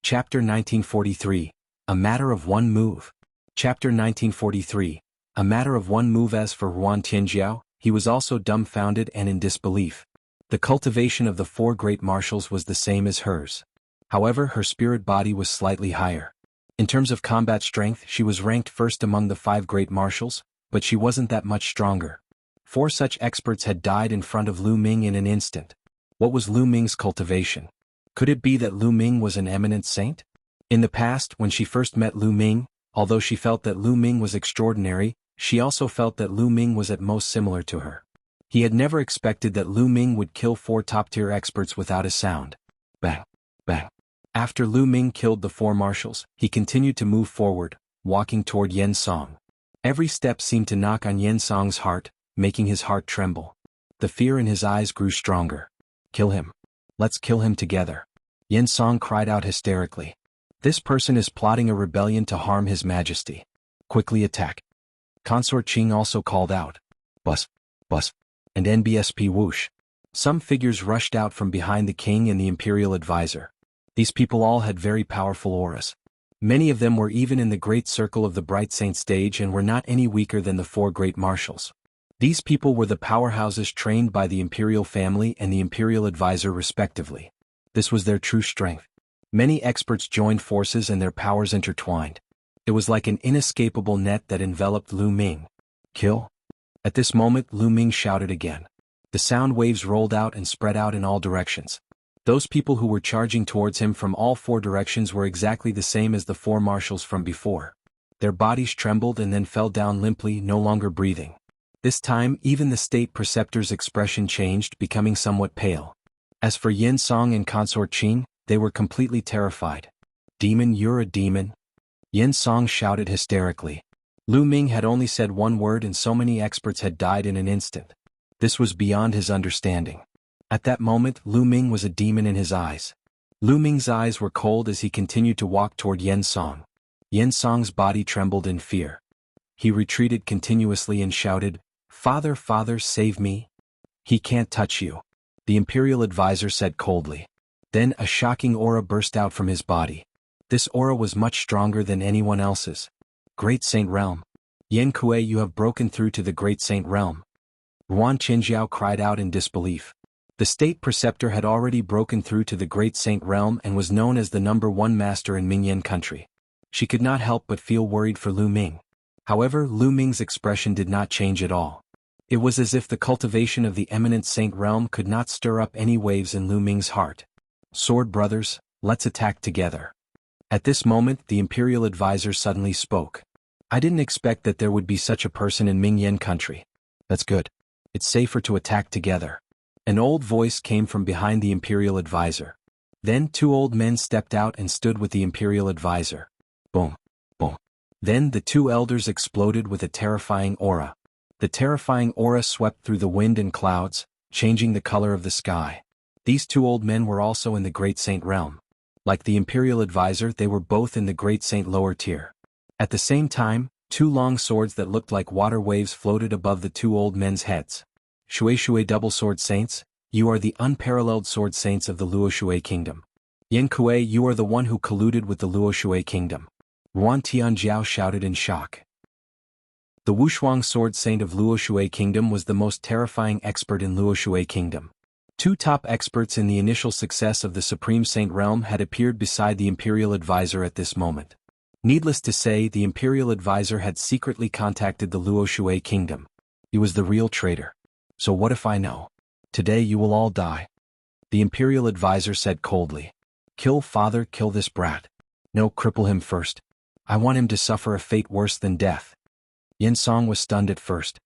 Chapter 1943. A Matter of One Move. Chapter 1943. A Matter of One Move. As for Yuan Tianjiao, he was also dumbfounded and in disbelief. The cultivation of the four great martials was the same as hers. However, her spirit body was slightly higher. In terms of combat strength, she was ranked first among the five great martials, but she wasn't that much stronger. Four such experts had died in front of Lu Ming in an instant. What was Lu Ming's cultivation? Could it be that Lu Ming was an eminent saint? In the past, when she first met Lu Ming, although she felt that Lu Ming was extraordinary, she also felt that Lu Ming was at most similar to her. He had never expected that Lu Ming would kill four top-tier experts without a sound. Bang! Bang! After Lu Ming killed the four marshals, he continued to move forward, walking toward Yen Song. Every step seemed to knock on Yen Song's heart, making his heart tremble. The fear in his eyes grew stronger. Kill him. Let's kill him together. Yen Song cried out hysterically. This person is plotting a rebellion to harm His Majesty. Quickly attack. Consort Qing also called out. Bus, bus, and NBSP whoosh. Some figures rushed out from behind the king and the imperial advisor. These people all had very powerful auras. Many of them were even in the great circle of the Bright Saint stage and were not any weaker than the four great marshals. These people were the powerhouses trained by the imperial family and the imperial advisor respectively. This was their true strength. Many experts joined forces and their powers intertwined. It was like an inescapable net that enveloped Lu Ming. Kill? At this moment Lu Ming shouted again. The sound waves rolled out and spread out in all directions. Those people who were charging towards him from all four directions were exactly the same as the four marshals from before. Their bodies trembled and then fell down limply, no longer breathing. This time even the state preceptor's expression changed, becoming somewhat pale. As for Yen Song and Consort Qing, they were completely terrified. Demon, you're a demon? Yen Song shouted hysterically. Lu Ming had only said one word and so many experts had died in an instant. This was beyond his understanding. At that moment, Lu Ming was a demon in his eyes. Lu Ming's eyes were cold as he continued to walk toward Yen Song. Yen Song's body trembled in fear. He retreated continuously and shouted, Father, Father, save me. He can't touch you. The imperial advisor said coldly. Then a shocking aura burst out from his body. This aura was much stronger than anyone else's. Great Saint Realm. Yen Kuei, you have broken through to the Great Saint Realm. Yuan Tianjiao cried out in disbelief. The state preceptor had already broken through to the Great Saint Realm and was known as the #1 master in Mingyan country. She could not help but feel worried for Lu Ming. However, Lu Ming's expression did not change at all. It was as if the cultivation of the eminent saint realm could not stir up any waves in Lu Ming's heart. Sword brothers, let's attack together. At this moment the imperial advisor suddenly spoke. I didn't expect that there would be such a person in Mingyan country. That's good. It's safer to attack together. An old voice came from behind the imperial advisor. Then two old men stepped out and stood with the imperial advisor. Boom, boom. Then the two elders exploded with a terrifying aura. The terrifying aura swept through the wind and clouds, changing the color of the sky. These two old men were also in the Great Saint Realm. Like the imperial advisor, they were both in the Great Saint lower tier. At the same time, two long swords that looked like water waves floated above the two old men's heads. Shui Shui double sword saints, you are the unparalleled sword saints of the Luo Shui kingdom. Yen Kuei, you are the one who colluded with the Luo Shui kingdom. Yuan Tianjiao shouted in shock. The Wushuang sword saint of Luo Shui kingdom was the most terrifying expert in Luo Shui kingdom. Two top experts in the initial success of the Supreme Saint realm had appeared beside the imperial advisor at this moment. Needless to say, the imperial advisor had secretly contacted the Luo Shui kingdom. He was the real traitor. So what if I know? Today you will all die. The imperial advisor said coldly. Kill father, kill this brat. No, cripple him first. I want him to suffer a fate worse than death. Yen Song was stunned at first.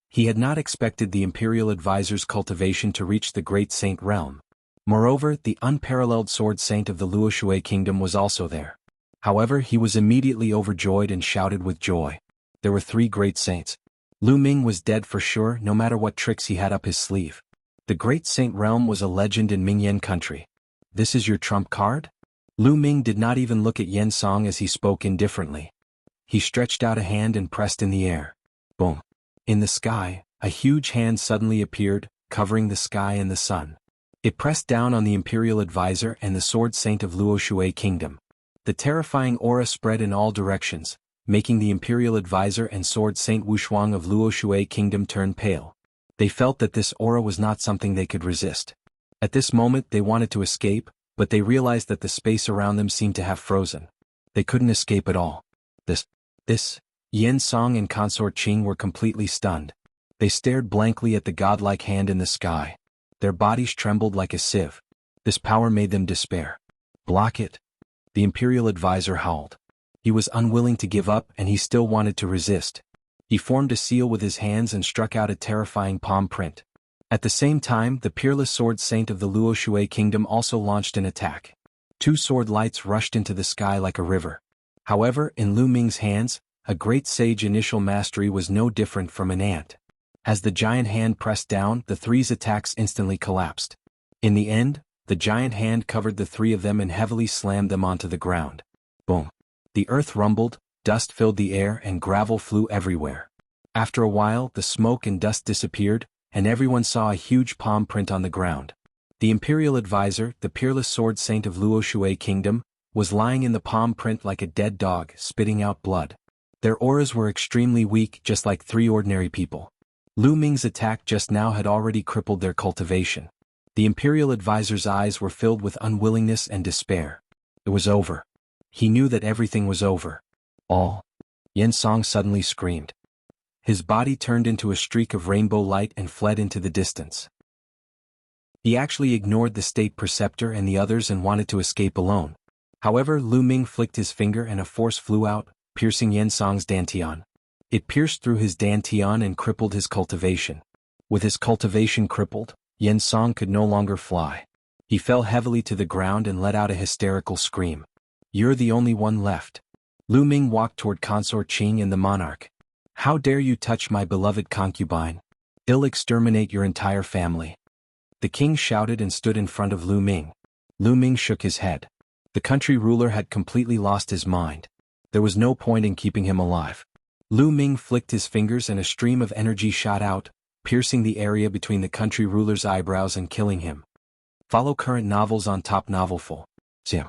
He had not expected the imperial advisor's cultivation to reach the Great Saint realm. Moreover, the unparalleled sword saint of the Luo Shui kingdom was also there. However, he was immediately overjoyed and shouted with joy. There were three great saints. Lu Ming was dead for sure, no matter what tricks he had up his sleeve. The Great Saint realm was a legend in Mingyan country. This is your trump card? Lu Ming did not even look at Yen Song as he spoke indifferently. He stretched out a hand and pressed in the air. Boom. In the sky, a huge hand suddenly appeared, covering the sky and the sun. It pressed down on the Imperial Advisor and the Sword Saint of Luoshui Kingdom. The terrifying aura spread in all directions, making the Imperial Advisor and Sword Saint Wushuang of Luoshui Kingdom turn pale. They felt that this aura was not something they could resist. At this moment they wanted to escape, but they realized that the space around them seemed to have frozen. They couldn't escape at all. This, Yen Song and Consort Qing were completely stunned. They stared blankly at the godlike hand in the sky. Their bodies trembled like a sieve. This power made them despair. Block it. The Imperial Advisor howled. He was unwilling to give up and he still wanted to resist. He formed a seal with his hands and struck out a terrifying palm print. At the same time, the peerless Sword Saint of the Luoshui Kingdom also launched an attack. 2 sword lights rushed into the sky like a river. However, in Lu Ming's hands, a great sage initial mastery was no different from an ant. As the giant hand pressed down, the 3's attacks instantly collapsed. In the end, the giant hand covered the 3 of them and heavily slammed them onto the ground. Boom. The earth rumbled, dust filled the air and gravel flew everywhere. After a while, the smoke and dust disappeared, and everyone saw a huge palm print on the ground. The Imperial Advisor, the peerless Sword Saint of Luoshui Kingdom, was lying in the palm print like a dead dog, spitting out blood. Their auras were extremely weak, just like 3 ordinary people. Lu Ming's attack just now had already crippled their cultivation. The Imperial Advisor's eyes were filled with unwillingness and despair. It was over. He knew that everything was over. All. Yen Song suddenly screamed. His body turned into a streak of rainbow light and fled into the distance. He actually ignored the State Preceptor and the others and wanted to escape alone. However, Lu Ming flicked his finger and a force flew out, piercing Yen Song's dantian. It pierced through his dantian and crippled his cultivation. With his cultivation crippled, Yen Song could no longer fly. He fell heavily to the ground and let out a hysterical scream. You're the only one left. Lu Ming walked toward Consort Qing and the Monarch. How dare you touch my beloved concubine? I'll exterminate your entire family. The king shouted and stood in front of Lu Ming. Lu Ming shook his head. The country ruler had completely lost his mind. There was no point in keeping him alive. Lu Ming flicked his fingers and a stream of energy shot out, piercing the area between the country ruler's eyebrows and killing him. Follow current novels on Top Novelful. Zim.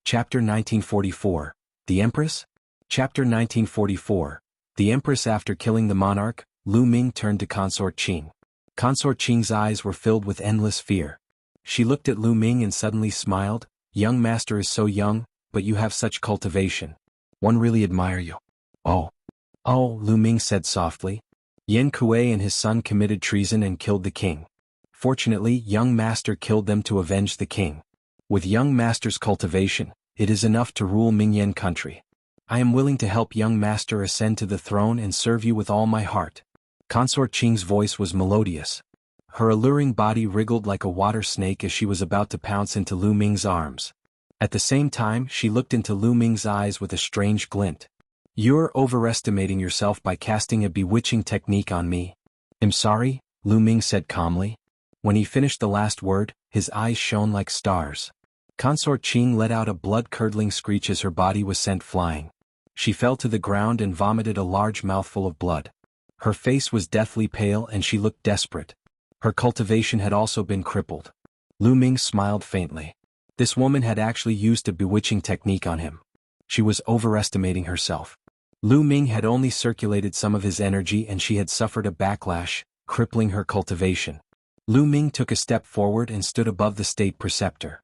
Chapter 1944. The Empress? Chapter 1944. The Empress. After killing the monarch, Lu Ming turned to Consort Qing. Consort Qing's eyes were filled with endless fear. She looked at Lu Ming and suddenly smiled. Young master is so young, but you have such cultivation. One really admire you. Oh, Lu Ming said softly. Yen Kuei and his son committed treason and killed the king. Fortunately, young master killed them to avenge the king. With young master's cultivation, it is enough to rule Mingyan country. I am willing to help young master ascend to the throne and serve you with all my heart. Consort Qing's voice was melodious. Her alluring body wriggled like a water snake as she was about to pounce into Lu Ming's arms. At the same time, she looked into Lu Ming's eyes with a strange glint. You're overestimating yourself by casting a bewitching technique on me. I'm sorry, Lu Ming said calmly. When he finished the last word, his eyes shone like stars. Consort Qing let out a blood-curdling screech as her body was sent flying. She fell to the ground and vomited a large mouthful of blood. Her face was deathly pale and she looked desperate. Her cultivation had also been crippled. Lu Ming smiled faintly. This woman had actually used a bewitching technique on him. She was overestimating herself. Lu Ming had only circulated some of his energy and she had suffered a backlash, crippling her cultivation. Lu Ming took a step forward and stood above the State Preceptor.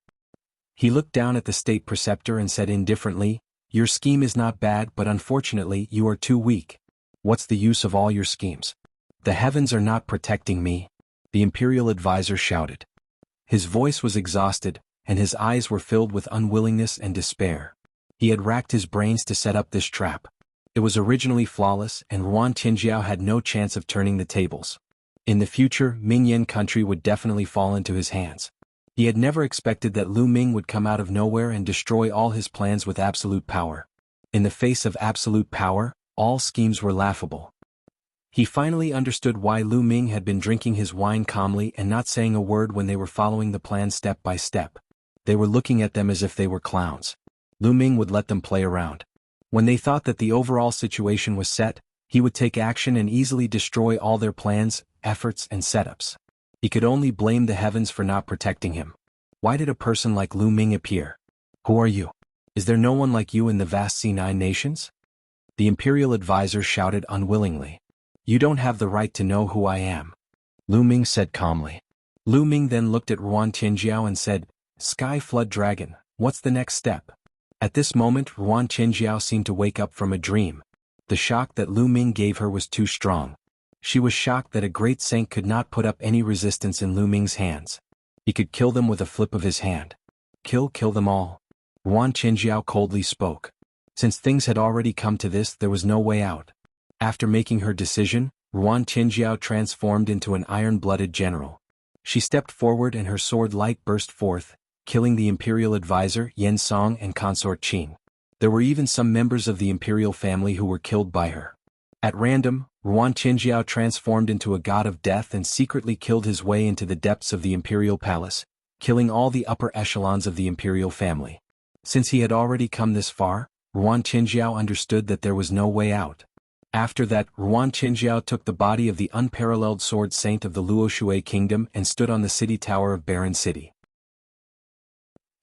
He looked down at the State Preceptor and said indifferently, your scheme is not bad, but unfortunately you are too weak. What's the use of all your schemes? The heavens are not protecting me, the Imperial Advisor shouted. His voice was exhausted, and his eyes were filled with unwillingness and despair. He had racked his brains to set up this trap. It was originally flawless, and Ruan Tianjiao had no chance of turning the tables. In the future, Mingyan country would definitely fall into his hands. He had never expected that Lu Ming would come out of nowhere and destroy all his plans with absolute power. In the face of absolute power, all schemes were laughable. He finally understood why Lu Ming had been drinking his wine calmly and not saying a word when they were following the plan step by step. They were looking at them as if they were clowns. Lu Ming would let them play around. When they thought that the overall situation was set, he would take action and easily destroy all their plans, efforts, and setups. He could only blame the heavens for not protecting him. Why did a person like Lu Ming appear? Who are you? Is there no one like you in the vast C9 nations? The imperial advisor shouted unwillingly. You don't have the right to know who I am, Lu Ming said calmly. Lu Ming then looked at Ruan Qingjiao and said, Sky Flood Dragon, what's the next step? At this moment Ruan Qingjiao seemed to wake up from a dream. The shock that Lu Ming gave her was too strong. She was shocked that a great saint could not put up any resistance in Lu Ming's hands. He could kill them with a flip of his hand. Kill them all. Ruan Qingjiao coldly spoke. Since things had already come to this, there was no way out. After making her decision, Ruan Qingjiao transformed into an iron-blooded general. She stepped forward and her sword light burst forth, killing the imperial advisor Yen Song and consort Qing. There were even some members of the imperial family who were killed by her. At random, Ruan Qingjiao transformed into a god of death and secretly killed his way into the depths of the imperial palace, killing all the upper echelons of the imperial family. Since he had already come this far, Ruan Qingjiao understood that there was no way out. After that, Ruan Qingjiao took the body of the unparalleled sword saint of the Luoshui kingdom and stood on the city tower of Barren City.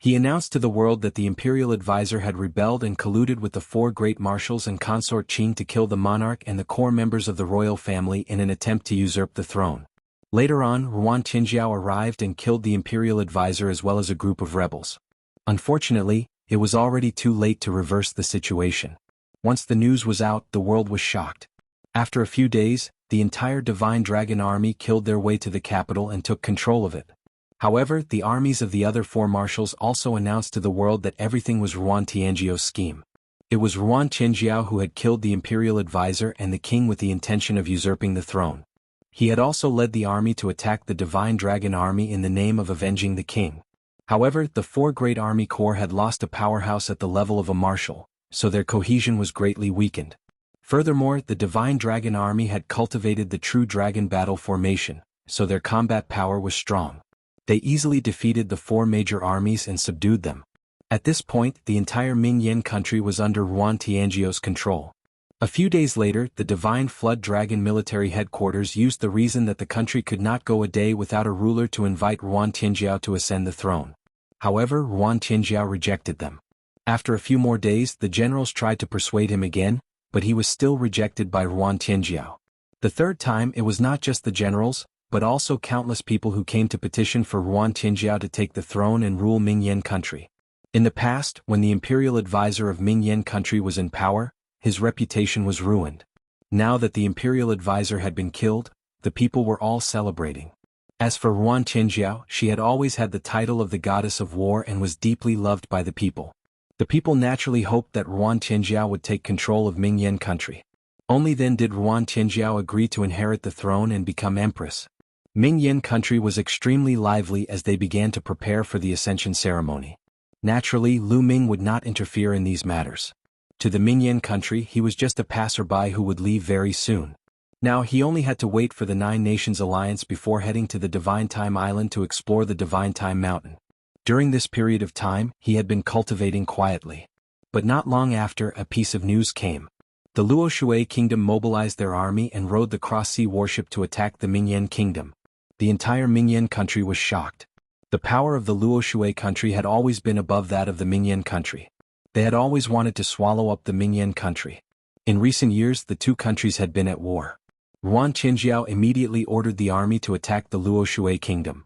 He announced to the world that the imperial advisor had rebelled and colluded with the four great marshals and consort Qing to kill the monarch and the core members of the royal family in an attempt to usurp the throne. Later on, Ruan Qingjiao arrived and killed the imperial advisor as well as a group of rebels. Unfortunately, it was already too late to reverse the situation. Once the news was out, the world was shocked. After a few days, the entire Divine Dragon army killed their way to the capital and took control of it. However, the armies of the other four marshals also announced to the world that everything was Ruan Tianjiao's scheme. It was Ruan Qingjiao who had killed the imperial advisor and the king with the intention of usurping the throne. He had also led the army to attack the Divine Dragon army in the name of avenging the king. However, the four great army corps had lost a powerhouse at the level of a marshal, so their cohesion was greatly weakened. Furthermore, the Divine Dragon army had cultivated the true dragon battle formation, so their combat power was strong. They easily defeated the four major armies and subdued them. At this point, the entire Ming-Yen country was under Ruan Tianjiao's control. A few days later, the Divine Flood Dragon military headquarters used the reason that the country could not go a day without a ruler to invite Ruan Qingjiao to ascend the throne. However, Ruan Qingjiao rejected them. After a few more days, the generals tried to persuade him again, but he was still rejected by Ruan Qingjiao. The third time, it was not just the generals, but also countless people who came to petition for Ruan Qingjiao to take the throne and rule Ming-Yen country. In the past, when the imperial advisor of Ming-Yen country was in power, his reputation was ruined. Now that the imperial advisor had been killed, the people were all celebrating. As for Ruan Qingjiao, she had always had the title of the goddess of war and was deeply loved by the people. The people naturally hoped that Ruan Qingjiao would take control of Ming-Yen country. Only then did Ruan Qingjiao agree to inherit the throne and become empress. Ming-Yen country was extremely lively as they began to prepare for the ascension ceremony. Naturally, Lu Ming would not interfere in these matters. To the Ming-Yen country, he was just a passerby who would leave very soon. Now he only had to wait for the Nine Nations Alliance before heading to the Divine Time Island to explore the Divine Time Mountain. During this period of time, he had been cultivating quietly. But not long after, a piece of news came. The Luoshui kingdom mobilized their army and rode the cross-sea warship to attack the Ming-Yen kingdom. The entire Ming-Yen country was shocked. The power of the Luoshui country had always been above that of the Ming-Yen country. They had always wanted to swallow up the Ming-Yen country. In recent years, the two countries had been at war. Ruan Qingjiao immediately ordered the army to attack the Luoshui kingdom.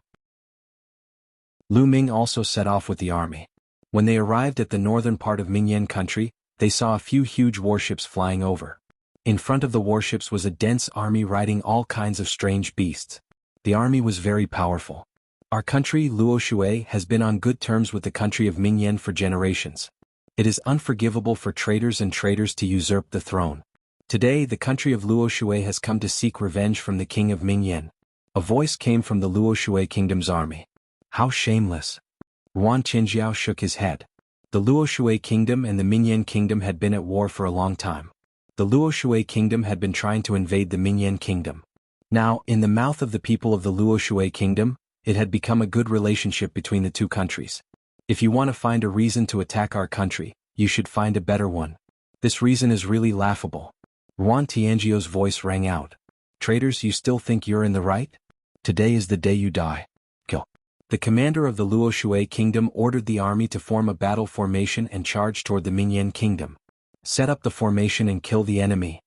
Lu Ming also set off with the army. When they arrived at the northern part of Ming-Yen country, they saw a few huge warships flying over. In front of the warships was a dense army riding all kinds of strange beasts. The army was very powerful. Our country, Luoshui, has been on good terms with the country of Ming-Yen for generations. It is unforgivable for traitors and traitors to usurp the throne. Today, the country of Luoshui has come to seek revenge from the king of Ming-Yen. A voice came from the Luoshui kingdom's army. How shameless! Ruan Qingjiao shook his head. The Luoshui kingdom and the Ming-Yen kingdom had been at war for a long time. The Luoshui kingdom had been trying to invade the Ming-Yen kingdom. Now, in the mouth of the people of the Luoshui kingdom, it had become a good relationship between the two countries. If you want to find a reason to attack our country, you should find a better one. This reason is really laughable. Ruan Tianjiao's voice rang out. Traitors, you still think you're in the right? Today is the day you die. Kill. The commander of the Luoshui kingdom ordered the army to form a battle formation and charge toward the Mingyan kingdom. Set up the formation and kill the enemy.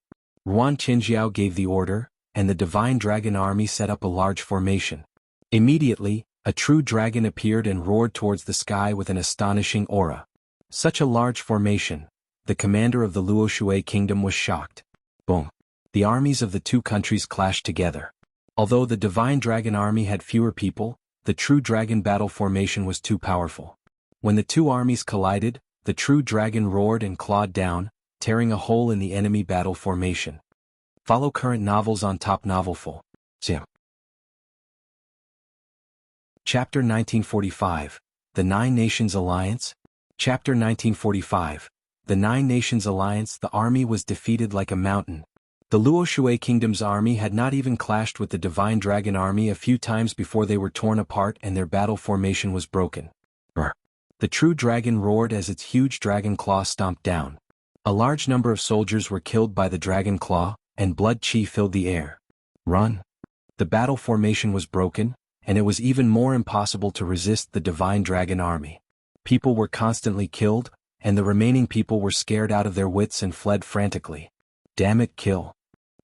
Yuan Qinjiao gave the order, and the divine dragon army set up a large formation. Immediately, a true dragon appeared and roared towards the sky with an astonishing aura. Such a large formation, the commander of the Luoshui kingdom was shocked. Boom! The armies of the two countries clashed together. Although the divine dragon army had fewer people, the true dragon battle formation was too powerful. When the two armies collided, the true dragon roared and clawed down, tearing a hole in the enemy battle formation. Follow current novels on Top Novelful. Chapter 1945, The Nine Nations Alliance. Chapter 1945, The Nine Nations Alliance. The army was defeated like a mountain. The Luoshui kingdom's army had not even clashed with the divine dragon army a few times before they were torn apart and their battle formation was broken. The true dragon roared as its huge dragon claw stomped down. A large number of soldiers were killed by the dragon claw, and blood chi filled the air. Run! The battle formation was broken, and it was even more impossible to resist the divine dragon army. People were constantly killed, and the remaining people were scared out of their wits and fled frantically. Damn it, kill!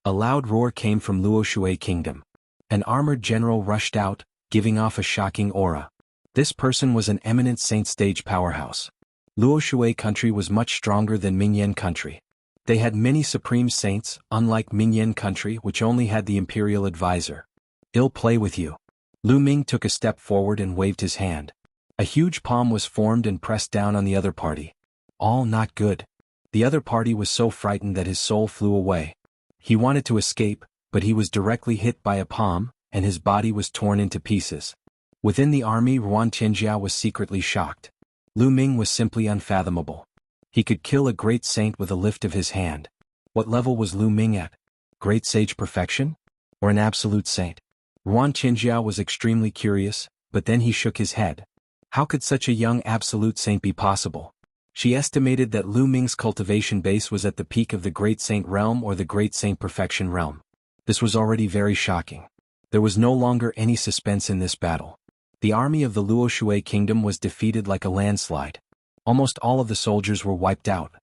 A loud roar came from Luoshui kingdom. An armored general rushed out, giving off a shocking aura. This person was an eminent saint stage powerhouse. Luoshui country was much stronger than Mingyan country. They had many supreme saints, unlike Mingyan country which only had the imperial advisor. Ill play with you. Lu Ming took a step forward and waved his hand. A huge palm was formed and pressed down on the other party. All not good. The other party was so frightened that his soul flew away. He wanted to escape, but he was directly hit by a palm, and his body was torn into pieces. Within the army, Yuan Qinjiao was secretly shocked. Lu Ming was simply unfathomable. He could kill a great saint with a lift of his hand. What level was Lu Ming at? Great sage perfection? Or an absolute saint? Yuan Qinjiao was extremely curious, but then he shook his head. How could such a young absolute saint be possible? She estimated that Lu Ming's cultivation base was at the peak of the Great Saint realm or the Great Saint Perfection realm. This was already very shocking. There was no longer any suspense in this battle. The army of the Luoshui kingdom was defeated like a landslide. Almost all of the soldiers were wiped out.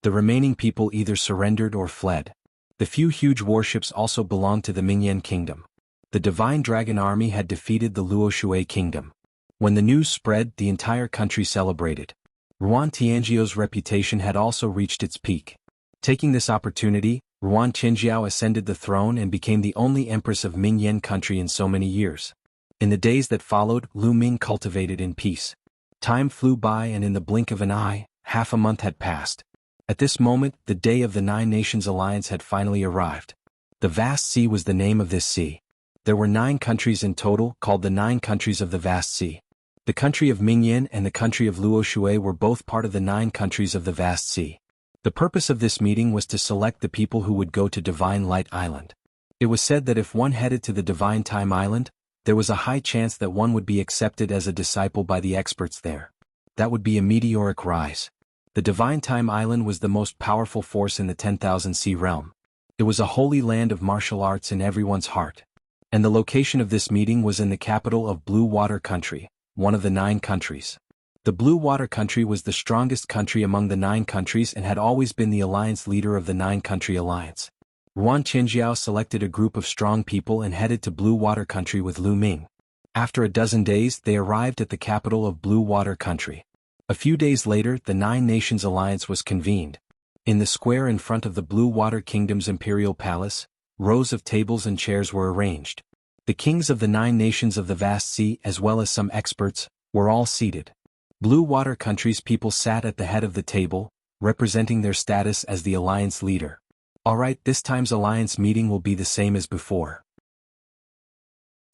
The remaining people either surrendered or fled. The few huge warships also belonged to the Mingyan kingdom. The divine dragon army had defeated the Luoshui kingdom. When the news spread, the entire country celebrated. Yuan Tianjiao's reputation had also reached its peak. Taking this opportunity, Yuan Qinjiao ascended the throne and became the only empress of Mingyan country in so many years. In the days that followed, Lu Ming cultivated in peace. Time flew by and in the blink of an eye, half a month had passed. At this moment, the day of the Nine Nations Alliance had finally arrived. The Vast Sea was the name of this sea. There were 9 countries in total, called the 9 countries of the Vast Sea. The country of Mingyan and the country of Luoshui were both part of the 9 countries of the Vast Sea. The purpose of this meeting was to select the people who would go to Divine Light Island. It was said that if one headed to the Divine Time Island, there was a high chance that one would be accepted as a disciple by the experts there. That would be a meteoric rise. The Divine Time Island was the most powerful force in the 10,000 Sea realm. It was a holy land of martial arts in everyone's heart. And the location of this meeting was in the capital of Blue Water Country, one of the 9 countries. The Blue Water Country was the strongest country among the 9 countries and had always been the alliance leader of the 9-country alliance. Yuan Qinjiao selected a group of strong people and headed to Blue Water Country with Lu Ming. After a dozen days, they arrived at the capital of Blue Water Country. A few days later, the 9 Nations Alliance was convened. In the square in front of the Blue Water Kingdom's imperial palace, rows of tables and chairs were arranged. The kings of the 9 nations of the Vast Sea, as well as some experts, were all seated. Blue Water Country's people sat at the head of the table, representing their status as the alliance leader. Alright, this time's alliance meeting will be the same as before.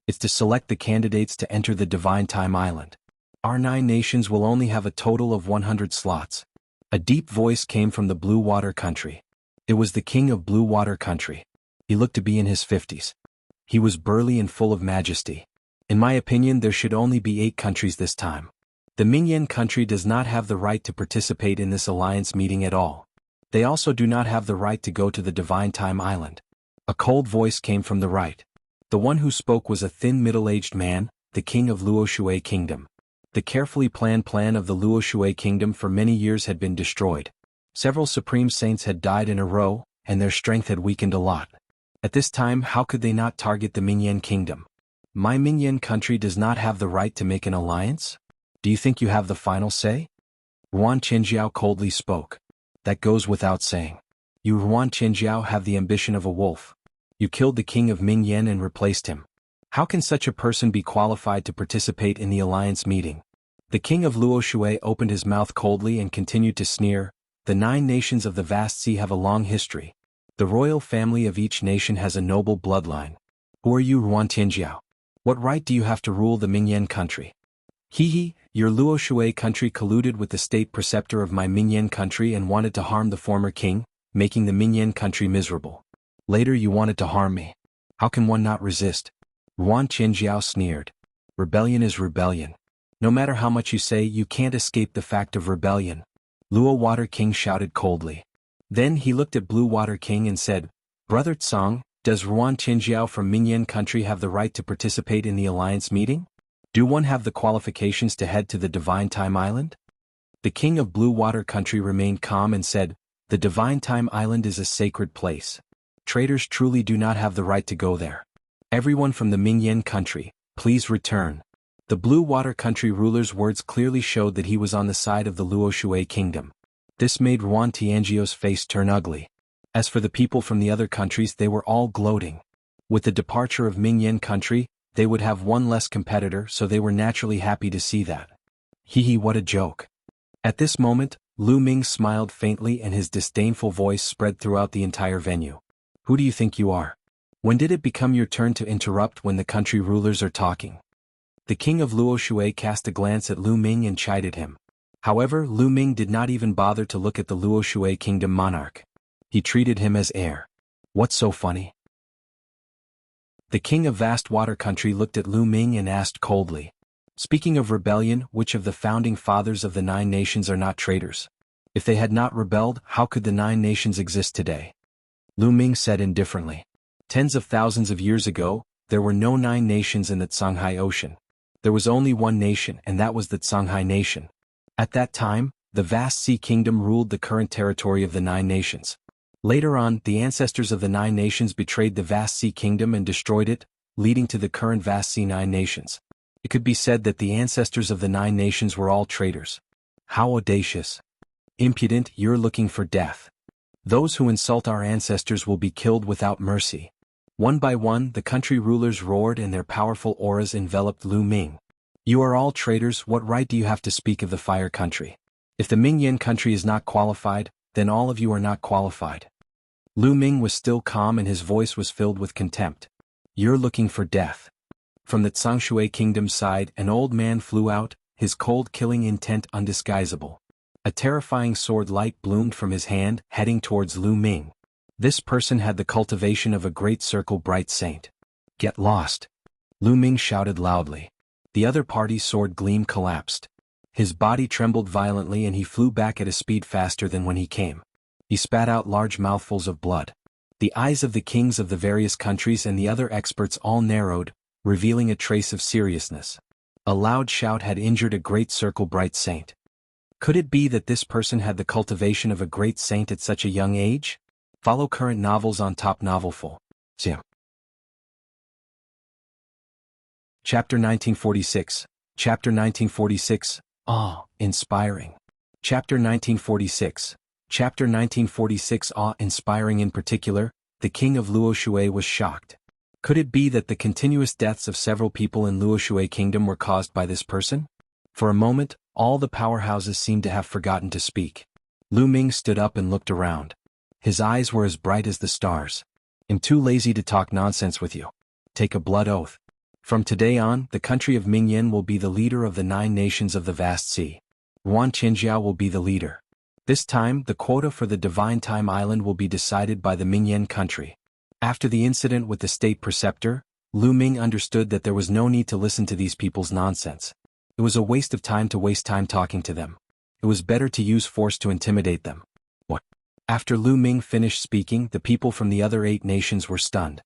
It's to select the candidates to enter the Divine Time Island. Our 9 nations will only have a total of 100 slots. A deep voice came from the Blue Water Country. It was the king of Blue Water Country. He looked to be in his 50s. He was burly and full of majesty. In my opinion, there should only be 8 countries this time. The Mingyan country does not have the right to participate in this alliance meeting at all. They also do not have the right to go to the Divine Time Island. A cold voice came from the right. The one who spoke was a thin middle-aged man, the king of Luoshui Kingdom. The carefully planned plan of the Luoshui Kingdom for many years had been destroyed. Several supreme saints had died in a row, and their strength had weakened a lot. At this time, how could they not target the Mingyan Kingdom? My Mingyan country does not have the right to make an alliance? Do you think you have the final say? Yuan Qinjiao coldly spoke. That goes without saying. You Yuan Qinjiao have the ambition of a wolf. You killed the king of Mingyan and replaced him. How can such a person be qualified to participate in the alliance meeting? The king of Luoshui opened his mouth coldly and continued to sneer. The 9 nations of the vast sea have a long history. The royal family of each nation has a noble bloodline. Who are you, Yuan Qinjiao? What right do you have to rule the Mingyan country? Hee, your Luoshui country colluded with the state preceptor of my Mingyan country and wanted to harm the former king, making the Mingyan country miserable. Later you wanted to harm me. How can one not resist? Yuan Qinjiao sneered. Rebellion is rebellion. No matter how much you say, you can't escape the fact of rebellion. Luo Water King shouted coldly. Then he looked at Blue Water King and said, Brother Tsang, does Yuan Qinjiao from Mingyan country have the right to participate in the alliance meeting? Do one have the qualifications to head to the Divine Time Island? The king of Blue Water Country remained calm and said, The Divine Time Island is a sacred place. Traitors truly do not have the right to go there. Everyone from the Mingyan country, please return. The Blue Water Country ruler's words clearly showed that he was on the side of the Luoshui Kingdom. This made Yuan Tianjiao's face turn ugly. As for the people from the other countries, they were all gloating. With the departure of Mingyan country, they would have one less competitor, so they were naturally happy to see that. Hee, what a joke. At this moment, Lu Ming smiled faintly and his disdainful voice spread throughout the entire venue. Who do you think you are? When did it become your turn to interrupt when the country rulers are talking? The king of Luoshui cast a glance at Lu Ming and chided him. However, Lu Ming did not even bother to look at the Luoshui Kingdom monarch. He treated him as heir. What's so funny? The king of Vast Water Country looked at Lu Ming and asked coldly. Speaking of rebellion, which of the founding fathers of the 9 nations are not traitors? If they had not rebelled, how could the 9 nations exist today? Lu Ming said indifferently. Tens of thousands of years ago, there were no 9 nations in the Tsanghai Ocean. There was only one nation, and that was the Tsanghai nation. At that time, the vast sea kingdom ruled the current territory of the 9 nations. Later on, the ancestors of the 9 nations betrayed the vast sea kingdom and destroyed it, leading to the current vast sea 9 nations. It could be said that the ancestors of the 9 nations were all traitors. How audacious! Impudent, you're looking for death. Those who insult our ancestors will be killed without mercy. One by one, the country rulers roared and their powerful auras enveloped Lu Ming. You are all traitors. What right do you have to speak of the fire country? If the Mingyan country is not qualified, then all of you are not qualified. Lu Ming was still calm and his voice was filled with contempt. You're looking for death. From the Tsangshui kingdom's side, an old man flew out, his cold killing intent undisguisable. A terrifying sword light bloomed from his hand, heading towards Lu Ming. This person had the cultivation of a great circle bright saint. Get lost! Lu Ming shouted loudly. The other party's sword gleam collapsed. His body trembled violently and he flew back at a speed faster than when he came. He spat out large mouthfuls of blood. The eyes of the kings of the various countries and the other experts all narrowed, revealing a trace of seriousness. A loud shout had injured a great circle bright saint. Could it be that this person had the cultivation of a great saint at such a young age? Follow current novels on Top Novelful. Chapter 1946. Chapter 1946. Awe-inspiring. Chapter 1946. Chapter 1946. Awe-inspiring. In particular, the king of Luoshui was shocked. Could it be that the continuous deaths of several people in Luoshui Kingdom were caused by this person? For a moment, all the powerhouses seemed to have forgotten to speak. Lu Ming stood up and looked around. His eyes were as bright as the stars. I'm too lazy to talk nonsense with you. Take a blood oath. From today on, the country of Mingyan will be the leader of the 9 nations of the vast sea. Yuan Qinjiao will be the leader. This time, the quota for the Divine Time Island will be decided by the Mingyan country. After the incident with the state preceptor, Lu Ming understood that there was no need to listen to these people's nonsense. It was a waste of time to waste time talking to them. It was better to use force to intimidate them. What? After Lu Ming finished speaking, the people from the other 8 nations were stunned.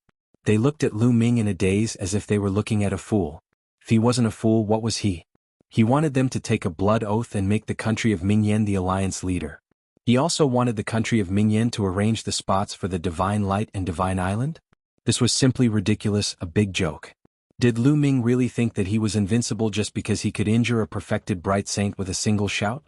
They looked at Lu Ming in a daze as if they were looking at a fool. If he wasn't a fool, what was he? He wanted them to take a blood oath and make the country of Mingyan the alliance leader. He also wanted the country of Mingyan to arrange the spots for the Divine Light and Divine Island? This was simply ridiculous, a big joke. Did Lu Ming really think that he was invincible just because he could injure a perfected bright saint with a single shout?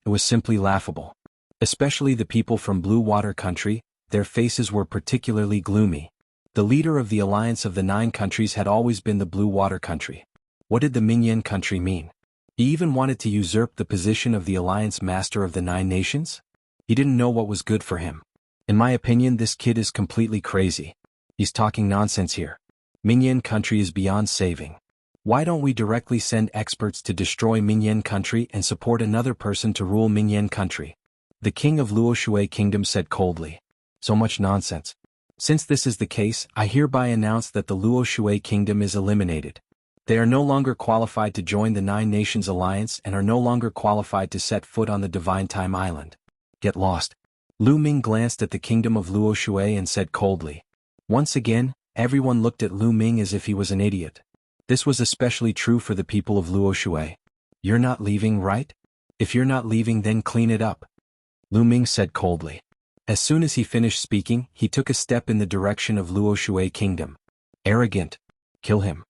It was simply laughable. Especially the people from Blue Water Country, their faces were particularly gloomy. The leader of the alliance of the 9 countries had always been the Blue Water Country. What did the Mingyan country mean? He even wanted to usurp the position of the alliance master of the 9 nations? He didn't know what was good for him. In my opinion, this kid is completely crazy. He's talking nonsense here. Mingyan country is beyond saving. Why don't we directly send experts to destroy Mingyan country and support another person to rule Mingyan country? The king of Luoshui kingdom said coldly. So much nonsense. Since this is the case, I hereby announce that the Luoshui kingdom is eliminated. They are no longer qualified to join the 9 Nations Alliance and are no longer qualified to set foot on the Divine Time Island. Get lost. Lu Ming glanced at the kingdom of Luoshui and said coldly. Once again, everyone looked at Lu Ming as if he was an idiot. This was especially true for the people of Luoshui. You're not leaving, right? If you're not leaving, then clean it up. Lu Ming said coldly. As soon as he finished speaking, he took a step in the direction of Luoshui kingdom. Arrogant. Kill him.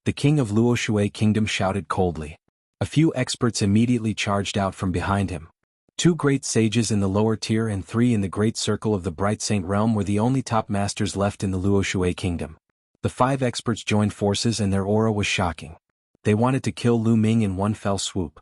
The king of Luoshui kingdom shouted coldly. A few experts immediately charged out from behind him. 2 great sages in the lower tier and 3 in the great circle of the Bright Saint realm were the only top masters left in the Luoshui kingdom. The 5 experts joined forces and their aura was shocking. They wanted to kill Lu Ming in one fell swoop.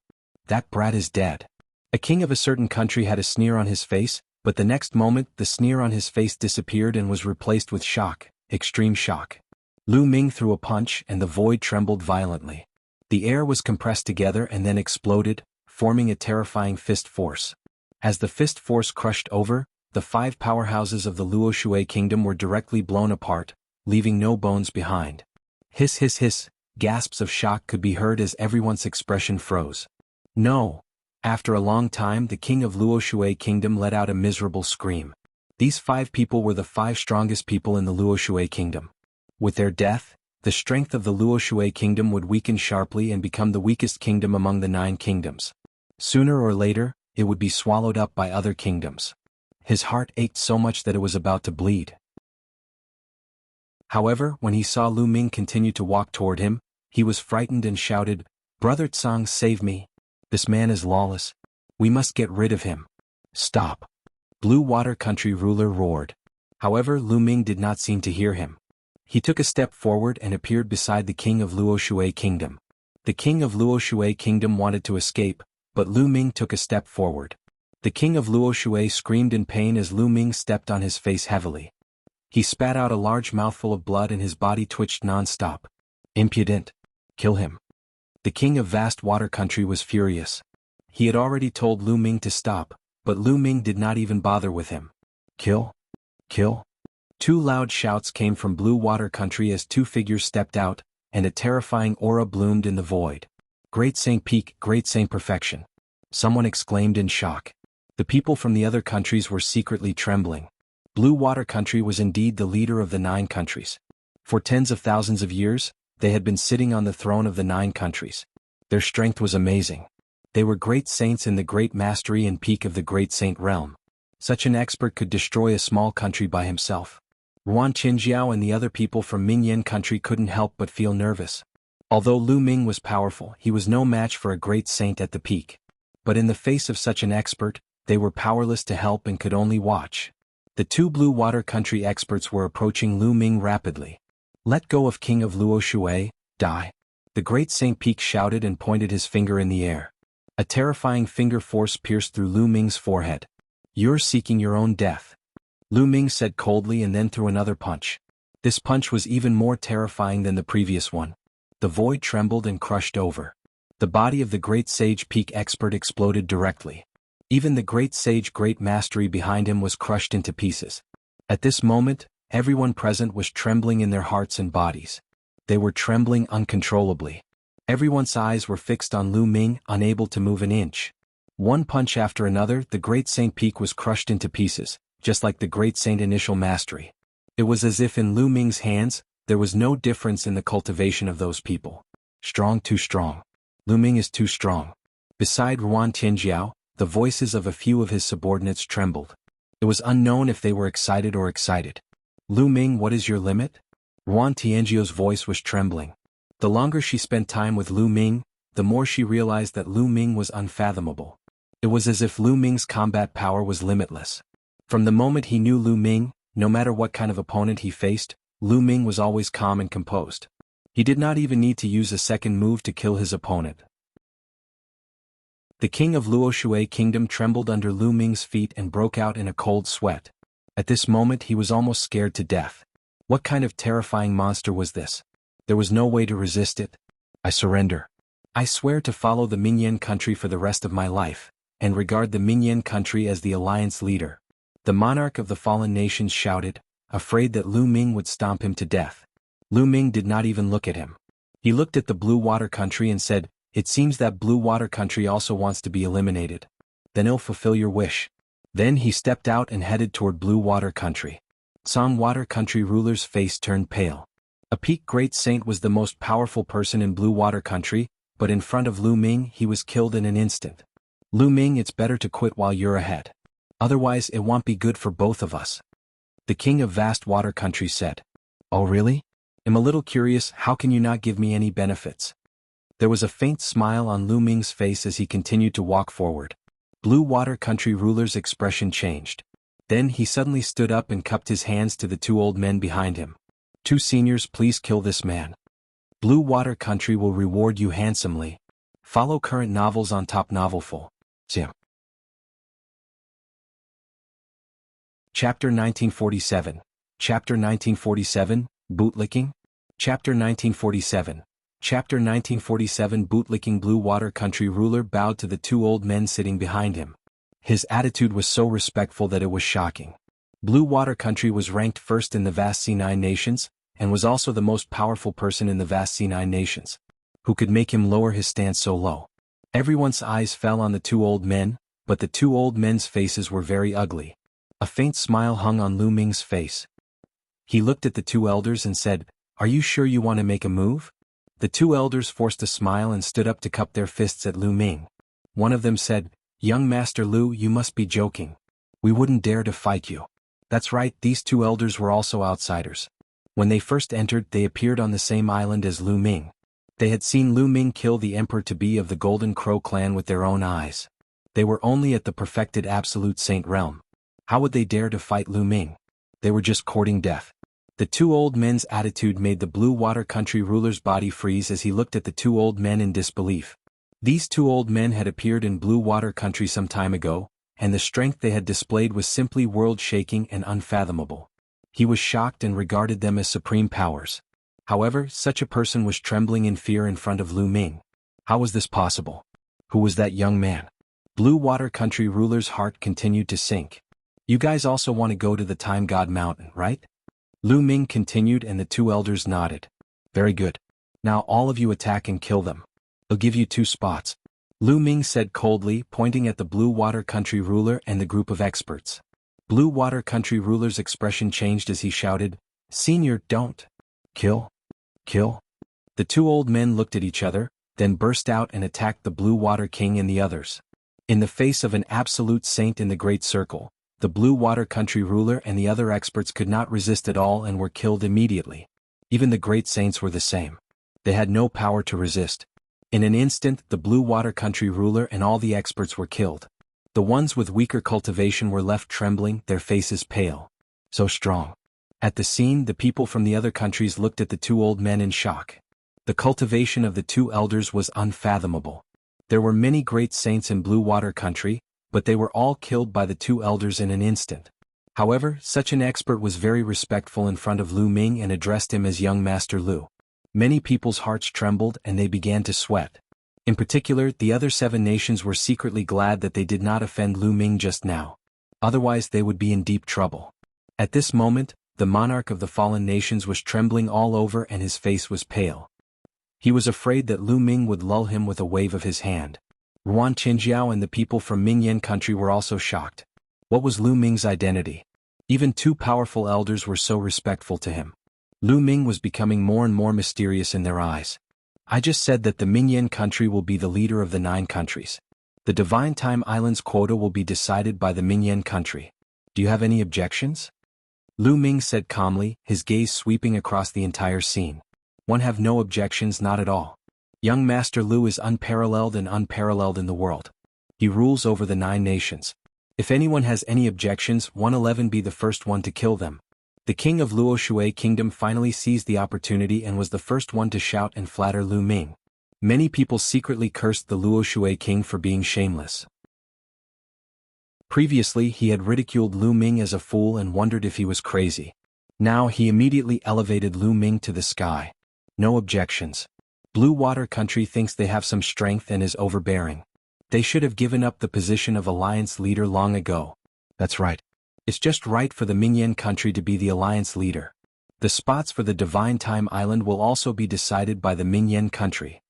That brat is dead. A king of a certain country had a sneer on his face, but the next moment the sneer on his face disappeared and was replaced with shock, extreme shock. Lu Ming threw a punch and the void trembled violently. The air was compressed together and then exploded, forming a terrifying fist force. As the fist force crushed over, the 5 powerhouses of the Luoshui kingdom were directly blown apart, leaving no bones behind. Hiss hiss hiss, gasps of shock could be heard as everyone's expression froze. No! After a long time the king of Luoshui kingdom let out a miserable scream. These 5 people were the 5 strongest people in the Luoshui kingdom. With their death, the strength of the Luoshui kingdom would weaken sharply and become the weakest kingdom among the 9 kingdoms. Sooner or later, it would be swallowed up by other kingdoms. His heart ached so much that it was about to bleed. However, when he saw Lu Ming continue to walk toward him, he was frightened and shouted, "Brother Tsang, save me! This man is lawless. We must get rid of him." "Stop!" Blue Water Country ruler roared. However, Lu Ming did not seem to hear him. He took a step forward and appeared beside the king of Luoshui kingdom. The king of Luoshui kingdom wanted to escape, but Lu Ming took a step forward. The king of Luoshui screamed in pain as Lu Ming stepped on his face heavily. He spat out a large mouthful of blood and his body twitched non-stop. Impudent! Kill him! The king of Vast Water Country was furious. He had already told Lu Ming to stop, but Lu Ming did not even bother with him. Kill! Kill! 2 loud shouts came from Blue Water Country as 2 figures stepped out, and a terrifying aura bloomed in the void. Great Saint Peak, Great Saint Perfection! Someone exclaimed in shock. The people from the other countries were secretly trembling. Blue Water Country was indeed the leader of the 9 countries. For tens of thousands of years, they had been sitting on the throne of the 9 countries. Their strength was amazing. They were great saints in the great mastery and peak of the Great Saint realm. Such an expert could destroy a small country by himself. Ruan Qinjiao and the other people from Mingyan country couldn't help but feel nervous. Although Lu Ming was powerful, he was no match for a great saint at the peak. But in the face of such an expert, they were powerless to help and could only watch. The 2 Blue Water Country experts were approaching Lu Ming rapidly. "Let go of King of Luoshui, die!" The great Saint Peak shouted and pointed his finger in the air. A terrifying finger force pierced through Lu Ming's forehead. "You're seeking your own death," Lu Ming said coldly and then threw another punch. This punch was even more terrifying than the previous one. The void trembled and crushed over. The body of the great sage Peak expert exploded directly. Even the great sage Great Mastery behind him was crushed into pieces. At this moment, everyone present was trembling in their hearts and bodies. They were trembling uncontrollably. Everyone's eyes were fixed on Lu Ming, unable to move an inch. One punch after another, the Great Saint Peak was crushed into pieces, just like the Great Saint Initial Mastery. It was as if in Lu Ming's hands, there was no difference in the cultivation of those people. Strong, too strong. Lu Ming is too strong. Beside Ruan Tianjiao, the voices of a few of his subordinates trembled. It was unknown if they were excited or excited. Lu Ming, what is your limit? Ruan Tianjiao's voice was trembling. The longer she spent time with Lu Ming, the more she realized that Lu Ming was unfathomable. It was as if Lu Ming's combat power was limitless. From the moment he knew Lu Ming, no matter what kind of opponent he faced, Lu Ming was always calm and composed. He did not even need to use a second move to kill his opponent. The king of Luoshui Kingdom trembled under Lu Ming's feet and broke out in a cold sweat. At this moment he was almost scared to death. What kind of terrifying monster was this? There was no way to resist it. I surrender. I swear to follow the Mingyan country for the rest of my life, and regard the Mingyan country as the alliance leader. The monarch of the fallen nations shouted, afraid that Lu Ming would stomp him to death. Lu Ming did not even look at him. He looked at the Blue Water country and said, it seems that Blue Water country also wants to be eliminated. Then I'll fulfill your wish. Then he stepped out and headed toward Blue Water country. Song Water country ruler's face turned pale. A peak great saint was the most powerful person in Blue Water country, but in front of Lu Ming he was killed in an instant. Lu Ming, it's better to quit while you're ahead. Otherwise it won't be good for both of us. The king of Vast Water country said. Oh really? I'm a little curious, how can you not give me any benefits? There was a faint smile on Lu Ming's face as he continued to walk forward. Blue Water country ruler's expression changed. Then he suddenly stood up and cupped his hands to the two old men behind him. Two seniors, please kill this man. Blue Water country will reward you handsomely. Follow current novels on Top Novelful. Chapter 1947. Chapter 1947, Bootlicking. Chapter 1947. Chapter 1947 Bootlicking. Blue Water country ruler bowed to the two old men sitting behind him. His attitude was so respectful that it was shocking. Blue Water country was ranked first in the vast C9 nations, and was also the most powerful person in the vast C9 nations. Who could make him lower his stance so low? Everyone's eyes fell on the two old men, but the two old men's faces were very ugly. A faint smile hung on Lu Ming's face. He looked at the two elders and said, are you sure you want to make a move? The two elders forced a smile and stood up to cup their fists at Lu Ming. One of them said, young Master Lu, you must be joking. We wouldn't dare to fight you. That's right, these two elders were also outsiders. When they first entered, they appeared on the same island as Lu Ming. They had seen Lu Ming kill the Emperor-to-be of the Golden Crow clan with their own eyes. They were only at the perfected absolute saint realm. How would they dare to fight Lu Ming? They were just courting death. The two old men's attitude made the Blue Water country ruler's body freeze as he looked at the two old men in disbelief. These two old men had appeared in Blue Water country some time ago, and the strength they had displayed was simply world-shaking and unfathomable. He was shocked and regarded them as supreme powers. However, such a person was trembling in fear in front of Lu Ming. How was this possible? Who was that young man? Blue Water country ruler's heart continued to sink. You guys also want to go to the Time God Mountain, right? Lu Ming continued and the two elders nodded. Very good. Now all of you attack and kill them. I'll give you 2 spots. Lu Ming said coldly, pointing at the Blue Water country ruler and the group of experts. Blue Water country ruler's expression changed as he shouted, Senior, don't. Kill. Kill. The two old men looked at each other, then burst out and attacked the Blue Water King and the others. In the face of an absolute saint in the Great Circle, the Blue Water country ruler and the other experts could not resist at all and were killed immediately. Even the great saints were the same. They had no power to resist. In an instant, the Blue Water country ruler and all the experts were killed. The ones with weaker cultivation were left trembling, their faces pale. So strong. At the scene, the people from the other countries looked at the two old men in shock. The cultivation of the two elders was unfathomable. There were many great saints in Blue Water country, but they were all killed by the two elders in an instant. However, such an expert was very respectful in front of Lu Ming and addressed him as young Master Lu. Many people's hearts trembled and they began to sweat. In particular, the other 7 nations were secretly glad that they did not offend Lu Ming just now. Otherwise they would be in deep trouble. At this moment, the monarch of the fallen nations was trembling all over and his face was pale. He was afraid that Lu Ming would lull him with a wave of his hand. Ruan Qinjiao and the people from Mingyan country were also shocked. What was Lu Ming's identity? Even two powerful elders were so respectful to him. Lu Ming was becoming more and more mysterious in their eyes. I just said that the Mingyan country will be the leader of the 9 countries. The Divine Time Island's quota will be decided by the Mingyan country. Do you have any objections? Lu Ming said calmly, his gaze sweeping across the entire scene. One have no objections, not at all. Young Master Lu is unparalleled in the world. He rules over the 9 nations. If anyone has any objections, 111 be the first one to kill them. The king of Luoshui Kingdom finally seized the opportunity and was the first one to shout and flatter Lu Ming. Many people secretly cursed the Luoshui king for being shameless. Previously he had ridiculed Lu Ming as a fool and wondered if he was crazy. Now he immediately elevated Lu Ming to the sky. No objections. Blue Water Country thinks they have some strength and is overbearing. They should have given up the position of alliance leader long ago. That's right. It's just right for the Mingyan country to be the alliance leader. The spots for the Divine Time Island will also be decided by the Mingyan country.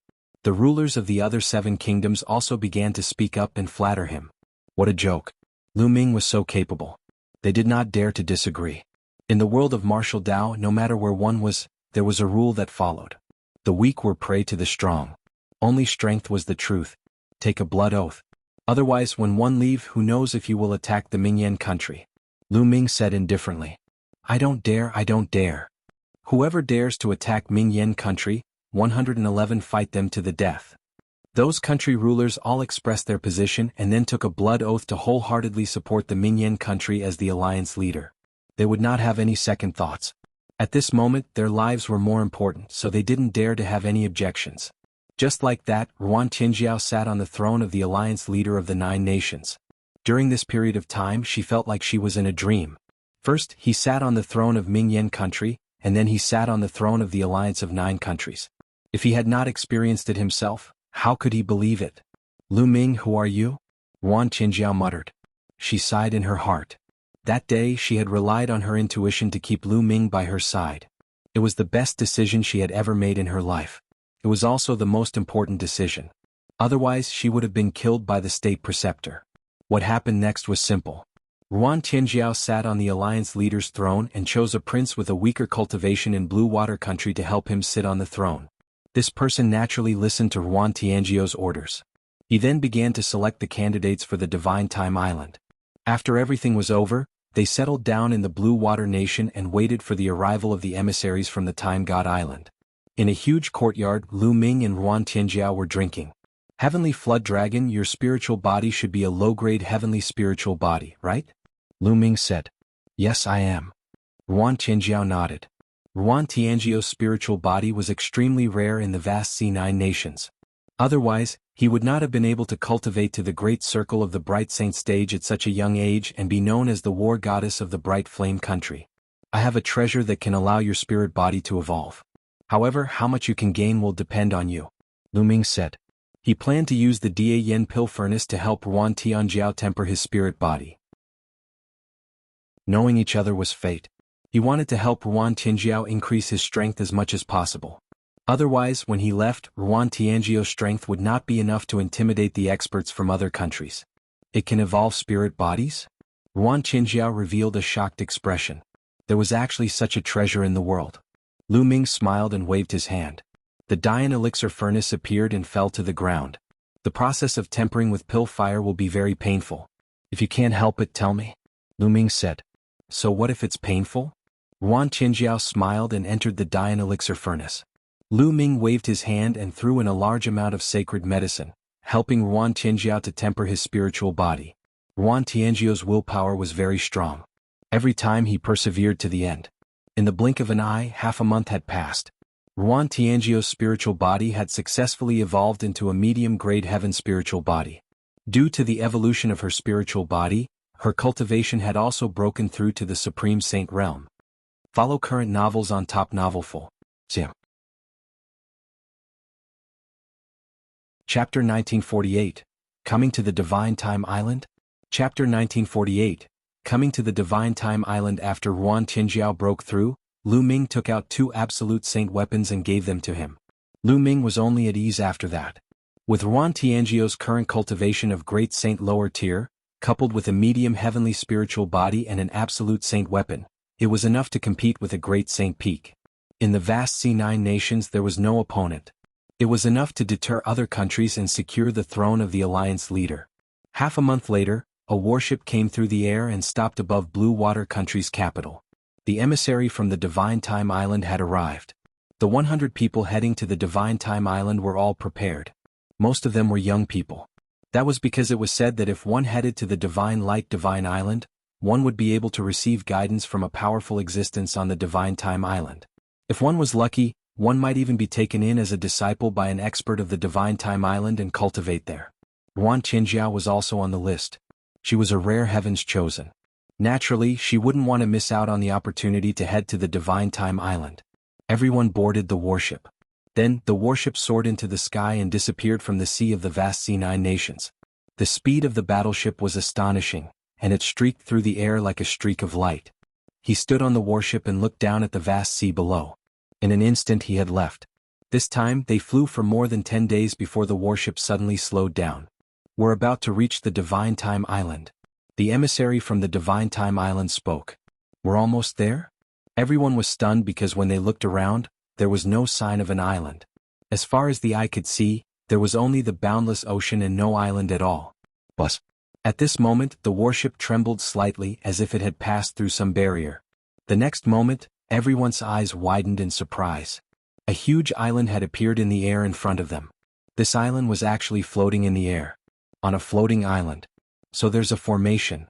The rulers of the other 7 kingdoms also began to speak up and flatter him. What a joke. Lu Ming was so capable. They did not dare to disagree. In the world of martial Tao, no matter where one was, there was a rule that followed. The weak were prey to the strong. Only strength was the truth. Take a blood oath. Otherwise, when one leave, who knows if you will attack the Mingyan country. Lu Ming said indifferently. I don't dare. Whoever dares to attack Mingyan country, 111 fight them to the death. Those country rulers all expressed their position and then took a blood oath to wholeheartedly support the Mingyan country as the alliance leader. They would not have any second thoughts. At this moment, their lives were more important, so they didn't dare to have any objections. Just like that, Ruan Tianjiao sat on the throne of the alliance leader of the 9 nations. During this period of time she felt like she was in a dream. First, he sat on the throne of Mingyan country, and then he sat on the throne of the alliance of 9 countries. If he had not experienced it himself, how could he believe it? Lu Ming, who are you? Ruan Tianjiao muttered. She sighed in her heart. That day she had relied on her intuition to keep Lu Ming by her side. It was the best decision she had ever made in her life. It was also the most important decision. Otherwise she would have been killed by the state preceptor. What happened next was simple. Ruan Tianjiao sat on the alliance leader's throne and chose a prince with a weaker cultivation in Blue Water Country to help him sit on the throne. This person naturally listened to Ruan Tianjiao's orders. He then began to select the candidates for the Divine Time Island. After everything was over, they settled down in the Blue Water Nation and waited for the arrival of the emissaries from the Time God Island. In a huge courtyard, Lu Ming and Ruan Tianjiao were drinking. Heavenly Flood Dragon, your spiritual body should be a low-grade heavenly spiritual body, right? Lu Ming said. Yes, I am. Ruan Tianjiao nodded. Ruan Tianjiao's spiritual body was extremely rare in the vast C9 nations. Otherwise, he would not have been able to cultivate to the great circle of the Bright Saint stage at such a young age and be known as the war goddess of the Bright Flame country. I have a treasure that can allow your spirit body to evolve. However, how much you can gain will depend on you, Lu Ming said. He planned to use the Da Yen pill furnace to help Ruan Tianjiao temper his spirit body. Knowing each other was fate. He wanted to help Ruan Tianjiao increase his strength as much as possible. Otherwise, when he left, Ruan Tianjiao's strength would not be enough to intimidate the experts from other countries. It can evolve spirit bodies? Ruan Tianjiao revealed a shocked expression. There was actually such a treasure in the world. Lu Ming smiled and waved his hand. The Dian elixir furnace appeared and fell to the ground. The process of tempering with pill fire will be very painful. If you can't help it, tell me, Lu Ming said. So what if it's painful? Ruan Tianjiao smiled and entered the Dian elixir furnace. Lu Ming waved his hand and threw in a large amount of sacred medicine, helping Ruan Tianjiao to temper his spiritual body. Ruan Tianjiao's willpower was very strong. Every time he persevered to the end. In the blink of an eye, half a month had passed. Ruan Tianjiao's spiritual body had successfully evolved into a medium-grade heaven spiritual body. Due to the evolution of her spiritual body, her cultivation had also broken through to the Supreme Saint realm. Follow current novels on Top Novelful. Chapter 1948. Coming to the Divine Time Island? Chapter 1948. Coming to the Divine Time Island. After Ruan Tianjiao broke through, Lu Ming took out 2 absolute saint weapons and gave them to him. Lu Ming was only at ease after that. With Ruan Tianjiao's current cultivation of Great Saint lower tier, coupled with a medium heavenly spiritual body and an absolute saint weapon, it was enough to compete with a great Saint Peak. In the vast C9 nations there was no opponent. It was enough to deter other countries and secure the throne of the alliance leader. Half a month later, a warship came through the air and stopped above Blue Water Country's capital. The emissary from the Divine Time Island had arrived. The 100 people heading to the Divine Time Island were all prepared. Most of them were young people. That was because it was said that if one headed to the Divine Light Divine Island, one would be able to receive guidance from a powerful existence on the Divine Time Island. If one was lucky, one might even be taken in as a disciple by an expert of the Divine Time Island and cultivate there. Yuan Qinjiao was also on the list. She was a rare heavens chosen. Naturally, she wouldn't want to miss out on the opportunity to head to the Divine Time Island. Everyone boarded the warship. Then, the warship soared into the sky and disappeared from the sea of the vast C9 nations. The speed of the battleship was astonishing, and it streaked through the air like a streak of light. He stood on the warship and looked down at the vast sea below. In an instant he had left. This time, they flew for more than 10 days before the warship suddenly slowed down. We're about to reach the Divine Time Island. The emissary from the Divine Time Island spoke. We're almost there? Everyone was stunned because when they looked around, there was no sign of an island. As far as the eye could see, there was only the boundless ocean and no island at all. But at this moment, the warship trembled slightly as if it had passed through some barrier. The next moment, everyone's eyes widened in surprise. A huge island had appeared in the air in front of them. This island was actually floating in the air. On a floating island. So there's a formation.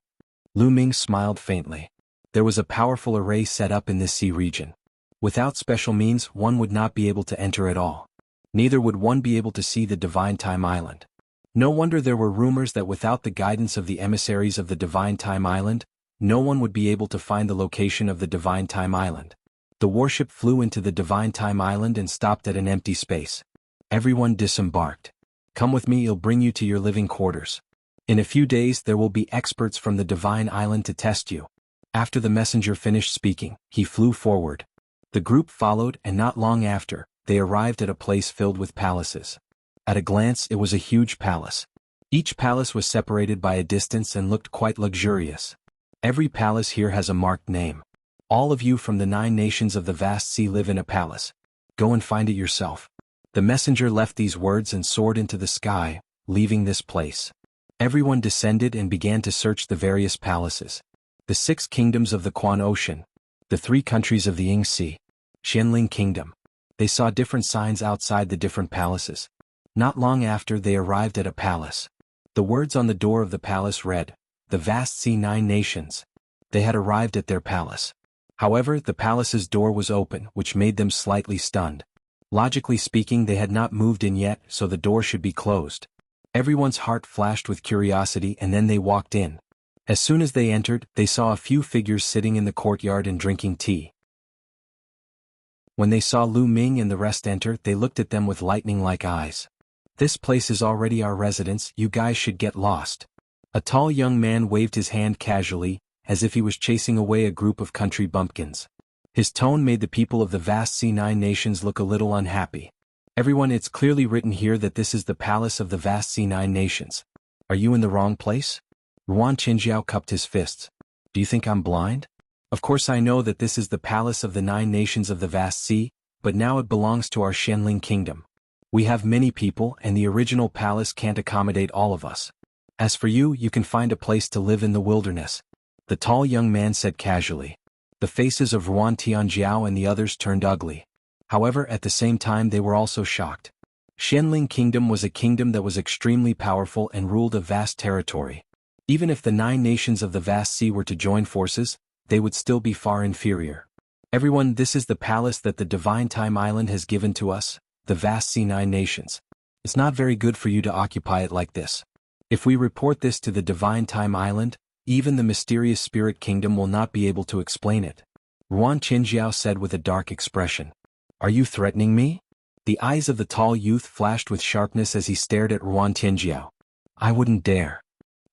Lu Ming smiled faintly. There was a powerful array set up in this sea region. Without special means, one would not be able to enter at all. Neither would one be able to see the Divine Time Island. No wonder there were rumors that without the guidance of the emissaries of the Divine Time Island, no one would be able to find the location of the Divine Time Island. The warship flew into the Divine Time Island and stopped at an empty space. Everyone disembarked. Come with me, I'll bring you to your living quarters. In a few days there will be experts from the Divine Island to test you. After the messenger finished speaking, he flew forward. The group followed, and not long after, they arrived at a place filled with palaces. At a glance it was a huge palace. Each palace was separated by a distance and looked quite luxurious. Every palace here has a marked name. All of you from the 9 nations of the vast sea live in a palace. Go and find it yourself. The messenger left these words and soared into the sky, leaving this place. Everyone descended and began to search the various palaces. The 6 kingdoms of the Quan Ocean. The 3 countries of the Ying Sea. Xianling Kingdom. They saw different signs outside the different palaces. Not long after they arrived at a palace. The words on the door of the palace read, "The vast C9 nations." They had arrived at their palace. However, the palace's door was open, which made them slightly stunned. Logically speaking, they had not moved in yet, so the door should be closed. Everyone's heart flashed with curiosity, and then they walked in. As soon as they entered, they saw a few figures sitting in the courtyard and drinking tea. When they saw Lu Ming and the rest enter, they looked at them with lightning-like eyes. "This place is already our residence, you guys should get lost." A tall young man waved his hand casually, as if he was chasing away a group of country bumpkins. His tone made the people of the vast C9 nations look a little unhappy. "Everyone, it's clearly written here that this is the palace of the vast C9 nations. Are you in the wrong place?" Yuan Qinjiao cupped his fists. "Do you think I'm blind? Of course I know that this is the palace of the 9 nations of the vast sea, but now it belongs to our Xianling kingdom. We have many people, and the original palace can't accommodate all of us. As for you, you can find a place to live in the wilderness," the tall young man said casually. The faces of Yuan Tianjiao and the others turned ugly. However, at the same time they were also shocked. Xianling Kingdom was a kingdom that was extremely powerful and ruled a vast territory. Even if the 9 nations of the vast sea were to join forces, they would still be far inferior. "Everyone, this is the palace that the Divine Time Island has given to us, the vast C9 nations. It's not very good for you to occupy it like this. If we report this to the Divine Time Island, even the mysterious Spirit Kingdom will not be able to explain it," Yuan Qinjiao said with a dark expression. "Are you threatening me?" The eyes of the tall youth flashed with sharpness as he stared at Yuan Qinjiao. "I wouldn't dare,"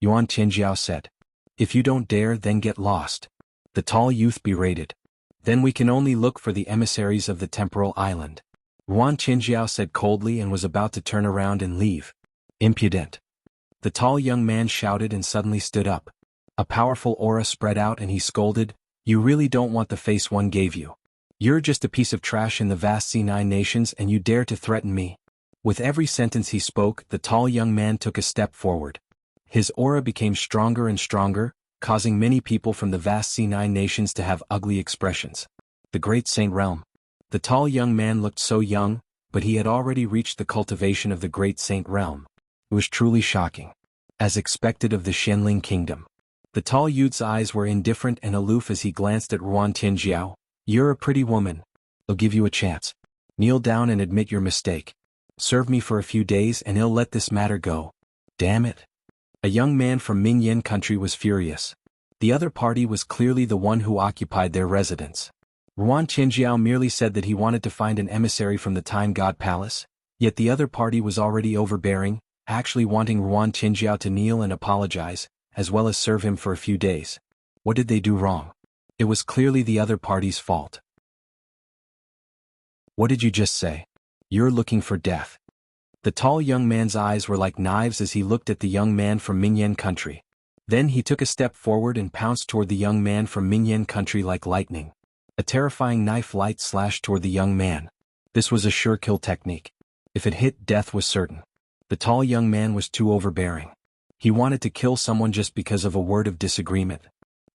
Yuan Qinjiao said. "If you don't dare, then get lost," the tall youth berated. "Then we can only look for the emissaries of the temporal island," Yuan Qinjiao said coldly and was about to turn around and leave. "Impudent." The tall young man shouted and suddenly stood up. A powerful aura spread out and he scolded, "You really don't want the face one gave you. You're just a piece of trash in the vast C9 nations and you dare to threaten me." With every sentence he spoke, the tall young man took a step forward. His aura became stronger and stronger, causing many people from the vast C9 nations to have ugly expressions. The Great Saint Realm. The tall young man looked so young, but he had already reached the cultivation of the Great Saint Realm. It was truly shocking. As expected of the Xianling Kingdom. The tall youth's eyes were indifferent and aloof as he glanced at Ruan Tianjiao. "You're a pretty woman. I'll give you a chance. Kneel down and admit your mistake. Serve me for a few days and I'll let this matter go." Damn it. A young man from Mingyan country was furious. The other party was clearly the one who occupied their residence. Ruan Tianjiao merely said that he wanted to find an emissary from the Time God Palace, yet the other party was already overbearing, actually wanting Ruan Tianjiao to kneel and apologize, as well as serve him for a few days. What did they do wrong? It was clearly the other party's fault. "What did you just say? You're looking for death." The tall young man's eyes were like knives as he looked at the young man from Mingyan country. Then he took a step forward and pounced toward the young man from Mingyan country like lightning. A terrifying knife light slashed toward the young man. This was a sure kill technique. If it hit, death was certain. The tall young man was too overbearing. He wanted to kill someone just because of a word of disagreement.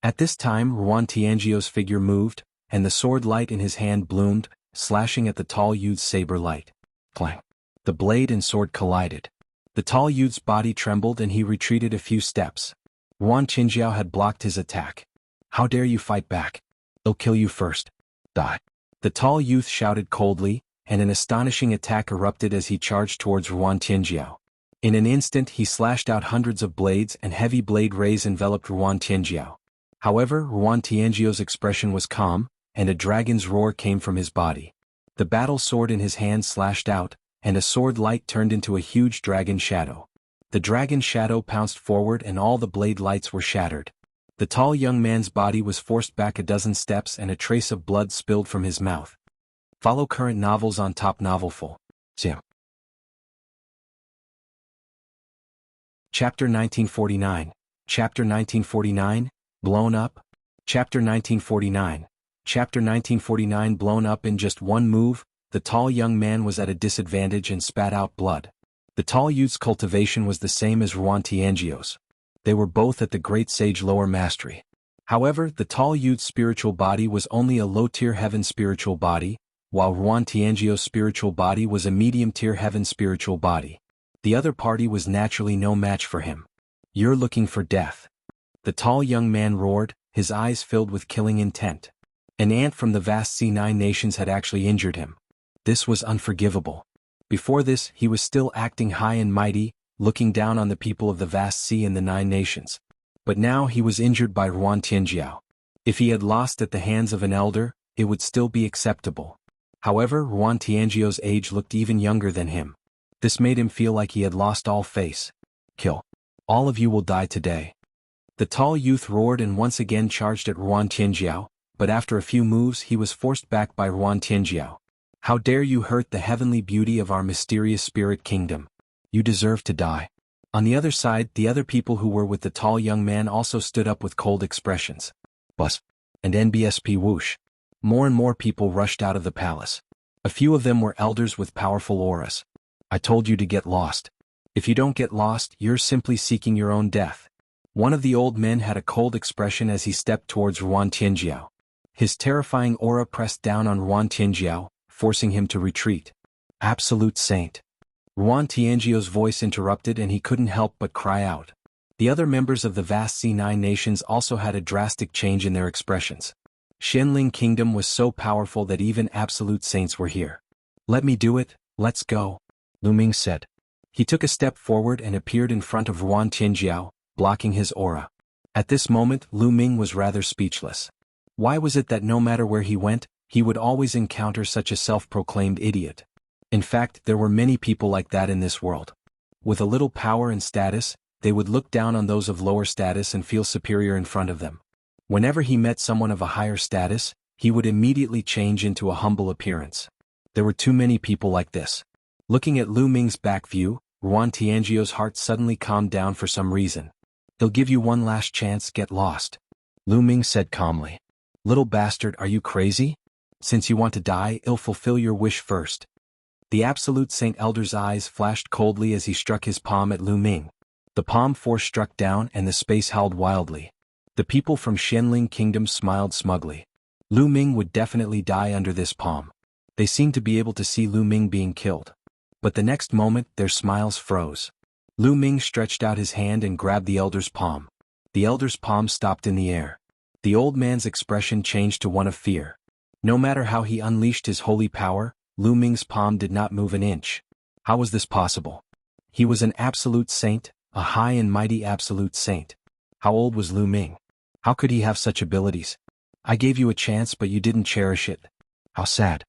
At this time, Ruan Tianjiao's figure moved, and the sword light in his hand bloomed, slashing at the tall youth's saber light. Clang! The blade and sword collided. The tall youth's body trembled and he retreated a few steps. Ruan Tianjiao had blocked his attack. "How dare you fight back? I'll kill you first. Die." The tall youth shouted coldly, and an astonishing attack erupted as he charged towards Ruan Tianjiao. In an instant he slashed out hundreds of blades and heavy blade rays enveloped Ruan Tianjiao. However, Ruan Tianjiao's expression was calm, and a dragon's roar came from his body. The battle sword in his hand slashed out, and a sword light turned into a huge dragon shadow. The dragon shadow pounced forward and all the blade lights were shattered. The tall young man's body was forced back a dozen steps and a trace of blood spilled from his mouth. Follow current novels on Top Novelful. Zim. Chapter 1949. Chapter 1949, Blown Up. Chapter 1949. Chapter 1949 Blown up in just one move, the tall young man was at a disadvantage and spat out blood. The tall youth's cultivation was the same as Ruan Tianjiao's. They were both at the great sage lower mastery. However, the tall youth's spiritual body was only a low-tier heaven spiritual body, while Ruan Tianjiao's spiritual body was a medium-tier heaven spiritual body. The other party was naturally no match for him. "You're looking for death." The tall young man roared, his eyes filled with killing intent. An ant from the vast C9 nations had actually injured him. This was unforgivable. Before this, he was still acting high and mighty, looking down on the people of the vast sea and the 9 nations. But now he was injured by Ruan Tianjiao. If he had lost at the hands of an elder, it would still be acceptable. However, Ruan Tianjiao's age looked even younger than him. This made him feel like he had lost all face. "Kill. All of you will die today." The tall youth roared and once again charged at Ruan Tianjiao, but after a few moves he was forced back by Ruan Tianjiao. "How dare you hurt the heavenly beauty of our mysterious spirit kingdom? You deserve to die." On the other side, the other people who were with the tall young man also stood up with cold expressions. Bus. And NBSP whoosh. More and more people rushed out of the palace. A few of them were elders with powerful auras. "I told you to get lost. If you don't get lost, you're simply seeking your own death." One of the old men had a cold expression as he stepped towards Ruan Tianjiao. His terrifying aura pressed down on Ruan Tianjiao, forcing him to retreat. "Absolute saint." Ruan Tianjiao's voice interrupted and he couldn't help but cry out. The other members of the vast C9 nations also had a drastic change in their expressions. Xianling Kingdom was so powerful that even absolute saints were here. "Let me do it, let's go," Lu Ming said. He took a step forward and appeared in front of Ruan Tianjiao, blocking his aura. At this moment, Lu Ming was rather speechless. Why was it that no matter where he went, he would always encounter such a self-proclaimed idiot? In fact, there were many people like that in this world. With a little power and status, they would look down on those of lower status and feel superior in front of them. Whenever he met someone of a higher status, he would immediately change into a humble appearance. There were too many people like this. Looking at Lu Ming's back view, Ruan Tianjiao's heart suddenly calmed down for some reason. "They'll give you one last chance, get lost," Lu Ming said calmly. "Little bastard, are you crazy? Since you want to die, I'll fulfill your wish first." The Absolute Saint Elder's eyes flashed coldly as he struck his palm at Lu Ming. The palm force struck down and the space howled wildly. The people from Xianling Kingdom smiled smugly. Lu Ming would definitely die under this palm. They seemed to be able to see Lu Ming being killed. But the next moment their smiles froze. Lu Ming stretched out his hand and grabbed the elder's palm. The elder's palm stopped in the air. The old man's expression changed to one of fear. No matter how he unleashed his holy power, Lu Ming's palm did not move an inch. How was this possible? He was an absolute saint, a high and mighty absolute saint. How old was Lu Ming? How could he have such abilities? "I gave you a chance but you didn't cherish it. How sad,"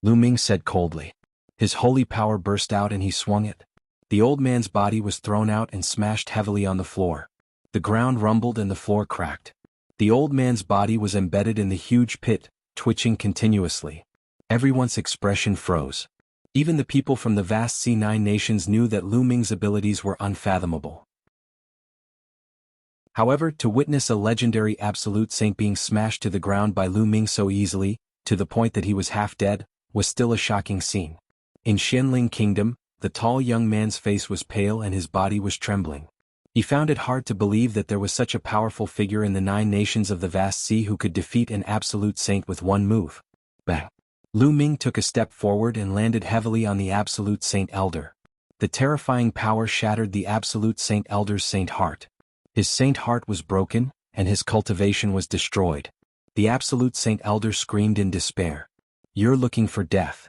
Lu Ming said coldly. His holy power burst out and he swung it. The old man's body was thrown out and smashed heavily on the floor. The ground rumbled and the floor cracked. The old man's body was embedded in the huge pit, twitching continuously. Everyone's expression froze. Even the people from the vast C9 nations knew that Lu Ming's abilities were unfathomable. However, to witness a legendary absolute saint being smashed to the ground by Lu Ming so easily, to the point that he was half dead, was still a shocking scene. In Xianling Kingdom, the tall young man's face was pale and his body was trembling. He found it hard to believe that there was such a powerful figure in the 9 nations of the vast sea who could defeat an absolute saint with one move. Bang! Lu Ming took a step forward and landed heavily on the Absolute Saint Elder. The terrifying power shattered the Absolute Saint Elder's saint heart. His saint heart was broken, and his cultivation was destroyed. The Absolute Saint Elder screamed in despair. "You're looking for death."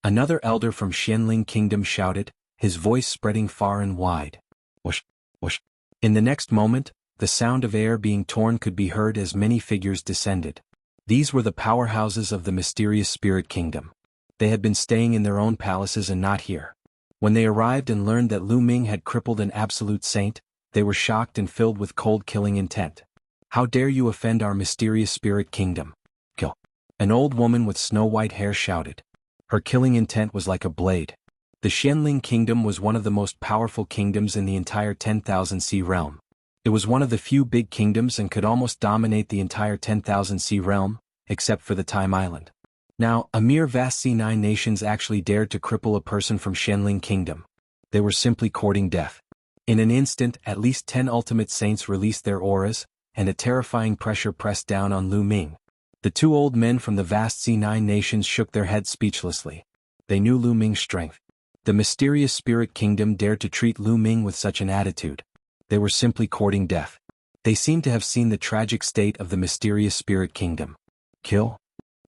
Another elder from Xianling Kingdom shouted, his voice spreading far and wide. Whoosh, whoosh. In the next moment, the sound of air being torn could be heard as many figures descended. These were the powerhouses of the mysterious spirit kingdom. They had been staying in their own palaces and not here. When they arrived and learned that Lu Ming had crippled an absolute saint, they were shocked and filled with cold killing intent. "How dare you offend our mysterious spirit kingdom? Kill!" An old woman with snow-white hair shouted. Her killing intent was like a blade. The Xianling Kingdom was one of the most powerful kingdoms in the entire 10,000 Sea realm. It was one of the few big kingdoms and could almost dominate the entire 10,000 Sea realm, except for the Time Island. Now, a mere vast C9 nations actually dared to cripple a person from Xianling Kingdom. They were simply courting death. In an instant, at least 10 ultimate saints released their auras, and a terrifying pressure pressed down on Lu Ming. The 2 old men from the vast C9 nations shook their heads speechlessly. They knew Lu Ming's strength. The mysterious spirit kingdom dared to treat Lu Ming with such an attitude. They were simply courting death. They seemed to have seen the tragic state of the mysterious spirit kingdom. "Kill?"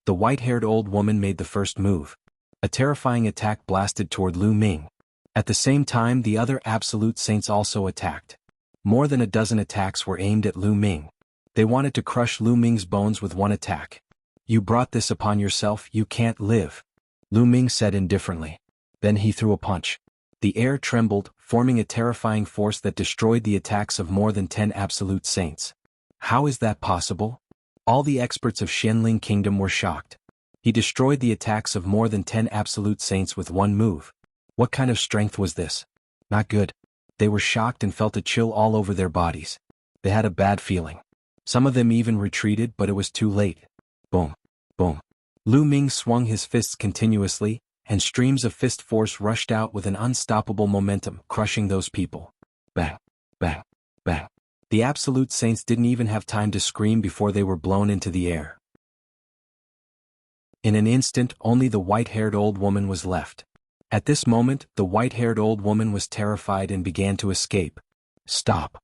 The white-haired old woman made the first move. A terrifying attack blasted toward Lu Ming. At the same time, the other absolute saints also attacked. More than a dozen attacks were aimed at Lu Ming. They wanted to crush Lu Ming's bones with one attack. "You brought this upon yourself, you can't live," Lu Ming said indifferently. Then he threw a punch. The air trembled, forming a terrifying force that destroyed the attacks of more than 10 absolute saints. How is that possible? All the experts of Xianling Kingdom were shocked. He destroyed the attacks of more than 10 absolute saints with one move. What kind of strength was this? Not good. They were shocked and felt a chill all over their bodies. They had a bad feeling. Some of them even retreated, but it was too late. Boom. Boom. Lu Ming swung his fists continuously, and streams of fist force rushed out with an unstoppable momentum, crushing those people. Bang. Bang. Bang. The absolute saints didn't even have time to scream before they were blown into the air. In an instant, only the white-haired old woman was left. At this moment, the white-haired old woman was terrified and began to escape. Stop.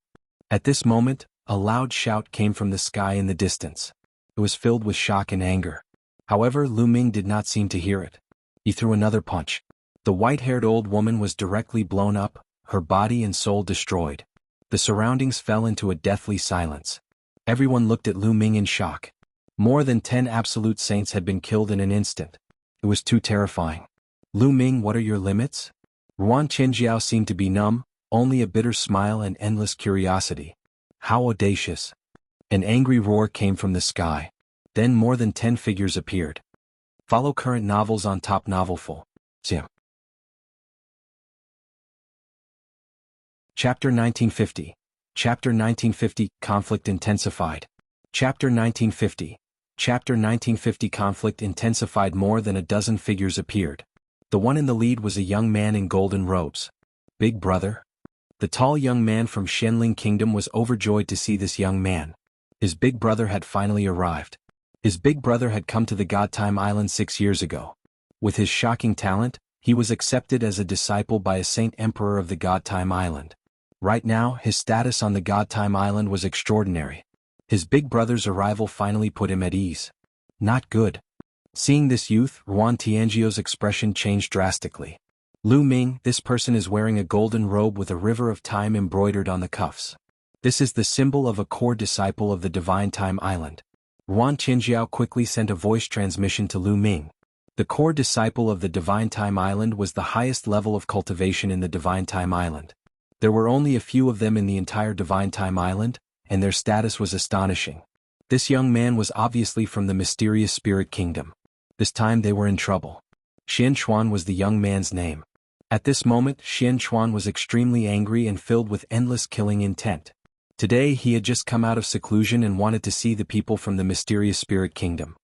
At this moment, a loud shout came from the sky in the distance. It was filled with shock and anger. However, Lu Ming did not seem to hear it. He threw another punch. The white-haired old woman was directly blown up, her body and soul destroyed. The surroundings fell into a deathly silence. Everyone looked at Lu Ming in shock. More than 10 absolute saints had been killed in an instant. It was too terrifying. Lu Ming, what are your limits? Ruan Qinjiao seemed to be numb, only a bitter smile and endless curiosity. How audacious. An angry roar came from the sky. Then more than 10 figures appeared. Follow current novels on Top Novelful. Sim. Chapter 1950. Chapter 1950, Conflict Intensified. Chapter 1950. Chapter 1950 Conflict intensified. More than a dozen figures appeared. The one in the lead was a young man in golden robes. Big brother? The tall young man from Shenling Kingdom was overjoyed to see this young man. His big brother had finally arrived. His big brother had come to the God-Time Island 6 years ago. With his shocking talent, he was accepted as a disciple by a saint emperor of the God-Time Island. Right now, his status on the God-Time Island was extraordinary. His big brother's arrival finally put him at ease. Not good. Seeing this youth, Yuan Tianjiu's expression changed drastically. Lu Ming, this person is wearing a golden robe with a river of time embroidered on the cuffs. This is the symbol of a core disciple of the Divine Time Island. Yuan Tianjiu quickly sent a voice transmission to Lu Ming. The core disciple of the Divine Time Island was the highest level of cultivation in the Divine Time Island. There were only a few of them in the entire Divine Time Island, and their status was astonishing. This young man was obviously from the mysterious spirit kingdom. This time they were in trouble. Xian Chuan was the young man's name. At this moment, Xian Chuan was extremely angry and filled with endless killing intent. Today he had just come out of seclusion and wanted to see the people from the mysterious spirit kingdom.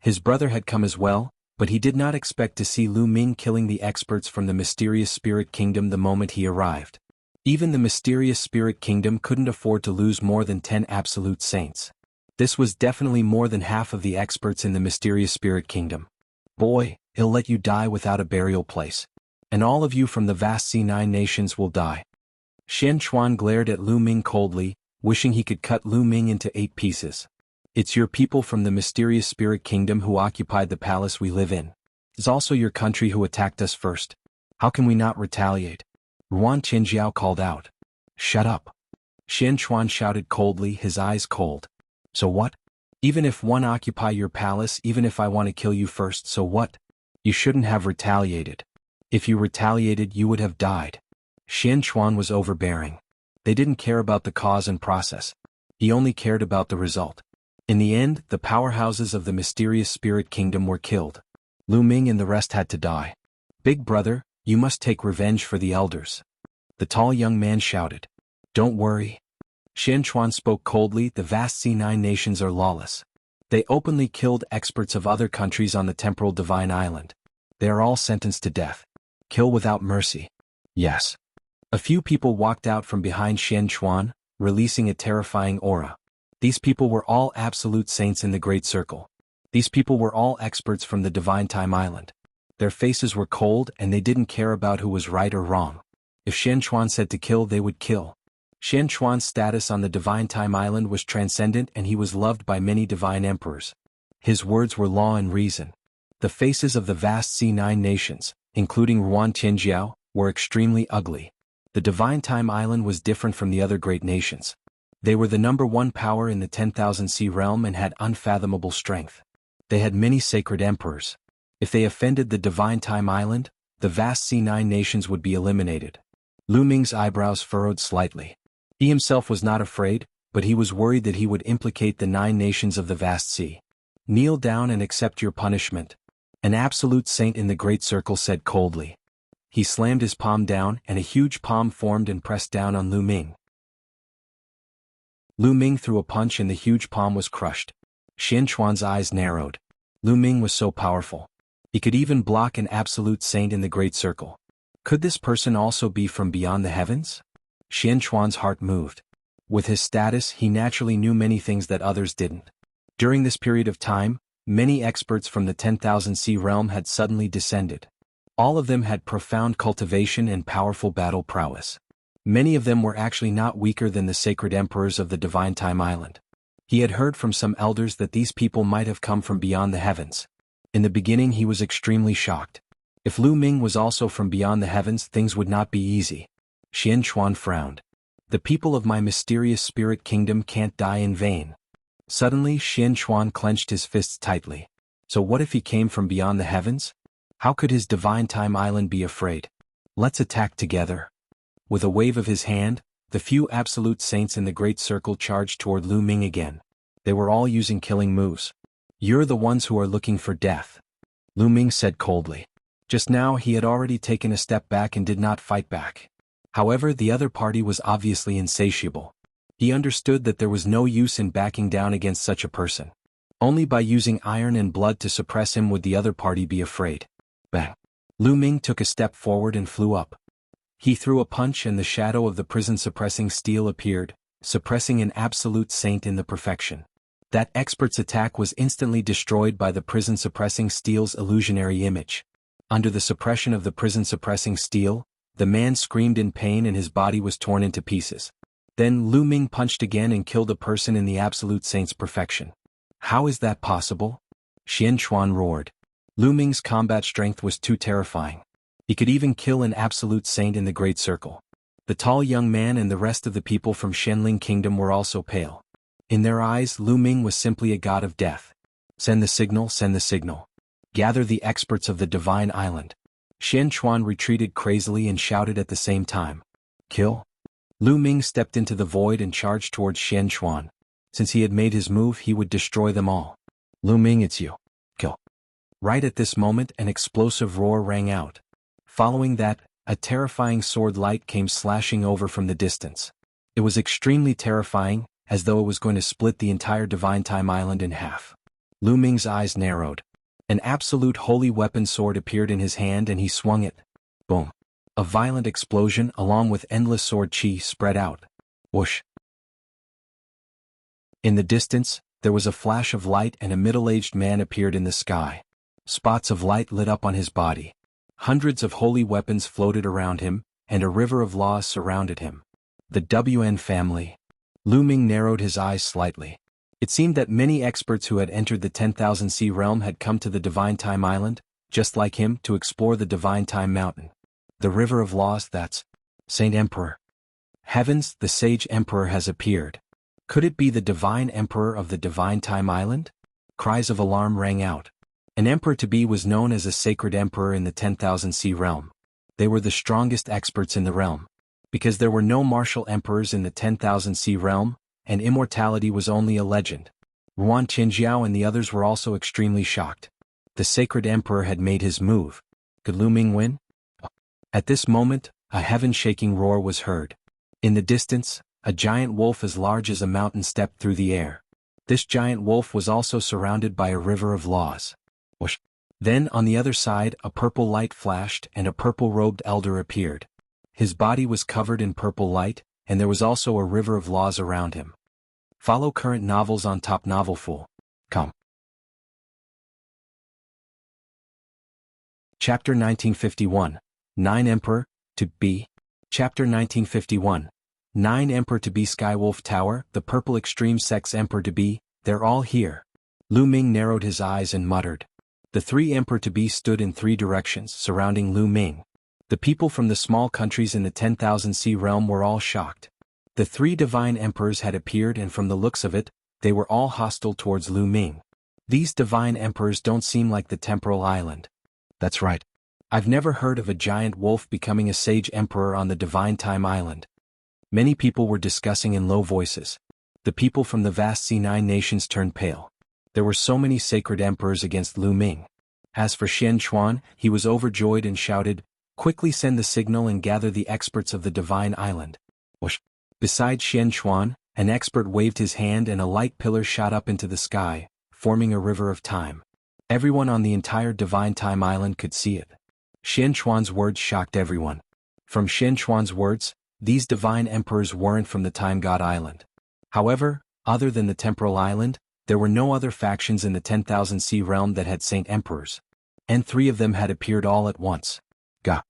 His brother had come as well, but he did not expect to see Lu Ming killing the experts from the mysterious spirit kingdom the moment he arrived. Even the mysterious spirit kingdom couldn't afford to lose more than 10 absolute saints. This was definitely more than half of the experts in the mysterious spirit kingdom. Boy, he'll let you die without a burial place. And all of you from the vast C9 nations will die. Xian Chuan glared at Lu Ming coldly, wishing he could cut Lu Ming into 8 pieces. It's your people from the mysterious spirit kingdom who occupied the palace we live in. It's also your country who attacked us first. How can we not retaliate? Yuan Tianjiu called out. Shut up. Xian Chuan shouted coldly, his eyes cold. So what? Even if one occupy your palace, even if I want to kill you first, so what? You shouldn't have retaliated. If you retaliated, you would have died. Xian Chuan was overbearing. They didn't care about the cause and process. He only cared about the result. In the end, the powerhouses of the mysterious spirit kingdom were killed. Lu Ming and the rest had to die. Big brother, you must take revenge for the elders. The tall young man shouted. Don't worry. Xian Chuan spoke coldly, the vast C9 nations are lawless. They openly killed experts of other countries on the temporal divine island. They are all sentenced to death. Kill without mercy. Yes. A few people walked out from behind Xian Chuan, releasing a terrifying aura. These people were all absolute saints in the Great Circle. These people were all experts from the Divine Time Island. Their faces were cold and they didn't care about who was right or wrong. If Xian Chuan said to kill, they would kill. Xian Chuan's status on the Divine Time Island was transcendent and he was loved by many divine emperors. His words were law and reason. The faces of the vast C9 nations, including Yuan Tianjiu, were extremely ugly. The Divine Time Island was different from the other great nations. They were the #1 power in the 10,000 sea realm and had unfathomable strength. They had many sacred emperors. If they offended the Divine Time Island, the vast C9 nations would be eliminated. Lu Ming's eyebrows furrowed slightly. He himself was not afraid, but he was worried that he would implicate the 9 nations of the vast sea. Kneel down and accept your punishment. An absolute saint in the Great Circle said coldly. He slammed his palm down and a huge palm formed and pressed down on Lu Ming. Lu Ming threw a punch and the huge palm was crushed. Xian Chuan's eyes narrowed. Lu Ming was so powerful. He could even block an absolute saint in the Great Circle. Could this person also be from beyond the heavens? Xian Chuan's heart moved. With his status, he naturally knew many things that others didn't. During this period of time, many experts from the 10,000 sea realm had suddenly descended. All of them had profound cultivation and powerful battle prowess. Many of them were actually not weaker than the sacred emperors of the Divine Time Island. He had heard from some elders that these people might have come from beyond the heavens. In the beginning he was extremely shocked. If Lu Ming was also from beyond the heavens, things would not be easy. Xian Chuan frowned. The people of my mysterious spirit kingdom can't die in vain. Suddenly Xian Chuan clenched his fists tightly. So what if he came from beyond the heavens? How could his Divine Time Island be afraid? Let's attack together. With a wave of his hand, the few absolute saints in the Great Circle charged toward Lu Ming again. They were all using killing moves. You're the ones who are looking for death. Lu Ming said coldly. Just now he had already taken a step back and did not fight back. However, the other party was obviously insatiable. He understood that there was no use in backing down against such a person. Only by using iron and blood to suppress him would the other party be afraid. Bang! Lu Ming took a step forward and flew up. He threw a punch and the shadow of the prison-suppressing steel appeared, suppressing an absolute saint in the perfection. That expert's attack was instantly destroyed by the prison-suppressing steel's illusionary image. Under the suppression of the prison-suppressing steel, the man screamed in pain and his body was torn into pieces. Then Lu Ming punched again and killed a person in the absolute saint's perfection. How is that possible? Xian Chuan roared. Lu Ming's combat strength was too terrifying. He could even kill an absolute saint in the Great Circle. The tall young man and the rest of the people from Shenling Kingdom were also pale. In their eyes, Lu Ming was simply a god of death. Send the signal, send the signal. Gather the experts of the Divine Island. Xian Chuan retreated crazily and shouted at the same time. Kill? Lu Ming stepped into the void and charged towards Xian Chuan. Since he had made his move, he would destroy them all. Lu Ming, it's you. Kill. Right at this moment, an explosive roar rang out. Following that, a terrifying sword light came slashing over from the distance. It was extremely terrifying, as though it was going to split the entire Divine Time Island in half. Lu Ming's eyes narrowed. An absolute holy weapon sword appeared in his hand and he swung it. Boom. A violent explosion along with endless sword chi spread out. Whoosh. In the distance, there was a flash of light and a middle-aged man appeared in the sky. Spots of light lit up on his body. Hundreds of holy weapons floated around him, and a river of laws surrounded him. The WN family. Lu Ming narrowed his eyes slightly. It seemed that many experts who had entered the 10,000 Sea realm had come to the Divine Time Island, just like him, to explore the Divine Time Mountain. The river of laws, that's Saint Emperor. Heavens, the Sage Emperor has appeared. Could it be the Divine Emperor of the Divine Time Island? Cries of alarm rang out. An emperor-to-be was known as a sacred emperor in the 10,000 Sea realm. They were the strongest experts in the realm. Because there were no martial emperors in the 10,000 Sea realm, and immortality was only a legend. Ruan Qinjiao and the others were also extremely shocked. The sacred emperor had made his move. Could Lu Ming win? At this moment, a heaven-shaking roar was heard. In the distance, a giant wolf as large as a mountain stepped through the air. This giant wolf was also surrounded by a river of laws. Whoosh. Then, on the other side, a purple light flashed and a purple-robed elder appeared. His body was covered in purple light, and there was also a river of laws around him. Follow current novels on Top Novelful. Come. Chapter 1951. 9 Emperor, to be. Chapter 1951. 9 Emperor to be Skywolf Tower, the purple extreme sex Emperor to be, they're all here. Lu Ming narrowed his eyes and muttered. The 3 Emperor to be stood in 3 directions, surrounding Lu Ming. The people from the small countries in the 10,000 Sea realm were all shocked. The 3 divine emperors had appeared and from the looks of it, they were all hostile towards Lu Ming. These divine emperors don't seem like the temporal island. That's right. I've never heard of a giant wolf becoming a sage emperor on the Divine Time Island. Many people were discussing in low voices. The people from the vast C9 nations turned pale. There were so many sacred emperors against Lu Ming. As for Xian Chuan, he was overjoyed and shouted, "Quickly send the signal and gather the experts of the Divine Island." Whoosh. Beside Xian Chuan, an expert waved his hand and a light pillar shot up into the sky, forming a river of time. Everyone on the entire Divine Time Island could see it. Xian Chuan's words shocked everyone. From Xian Chuan's words, these divine emperors weren't from the Time God Island. However, other than the Temporal Island, there were no other factions in the 10,000 Sea realm that had saint emperors. And 3 of them had appeared all at once. Gah.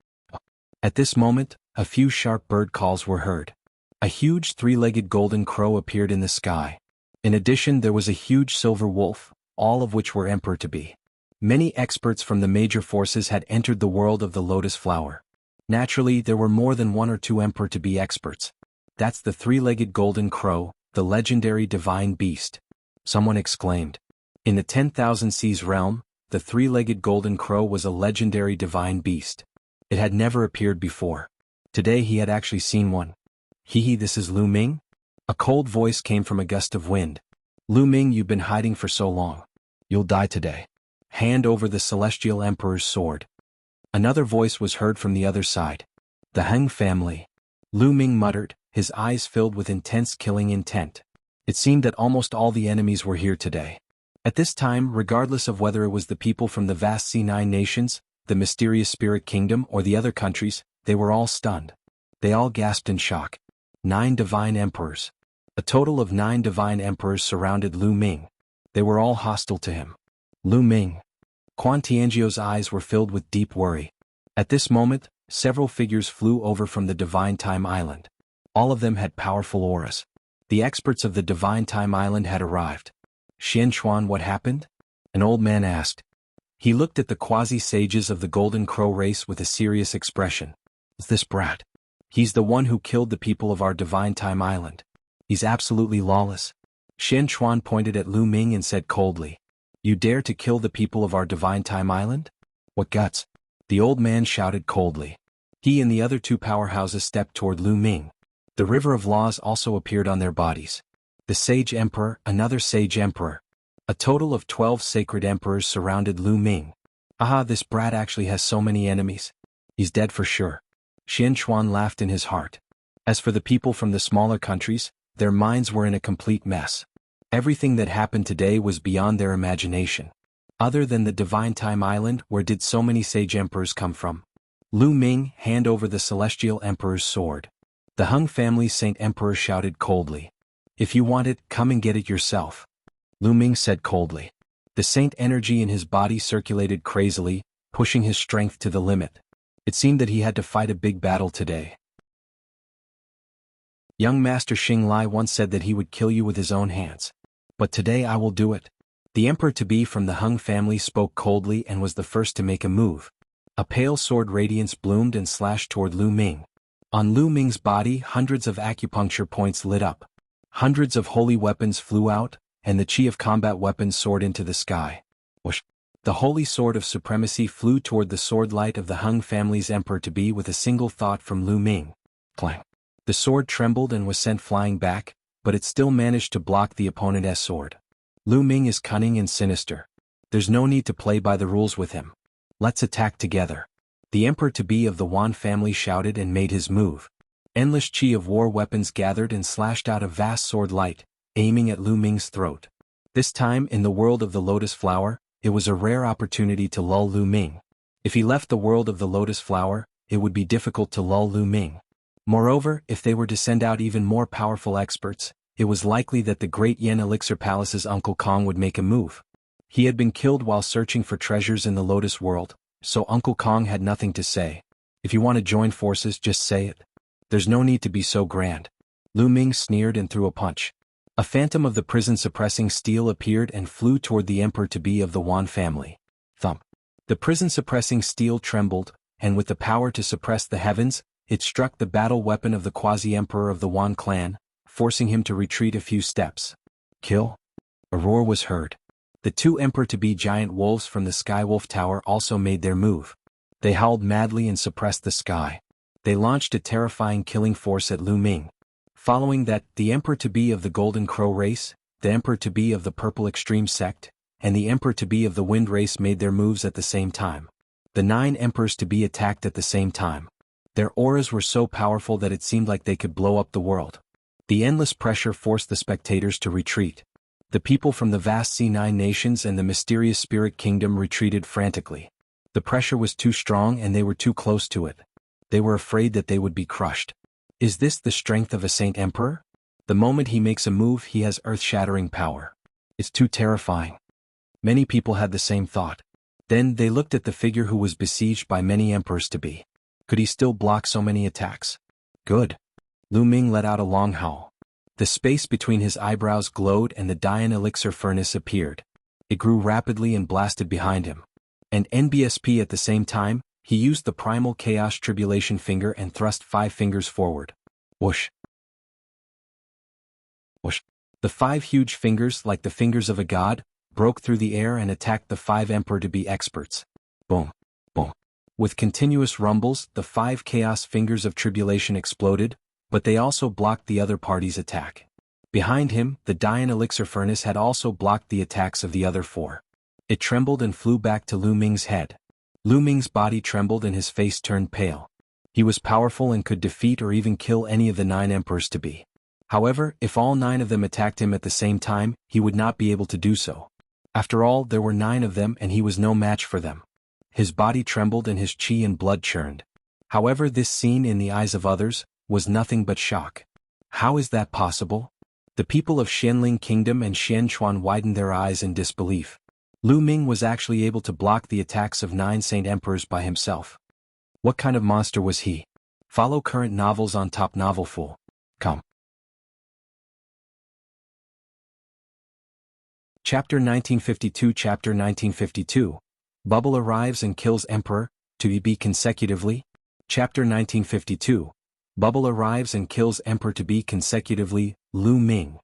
At this moment, a few sharp bird calls were heard. A huge 3-legged golden crow appeared in the sky. In addition, there was a huge silver wolf, all of which were emperor-to-be. Many experts from the major forces had entered the world of the lotus flower. Naturally, there were more than 1 or 2 emperor-to-be experts. That's the 3-legged golden crow, the legendary divine beast. Someone exclaimed. In the 10,000 Seas realm, the 3-legged golden crow was a legendary divine beast. It had never appeared before. Today he had actually seen one. Hee, this is Lu Ming? A cold voice came from a gust of wind. Lu Ming, you've been hiding for so long. You'll die today. Hand over the Celestial Emperor's sword. Another voice was heard from the other side. The Heng family. Lu Ming muttered, his eyes filled with intense killing intent. It seemed that almost all the enemies were here today. At this time, regardless of whether it was the people from the vast C9 nations, the mysterious spirit kingdom, or the other countries, they were all stunned. They all gasped in shock. 9 divine emperors. A total of 9 divine emperors surrounded Lu Ming. They were all hostile to him. Lu Ming. Quan Tianjiu's eyes were filled with deep worry. At this moment, several figures flew over from the Divine Time Island. All of them had powerful auras. The experts of the Divine Time Island had arrived. Xian Chuan, what happened? An old man asked. He looked at the quasi-sages of the Golden Crow race with a serious expression. It's this brat. He's the one who killed the people of our Divine Time Island. He's absolutely lawless. Xian Chuan pointed at Lu Ming and said coldly, "You dare to kill the people of our Divine Time Island? What guts?" The old man shouted coldly. He and the other 2 powerhouses stepped toward Lu Ming. The river of laws also appeared on their bodies. The Sage Emperor, another Sage Emperor. A total of 12 sacred emperors surrounded Lu Ming. Aha, this brat actually has so many enemies. He's dead for sure. Xian Chuan laughed in his heart. As for the people from the smaller countries, their minds were in a complete mess. Everything that happened today was beyond their imagination. Other than the Divine Time Island, where did so many sage emperors come from? Lu Ming, hand over the Celestial Emperor's sword. The Hung family's Saint Emperor shouted coldly. If you want it, come and get it yourself. Lu Ming said coldly. The saint energy in his body circulated crazily, pushing his strength to the limit. It seemed that he had to fight a big battle today. Young Master Xing Lai once said that he would kill you with his own hands. But today I will do it. The Emperor-to-be from the Hung family spoke coldly and was the first to make a move. A pale sword radiance bloomed and slashed toward Lu Ming. On Lu Ming's body, hundreds of acupuncture points lit up. Hundreds of holy weapons flew out, and the chi of combat weapons soared into the sky. Whoosh! The holy sword of supremacy flew toward the sword light of the Hung family's Emperor-to-be with a single thought from Lu Ming. Clang! The sword trembled and was sent flying back, but it still managed to block the opponent's sword. Lu Ming is cunning and sinister. There's no need to play by the rules with him. Let's attack together. The Emperor-to-be of the Wan family shouted and made his move. Endless chi of war weapons gathered and slashed out a vast sword light, aiming at Lu Ming's throat. This time, in the world of the Lotus Flower, it was a rare opportunity to lull Lu Ming. If he left the world of the Lotus Flower, it would be difficult to lull Lu Ming. Moreover, if they were to send out even more powerful experts, it was likely that the Great Yen Elixir Palace's Uncle Kong would make a move. He had been killed while searching for treasures in the Lotus world, so Uncle Kong had nothing to say. If you want to join forces, just say it. There's no need to be so grand. Lu Ming sneered and threw a punch. A phantom of the prison-suppressing steel appeared and flew toward the Emperor-to-be of the Wan family. Thump. The prison-suppressing steel trembled, and with the power to suppress the heavens, it struck the battle weapon of the quasi-emperor of the Wan clan, forcing him to retreat a few steps. Kill? A roar was heard. The 2 Emperor-to-be giant wolves from the Skywolf Tower also made their move. They howled madly and suppressed the sky. They launched a terrifying killing force at Lu Ming. Following that, the Emperor-to-be of the Golden Crow race, the Emperor-to-be of the Purple Extreme sect, and the Emperor-to-be of the Wind race made their moves at the same time. The 9 Emperors-to-be attacked at the same time. Their auras were so powerful that it seemed like they could blow up the world. The endless pressure forced the spectators to retreat. The people from the vast C9 nations and the mysterious spirit kingdom retreated frantically. The pressure was too strong and they were too close to it. They were afraid that they would be crushed. Is this the strength of a Saint Emperor? The moment he makes a move, he has earth-shattering power. It's too terrifying. Many people had the same thought. Then they looked at the figure who was besieged by many emperors-to-be. Could he still block so many attacks? Good. Lu Ming let out a long howl. The space between his eyebrows glowed and the Dian elixir furnace appeared. It grew rapidly and blasted behind him. And NBSP at the same time, he used the primal chaos tribulation finger and thrust 5 fingers forward. Whoosh. Whoosh. The 5 huge fingers, like the fingers of a god, broke through the air and attacked the 5 Emperor-to-be experts. Boom. Boom. With continuous rumbles, the 5 chaos fingers of tribulation exploded, but they also blocked the other party's attack. Behind him, the Dian elixir furnace had also blocked the attacks of the other 4. It trembled and flew back to Lu Ming's head. Lu Ming's body trembled and his face turned pale. He was powerful and could defeat or even kill any of the 9 emperors to be. However, if all 9 of them attacked him at the same time, he would not be able to do so. After all, there were 9 of them and he was no match for them. His body trembled and his qi and blood churned. However, this scene in the eyes of others was nothing but shock. How is that possible? The people of Xianling Kingdom and Xianchuan widened their eyes in disbelief. Lu Ming was actually able to block the attacks of 9 Saint Emperors by himself. What kind of monster was he? Follow current novels on Top Novel Fool. Come. Chapter 1952. Chapter 1952. Bubble arrives and kills Emperor, to be consecutively. Chapter 1952. Bubble arrives and kills Emperor to be consecutively, Lu Ming.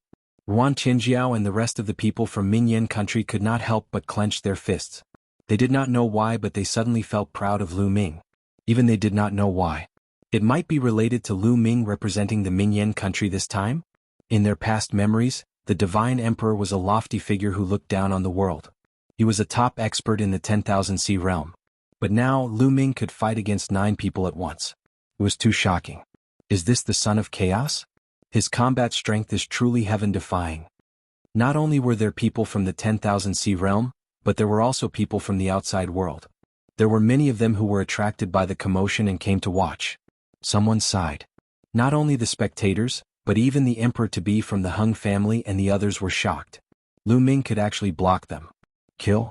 Yuan Qinjiao and the rest of the people from Minyan country could not help but clench their fists. They did not know why, but they suddenly felt proud of Lu Ming. Even they did not know why. It might be related to Lu Ming representing the Minyan country this time? In their past memories, the divine emperor was a lofty figure who looked down on the world. He was a top expert in the 10,000 sea realm. But now, Lu Ming could fight against 9 people at once. It was too shocking. Is this the son of chaos? His combat strength is truly heaven-defying. Not only were there people from the 10,000 sea realm, but there were also people from the outside world. There were many of them who were attracted by the commotion and came to watch. Someone sighed. Not only the spectators, but even the emperor-to-be from the Hung family and the others were shocked. Lu Ming could actually block them. Kill?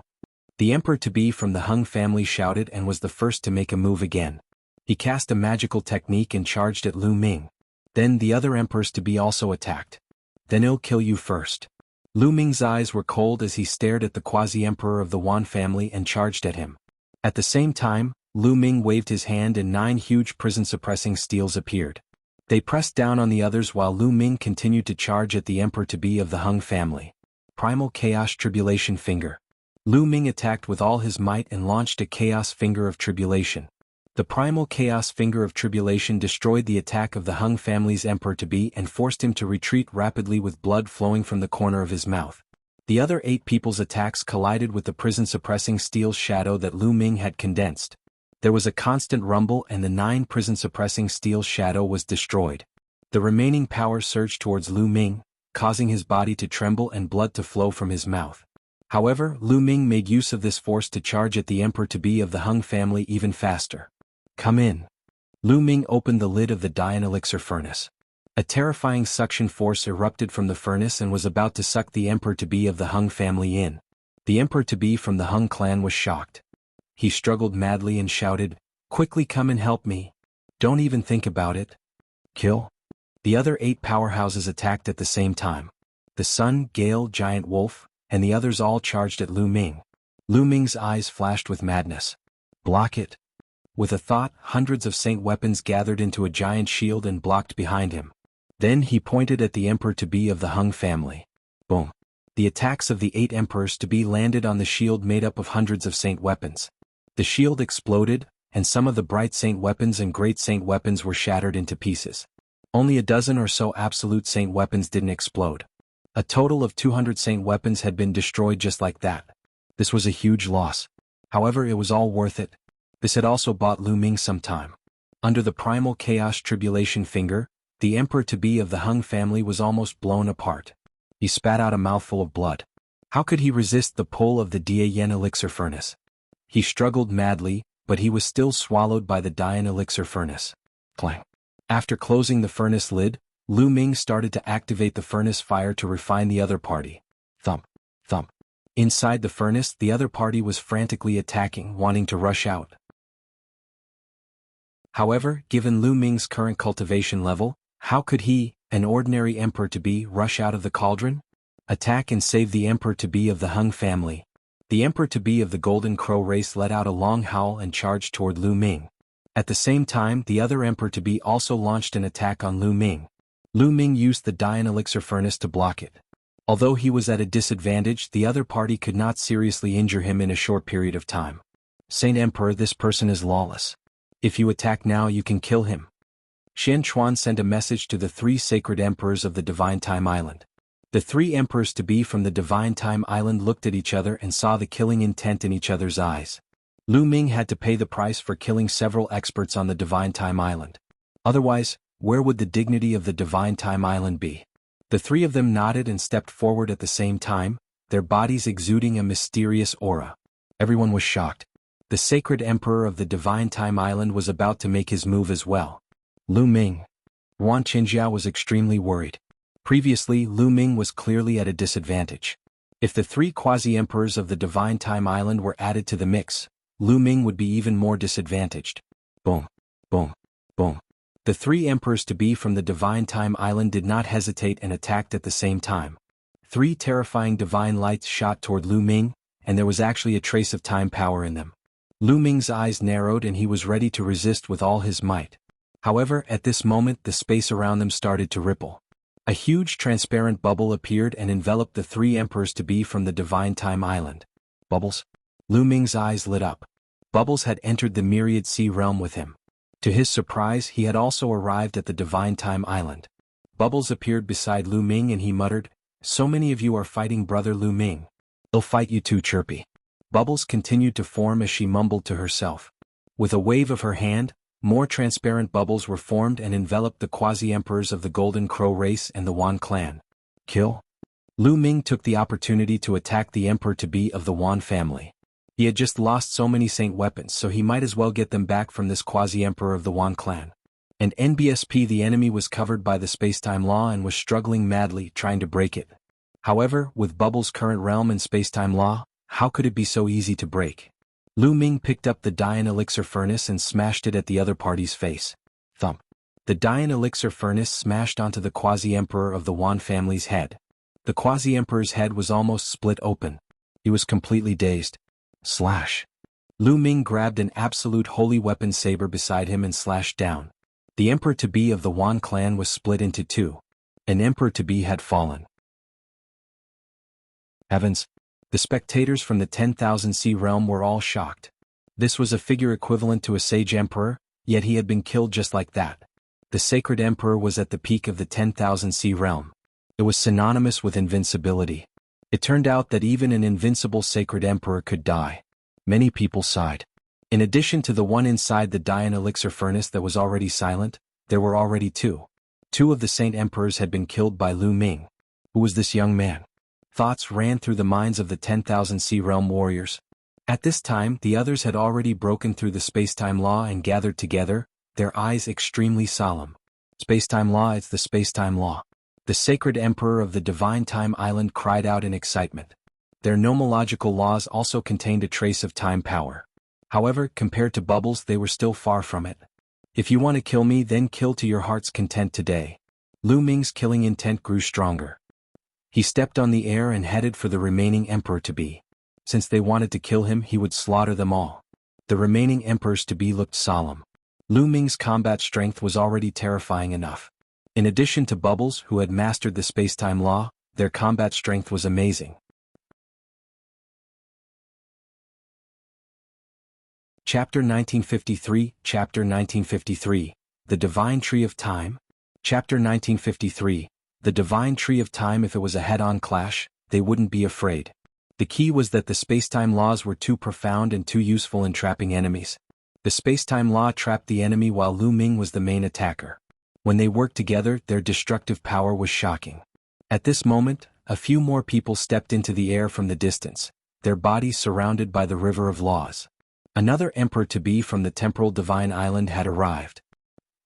The emperor-to-be from the Hung family shouted and was the first to make a move again. He cast a magical technique and charged at Lu Ming. Then the other emperors-to-be also attacked. Then I'll kill you first. Lu Ming's eyes were cold as he stared at the quasi-emperor of the Wan family and charged at him. At the same time, Lu Ming waved his hand and 9 huge prison-suppressing steels appeared. They pressed down on the others while Lu Ming continued to charge at the emperor-to-be of the Hung family. Primal Chaos Tribulation Finger. Lu Ming attacked with all his might and launched a Chaos Finger of Tribulation. The Primal Chaos Finger of Tribulation destroyed the attack of the Hung family's emperor-to-be and forced him to retreat rapidly with blood flowing from the corner of his mouth. The other 8 people's attacks collided with the prison-suppressing steel shadow that Lu Ming had condensed. There was a constant rumble and the 9 prison-suppressing steel shadow was destroyed. The remaining power surged towards Lu Ming, causing his body to tremble and blood to flow from his mouth. However, Lu Ming made use of this force to charge at the emperor-to-be of the Hung family even faster. Come in. Lu Ming opened the lid of the Dian Elixir furnace. A terrifying suction force erupted from the furnace and was about to suck the emperor-to-be of the Hung family in. The emperor-to-be from the Hung clan was shocked. He struggled madly and shouted, "Quickly come and help me. Don't even think about it. Kill." The other 8 powerhouses attacked at the same time. The Sun, Gale, Giant Wolf, and the others all charged at Lu Ming. Lu Ming's eyes flashed with madness. Block it. With a thought, hundreds of saint weapons gathered into a giant shield and blocked behind him. Then he pointed at the emperor-to-be of the Hung family. Boom. The attacks of the 8 emperors-to-be landed on the shield made up of hundreds of saint weapons. The shield exploded, and some of the bright saint weapons and great saint weapons were shattered into pieces. Only a dozen or so absolute saint weapons didn't explode. A total of 200 saint weapons had been destroyed just like that. This was a huge loss. However, it was all worth it. This had also bought Lu Ming some time. Under the Primal Chaos Tribulation Finger, the emperor-to-be of the Hung family was almost blown apart. He spat out a mouthful of blood. How could he resist the pull of the Dian Elixir furnace? He struggled madly, but he was still swallowed by the Dian Elixir furnace. Clang. After closing the furnace lid, Lu Ming started to activate the furnace fire to refine the other party. Thump. Thump. Inside the furnace, the other party was frantically attacking, wanting to rush out. However, given Lu Ming's current cultivation level, how could he, an ordinary emperor-to-be, rush out of the cauldron? Attack and save the emperor-to-be of the Hung family. The emperor-to-be of the Golden Crow race let out a long howl and charged toward Lu Ming. At the same time, the other emperor-to-be also launched an attack on Lu Ming. Lu Ming used the Dian Elixir furnace to block it. Although he was at a disadvantage, the other party could not seriously injure him in a short period of time. Saint Emperor, this person is lawless. If you attack now, you can kill him. Xian Chuan sent a message to the 3 sacred emperors of the Divine Time Island. The 3 emperors-to-be from the Divine Time Island looked at each other and saw the killing intent in each other's eyes. Lu Ming had to pay the price for killing several experts on the Divine Time Island. Otherwise, where would the dignity of the Divine Time Island be? The three of them nodded and stepped forward at the same time, their bodies exuding a mysterious aura. Everyone was shocked. The sacred emperor of the Divine Time Island was about to make his move as well. Lu Ming. Yuan Qinjiao was extremely worried. Previously, Lu Ming was clearly at a disadvantage. If the three quasi-emperors of the Divine Time Island were added to the mix, Lu Ming would be even more disadvantaged. Boom, boom, boom. The three emperors-to-be from the Divine Time Island did not hesitate and attacked at the same time. Three terrifying divine lights shot toward Lu Ming, and there was actually a trace of time power in them. Lu Ming's eyes narrowed and he was ready to resist with all his might. However, at this moment the space around them started to ripple. A huge transparent bubble appeared and enveloped the three emperors-to-be from the Divine Time Island. Bubbles? Lu Ming's eyes lit up. Bubbles had entered the myriad sea realm with him. To his surprise, he had also arrived at the Divine Time Island. Bubbles appeared beside Lu Ming and he muttered, "So many of you are fighting brother Lu Ming. I'll fight you too, Chirpy." Bubbles continued to form as she mumbled to herself. With a wave of her hand, more transparent bubbles were formed and enveloped the quasi-emperors of the Golden Crow race and the Wan clan. Kill? Lu Ming took the opportunity to attack the emperor-to-be of the Wan family. He had just lost so many saint weapons, so he might as well get them back from this quasi-emperor of the Wan clan. And NBSP, the enemy, was covered by the spacetime law and was struggling madly trying to break it. However, with Bubbles' current realm and spacetime law, how could it be so easy to break? Lu Ming picked up the Dian elixir furnace and smashed it at the other party's face. Thump. The Dian elixir furnace smashed onto the quasi-emperor of the Wan family's head. The quasi-emperor's head was almost split open. He was completely dazed. Slash. Lu Ming grabbed an absolute holy weapon saber beside him and slashed down. The emperor-to-be of the Wan clan was split into two. An emperor-to-be had fallen. Heavens! The spectators from the 10,000 Sea realm were all shocked. This was a figure equivalent to a sage emperor, yet he had been killed just like that. The sacred emperor was at the peak of the 10,000 Sea realm. It was synonymous with invincibility. It turned out that even an invincible sacred emperor could die. Many people sighed. In addition to the one inside the Dian elixir furnace that was already silent, there were already two. Two of the saint emperors had been killed by Lu Ming. Who was this young man? Thoughts ran through the minds of the 10,000 Sea realm warriors. At this time, the others had already broken through the spacetime law and gathered together, their eyes extremely solemn. Spacetime law, it's the spacetime law. The sacred emperor of the Divine Time Island cried out in excitement. Their nomological laws also contained a trace of time power. However, compared to Bubbles, they were still far from it. If you want to kill me, then kill to your heart's content today. Lu Ming's killing intent grew stronger. He stepped on the air and headed for the remaining emperor-to-be. Since they wanted to kill him, he would slaughter them all. The remaining emperors-to-be looked solemn. Lu Ming's combat strength was already terrifying enough. In addition to Bubbles, who had mastered the spacetime law, their combat strength was amazing. Chapter 1953, Chapter 1953, The Divine Tree of Time. Chapter 1953, The Divine Tree of Time. If it was a head-on clash, they wouldn't be afraid. The key was that the spacetime laws were too profound and too useful in trapping enemies. The spacetime law trapped the enemy while Lu Ming was the main attacker. When they worked together, their destructive power was shocking. At this moment, a few more people stepped into the air from the distance, their bodies surrounded by the river of laws. Another emperor-to-be from the temporal divine island had arrived.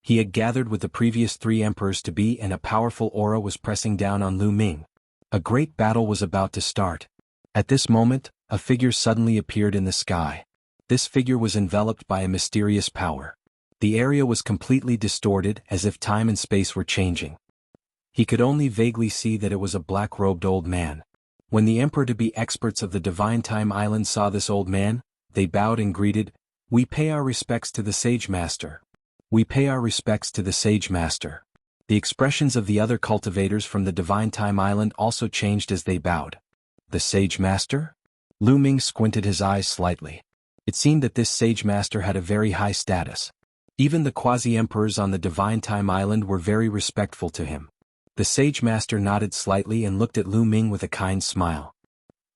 He had gathered with the previous three emperors-to-be and a powerful aura was pressing down on Lu Ming. A great battle was about to start. At this moment, a figure suddenly appeared in the sky. This figure was enveloped by a mysterious power. The area was completely distorted as if time and space were changing. He could only vaguely see that it was a black-robed old man. When the emperor-to-be experts of the Divine Time Island saw this old man, they bowed and greeted, "We pay our respects to the Sage Master. We pay our respects to the Sage Master." The expressions of the other cultivators from the Divine Time Island also changed as they bowed. The Sage Master? Lu Ming squinted his eyes slightly. It seemed that this Sage Master had a very high status. Even the quasi-emperors on the Divine Time Island were very respectful to him. The Sage Master nodded slightly and looked at Lu Ming with a kind smile.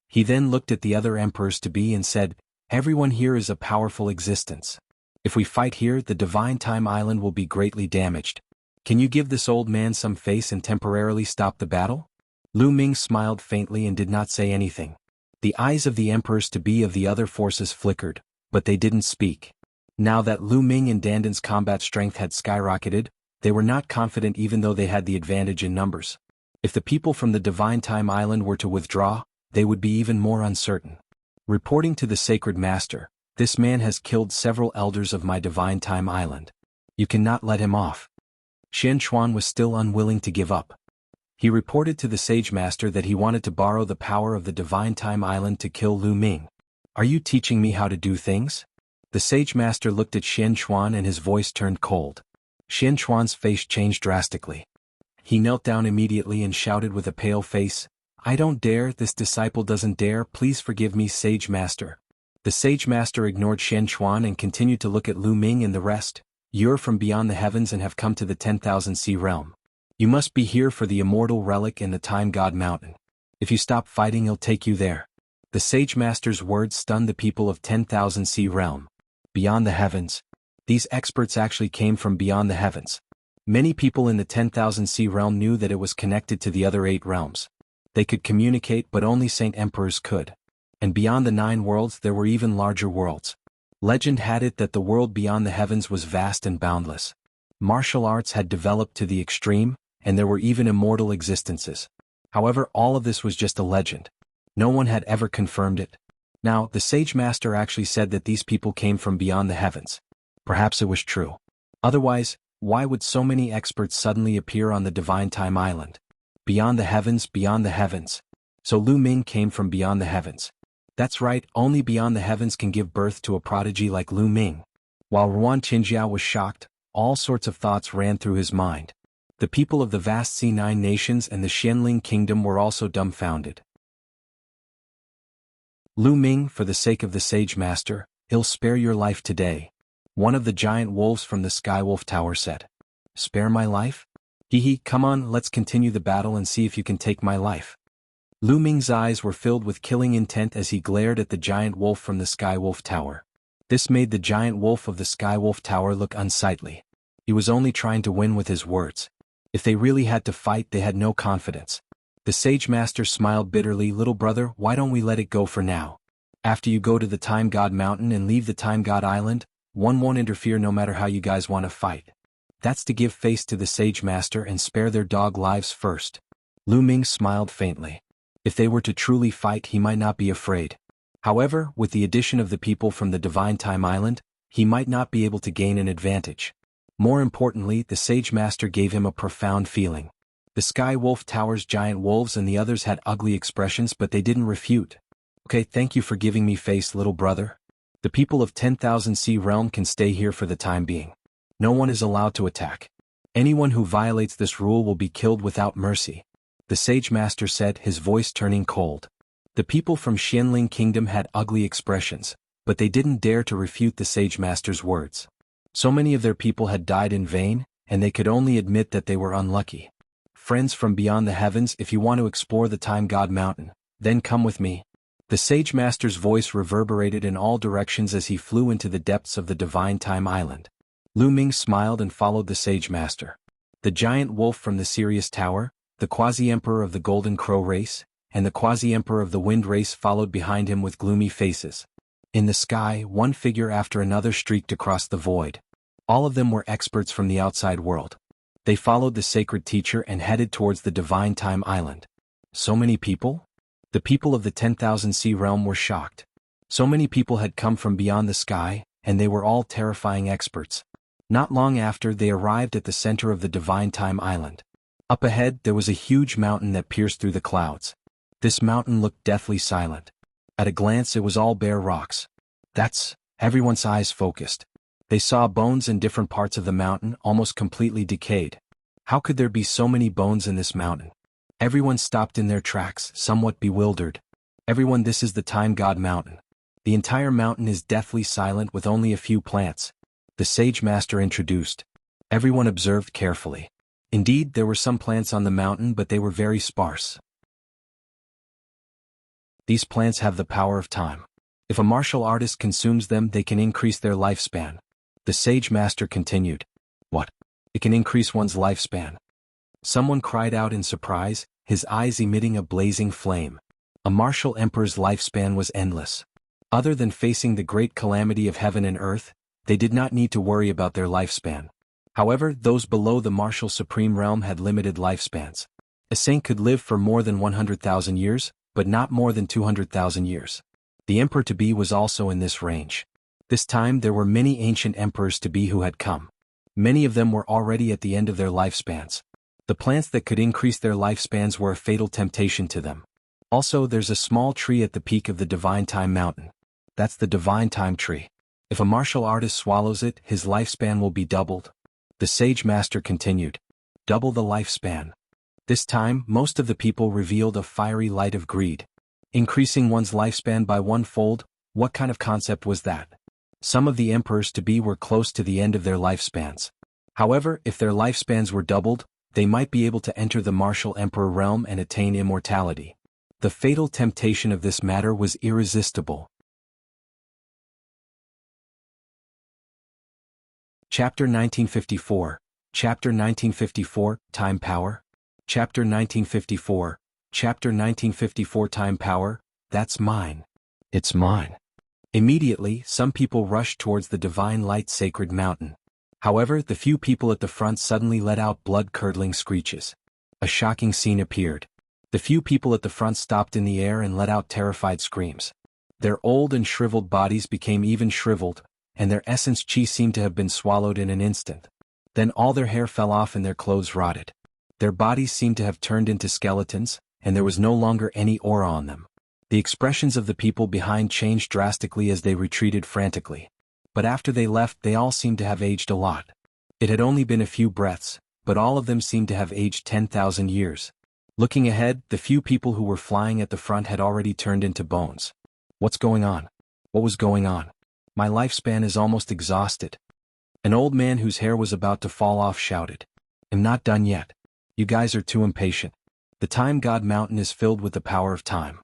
He then looked at the other emperors-to-be and said, Everyone here is a powerful existence. If we fight here, the Divine Time Island will be greatly damaged. Can you give this old man some face and temporarily stop the battle? Lu Ming smiled faintly and did not say anything. The eyes of the emperors-to-be of the other forces flickered, but they didn't speak. Now that Lu Ming and Dandan's combat strength had skyrocketed, they were not confident even though they had the advantage in numbers. If the people from the Divine Time Island were to withdraw, they would be even more uncertain. Reporting to the Sacred Master, this man has killed several elders of my Divine Time Island. You cannot let him off. Xian Chuan was still unwilling to give up. He reported to the Sage Master that he wanted to borrow the power of the Divine Time Island to kill Lu Ming. Are you teaching me how to do things? The Sage Master looked at Xian Chuan and his voice turned cold. Xian Chuan's face changed drastically. He knelt down immediately and shouted with a pale face, I don't dare, this disciple doesn't dare, please forgive me, Sage Master. The Sage Master ignored Xian Chuan and continued to look at Lu Ming and the rest. You're from beyond the heavens and have come to the 10,000 Sea Realm. You must be here for the immortal relic in the Time God Mountain. If you stop fighting, he'll take you there. The Sage Master's words stunned the people of 10,000 Sea Realm. Beyond the heavens. These experts actually came from beyond the heavens. Many people in the 10,000 Sea Realm knew that it was connected to the other 8 realms. They could communicate, but only Saint Emperors could. And beyond the 9 worlds there were even larger worlds. Legend had it that the world beyond the heavens was vast and boundless. Martial arts had developed to the extreme, and there were even immortal existences. However, all of this was just a legend. No one had ever confirmed it. Now, the Sage Master actually said that these people came from beyond the heavens. Perhaps it was true. Otherwise, why would so many experts suddenly appear on the Divine Time Island? Beyond the heavens, beyond the heavens. So Lu Ming came from beyond the heavens. That's right, only beyond the heavens can give birth to a prodigy like Lu Ming. While Ruan Qinjiao was shocked, all sorts of thoughts ran through his mind. The people of the vast C9 nations and the Xianling kingdom were also dumbfounded. Lu Ming, for the sake of the Sage Master, he'll spare your life today. One of the giant wolves from the Skywolf Tower said. Spare my life? Hee, come on, let's continue the battle and see if you can take my life. Lu Ming's eyes were filled with killing intent as he glared at the giant wolf from the Skywolf Tower. This made the giant wolf of the Skywolf Tower look unsightly. He was only trying to win with his words. If they really had to fight, they had no confidence. The Sage Master smiled bitterly, little brother, why don't we let it go for now? After you go to the Time God Mountain and leave the Time God Island, one won't interfere no matter how you guys want to fight. That's to give face to the Sage Master and spare their dog lives first. Lu Ming smiled faintly. If they were to truly fight, he might not be afraid. However, with the addition of the people from the Divine Time Island, he might not be able to gain an advantage. More importantly, the Sage Master gave him a profound feeling. The Sky Wolf Tower's giant wolves and the others had ugly expressions, but they didn't refute. Okay, thank you for giving me face, little brother. The people of 10,000 Sea Realm can stay here for the time being. No one is allowed to attack. Anyone who violates this rule will be killed without mercy. The Sage Master said, his voice turning cold. The people from Xianling Kingdom had ugly expressions, but they didn't dare to refute the Sage Master's words. So many of their people had died in vain, and they could only admit that they were unlucky. Friends from beyond the heavens, if you want to explore the Time God Mountain, then come with me. The Sage Master's voice reverberated in all directions as he flew into the depths of the Divine Time Island. Lu Ming smiled and followed the Sage Master. The giant wolf from the Sirius Tower, the Quasi-Emperor of the Golden Crow race, and the Quasi-Emperor of the Wind race followed behind him with gloomy faces. In the sky, one figure after another streaked across the void. All of them were experts from the outside world. They followed the sacred teacher and headed towards the Divine Time Island. So many people? The people of the 10,000 Sea Realm were shocked. So many people had come from beyond the sky, and they were all terrifying experts. Not long after, they arrived at the center of the Divine Time Island. Up ahead, there was a huge mountain that pierced through the clouds. This mountain looked deathly silent. At a glance, it was all bare rocks. Everyone's eyes focused. They saw bones in different parts of the mountain, almost completely decayed. How could there be so many bones in this mountain? Everyone stopped in their tracks, somewhat bewildered. Everyone, this is the Time God Mountain. The entire mountain is deathly silent with only a few plants. The Sage Master introduced. Everyone observed carefully. Indeed, there were some plants on the mountain, but they were very sparse. These plants have the power of time. If a martial artist consumes them, they can increase their lifespan. The sage master continued. What? It can increase one's lifespan? Someone cried out in surprise, his eyes emitting a blazing flame. A martial emperor's lifespan was endless. Other than facing the great calamity of heaven and earth, they did not need to worry about their lifespan. However, those below the martial supreme realm had limited lifespans. A saint could live for more than 100,000 years, but not more than 200,000 years. The emperor-to-be was also in this range. This time there were many ancient emperors-to-be who had come. Many of them were already at the end of their lifespans. The plants that could increase their lifespans were a fatal temptation to them. Also, there's a small tree at the peak of the Divine Time Mountain. That's the Divine Time Tree. If a martial artist swallows it, his lifespan will be doubled. The sage master continued. Double the lifespan. This time, most of the people revealed a fiery light of greed. Increasing one's lifespan by one-fold, what kind of concept was that? Some of the emperors-to-be were close to the end of their lifespans. However, if their lifespans were doubled, they might be able to enter the martial emperor realm and attain immortality. The fatal temptation of this matter was irresistible. Chapter 1954. Chapter 1954, Time Power. Chapter 1954. Chapter 1954, Time Power. That's mine. It's mine. Immediately, some people rushed towards the divine light sacred mountain. However, the few people at the front suddenly let out blood-curdling screeches. A shocking scene appeared. The few people at the front stopped in the air and let out terrified screams. Their old and shriveled bodies became even shriveled, and their essence chi seemed to have been swallowed in an instant. Then all their hair fell off and their clothes rotted. Their bodies seemed to have turned into skeletons, and there was no longer any aura on them. The expressions of the people behind changed drastically as they retreated frantically. But after they left, they all seemed to have aged a lot. It had only been a few breaths, but all of them seemed to have aged 10,000 years. Looking ahead, the few people who were flying at the front had already turned into bones. What's going on? What was going on? My lifespan is almost exhausted. An old man whose hair was about to fall off shouted. I'm not done yet. You guys are too impatient. The Time God Mountain is filled with the power of time.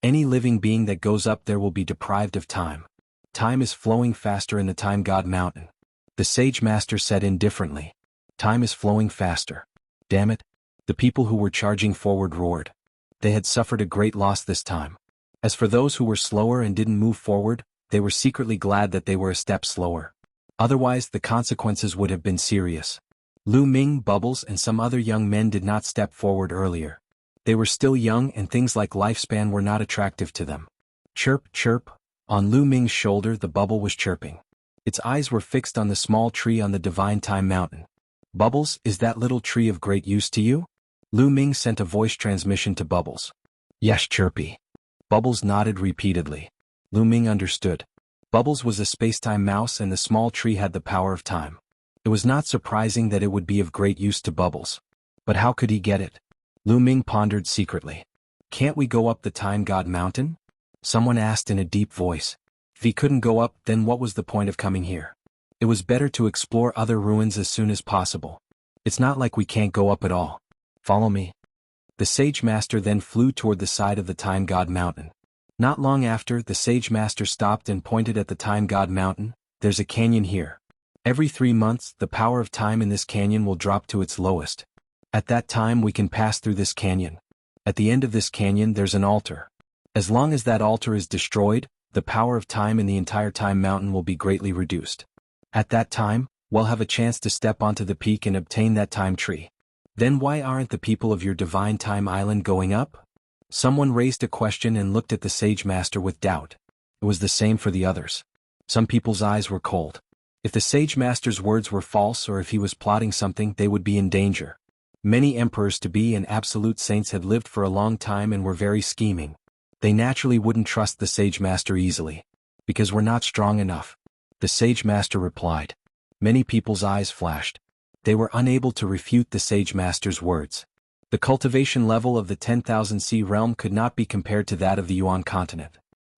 Any living being that goes up there will be deprived of time. Time is flowing faster in the Time God Mountain. The sage master said indifferently. Time is flowing faster. Damn it. The people who were charging forward roared. They had suffered a great loss this time. As for those who were slower and didn't move forward, they were secretly glad that they were a step slower. Otherwise, the consequences would have been serious. Lu Ming, Bubbles, and some other young men did not step forward earlier. They were still young and things like lifespan were not attractive to them. Chirp, chirp. On Lu Ming's shoulder the bubble was chirping. Its eyes were fixed on the small tree on the Divine Time Mountain. Bubbles, is that little tree of great use to you? Lu Ming sent a voice transmission to Bubbles. Yes, Chirpy. Bubbles nodded repeatedly. Lu Ming understood. Bubbles was a spacetime mouse and the small tree had the power of time. It was not surprising that it would be of great use to Bubbles. But how could he get it? Lu Ming pondered secretly. Can't we go up the Time God Mountain? Someone asked in a deep voice. If he couldn't go up, then what was the point of coming here? It was better to explore other ruins as soon as possible. It's not like we can't go up at all. Follow me. The sage master then flew toward the side of the Time God Mountain. Not long after, the sage master stopped and pointed at the Time God Mountain. There's a canyon here. Every 3 months, the power of time in this canyon will drop to its lowest. At that time we can pass through this canyon. At the end of this canyon there's an altar. As long as that altar is destroyed, the power of time in the entire Time Mountain will be greatly reduced. At that time, we'll have a chance to step onto the peak and obtain that time tree. Then why aren't the people of your Divine Time Island going up? Someone raised a question and looked at the sage master with doubt. It was the same for the others. Some people's eyes were cold. If the sage master's words were false or if he was plotting something, they would be in danger. Many emperors-to-be and absolute saints had lived for a long time and were very scheming. They naturally wouldn't trust the sage master easily. Because we're not strong enough. The sage master replied. Many people's eyes flashed. They were unable to refute the sage master's words. The cultivation level of the 10,000 C realm could not be compared to that of the Yuan continent.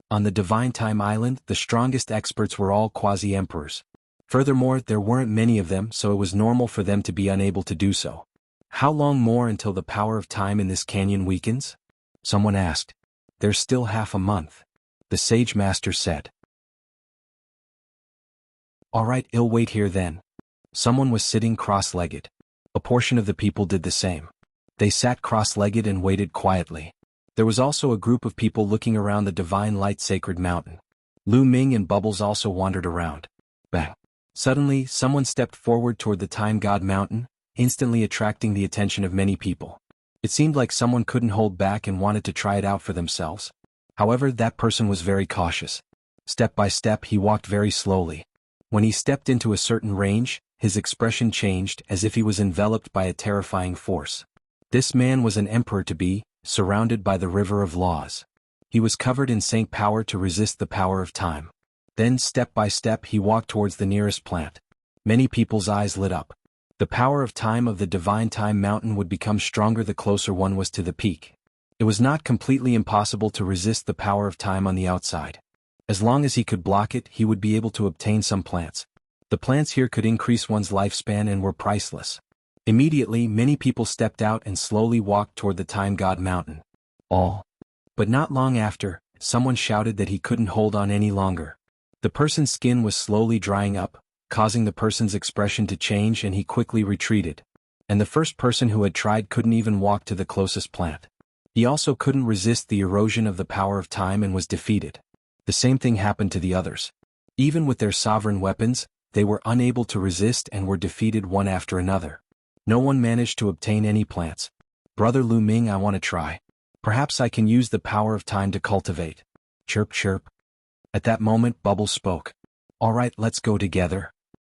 On the Divine Time Island, the strongest experts were all quasi-emperors. Furthermore, there weren't many of them, so it was normal for them to be unable to do so. How long more until the power of time in this canyon weakens? Someone asked. There's still half a month. the sage master said. Alright, I'll wait here then. Someone was sitting cross-legged. A portion of the people did the same. They sat cross-legged and waited quietly. There was also a group of people looking around the divine light sacred mountain. Lu Ming and Bubbles also wandered around. Bang! Suddenly, someone stepped forward toward the Time God Mountain, instantly attracting the attention of many people. It seemed like someone couldn't hold back and wanted to try it out for themselves. However, that person was very cautious. Step by step, he walked very slowly. When he stepped into a certain range, his expression changed as if he was enveloped by a terrifying force. This man was an emperor-to-be, surrounded by the river of laws. He was covered in saint power to resist the power of time. Then, step by step, he walked towards the nearest plant. Many people's eyes lit up. The power of time of the divine time mountain would become stronger the closer one was to the peak. It was not completely impossible to resist the power of time on the outside. As long as he could block it, he would be able to obtain some plants. The plants here could increase one's lifespan and were priceless. Immediately, many people stepped out and slowly walked toward the Time God Mountain. But not long after, someone shouted that he couldn't hold on any longer. The person's skin was slowly drying up, causing the person's expression to change, and he quickly retreated. And the first person who had tried couldn't even walk to the closest plant. He also couldn't resist the erosion of the power of time and was defeated. The same thing happened to the others. Even with their sovereign weapons, they were unable to resist and were defeated one after another. No one managed to obtain any plants. Brother Lu Ming, I want to try. Perhaps I can use the power of time to cultivate. Chirp chirp. At that moment, Bubbles spoke. Alright, let's go together.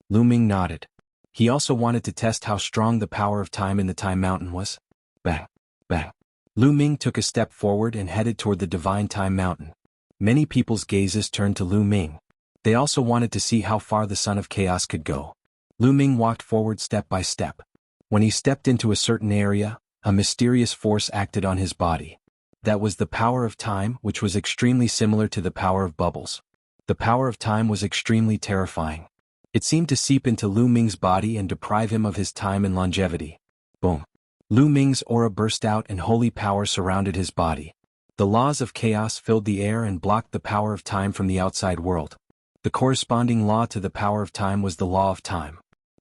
Lu Ming nodded. He also wanted to test how strong the power of time in the Time Mountain was. Bang, bang. Lu Ming took a step forward and headed toward the divine Time Mountain. Many people's gazes turned to Lu Ming. They also wanted to see how far the Son of Chaos could go. Lu Ming walked forward step by step. When he stepped into a certain area, a mysterious force acted on his body. That was the power of time, which was extremely similar to the power of Bubbles. The power of time was extremely terrifying. It seemed to seep into Lu Ming's body and deprive him of his time and longevity. Boom. Lu Ming's aura burst out and holy power surrounded his body. The laws of chaos filled the air and blocked the power of time from the outside world. The corresponding law to the power of time was the law of time.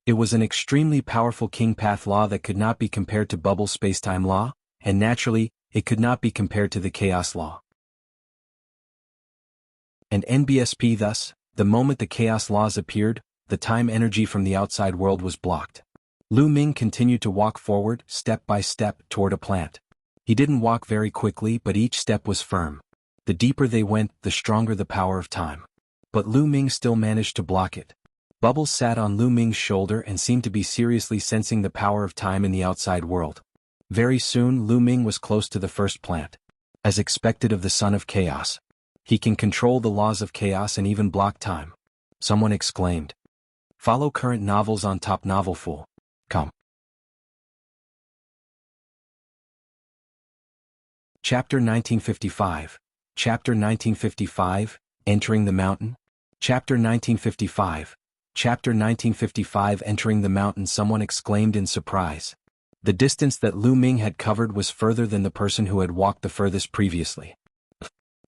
It was an extremely powerful king path law that could not be compared to Bubble space-time law, and naturally, it could not be compared to the chaos law. And NBSP thus, the moment the chaos laws appeared, the time energy from the outside world was blocked. Lu Ming continued to walk forward, step by step, toward a plant. He didn't walk very quickly, but each step was firm. The deeper they went, the stronger the power of time. But Lu Ming still managed to block it. Bubbles sat on Lu Ming's shoulder and seemed to be seriously sensing the power of time in the outside world. Very soon, Lu Ming was close to the first plant. As expected of the Son of Chaos. He can control the laws of chaos and even block time. Someone exclaimed. Follow current novels on Top Novel Fool. Come. Chapter 1955. Chapter 1955, Entering the Mountain. Chapter 1955. Chapter 1955 Entering the Mountain. Someone exclaimed in surprise. The distance that Lu Ming had covered was further than the person who had walked the furthest previously.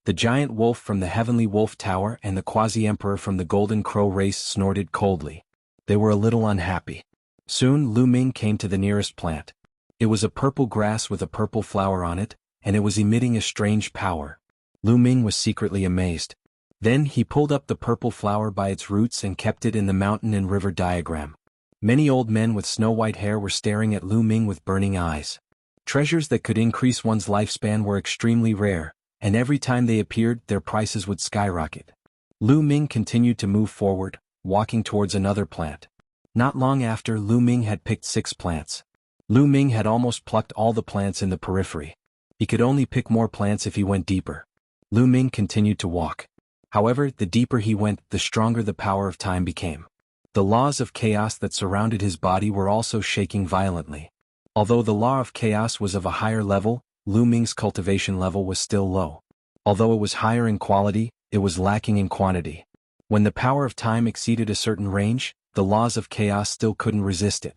The giant wolf from the Heavenly Wolf Tower and the quasi-emperor from the Golden Crow race snorted coldly. They were a little unhappy. Soon Lu Ming came to the nearest plant. It was a purple grass with a purple flower on it, and it was emitting a strange power. Lu Ming was secretly amazed. Then he pulled up the purple flower by its roots and kept it in the mountain and river diagram. Many old men with snow-white hair were staring at Lu Ming with burning eyes. Treasures that could increase one's lifespan were extremely rare, and every time they appeared, their prices would skyrocket. Lu Ming continued to move forward, walking towards another plant. Not long after, Lu Ming had picked 6 plants. Lu Ming had almost plucked all the plants in the periphery. He could only pick more plants if he went deeper. Lu Ming continued to walk. However, the deeper he went, the stronger the power of time became. The laws of chaos that surrounded his body were also shaking violently. Although the law of chaos was of a higher level, Lu Ming's cultivation level was still low. Although it was higher in quality, it was lacking in quantity. When the power of time exceeded a certain range, the laws of chaos still couldn't resist it.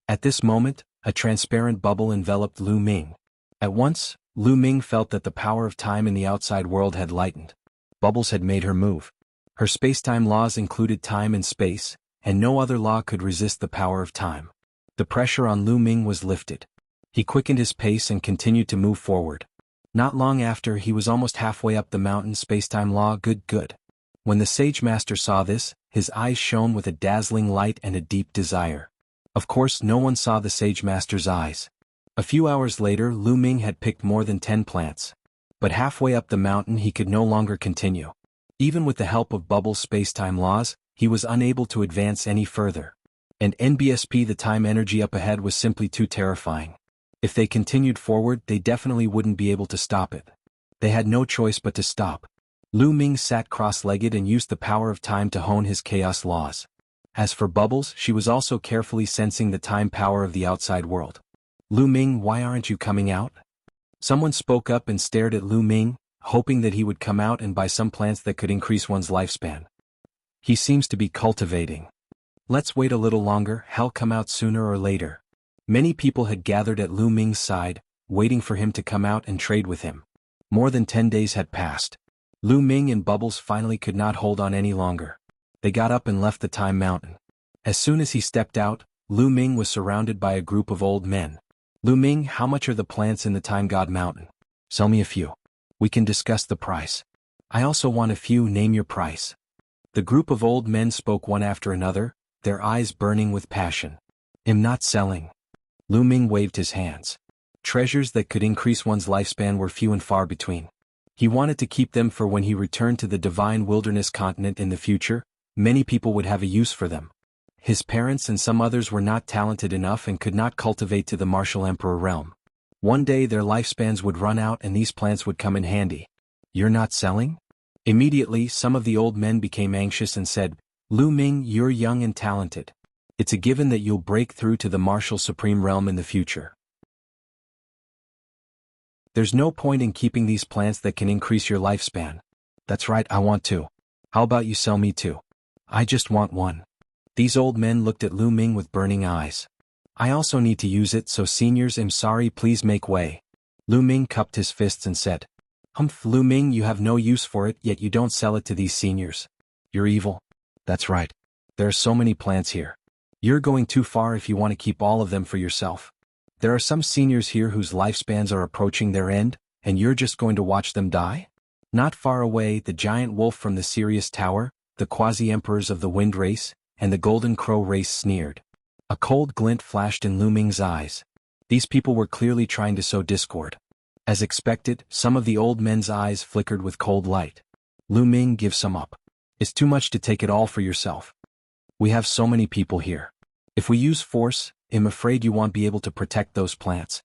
At this moment, a transparent bubble enveloped Lu Ming. At once, Lu Ming felt that the power of time in the outside world had lightened. Bubbles had made her move. Her spacetime laws included time and space, and no other law could resist the power of time. The pressure on Lu Ming was lifted. He quickened his pace and continued to move forward. Not long after, he was almost halfway up the mountain. Spacetime law, good. When the Sage Master saw this, his eyes shone with a dazzling light and a deep desire. Of course, no one saw the Sage Master's eyes. A few hours later, Lu Ming had picked more than 10 plants. But halfway up the mountain, he could no longer continue. Even with the help of Bubbles' spacetime laws, he was unable to advance any further. And NBSP, the time energy up ahead, was simply too terrifying. If they continued forward, they definitely wouldn't be able to stop it. They had no choice but to stop. Lu Ming sat cross-legged and used the power of time to hone his chaos laws. As for Bubbles, she was also carefully sensing the time power of the outside world. Lu Ming, why aren't you coming out? Someone spoke up and stared at Lu Ming, hoping that he would come out and buy some plants that could increase one's lifespan. He seems to be cultivating. Let's wait a little longer, he'll come out sooner or later. Many people had gathered at Lu Ming's side, waiting for him to come out and trade with him. More than 10 days had passed. Lu Ming and Bubbles finally could not hold on any longer. They got up and left the Time Mountain. As soon as he stepped out, Lu Ming was surrounded by a group of old men. Lu Ming, how much are the plants in the Time God Mountain? Sell me a few. We can discuss the price. I also want a few, name your price. The group of old men spoke one after another, their eyes burning with passion. I'm not selling. Lu Ming waved his hands. Treasures that could increase one's lifespan were few and far between. He wanted to keep them for when he returned to the Divine Wilderness continent in the future. Many people would have a use for them. His parents and some others were not talented enough and could not cultivate to the martial emperor realm. One day their lifespans would run out and these plants would come in handy. You're not selling? Immediately, some of the old men became anxious and said, Lu Ming, you're young and talented. It's a given that you'll break through to the martial supreme realm in the future. There's no point in keeping these plants that can increase your lifespan. That's right, I want two. How about you sell me two? I just want one. These old men looked at Lu Ming with burning eyes. I also need to use it, so seniors, I'm sorry, please make way. Lu Ming cupped his fists and said, Humph, Lu Ming, you have no use for it, yet you don't sell it to these seniors. You're evil. That's right. There are so many plants here. You're going too far if you want to keep all of them for yourself. There are some seniors here whose lifespans are approaching their end, and you're just going to watch them die? Not far away, the giant wolf from the Sirius Tower, the quasi-emperors of the Wind Race, and the Golden Crow race sneered. A cold glint flashed in Lu Ming's eyes. These people were clearly trying to sow discord. As expected, some of the old men's eyes flickered with cold light. Lu Ming, give some up. It's too much to take it all for yourself. We have so many people here. If we use force, I'm afraid you won't be able to protect those plants.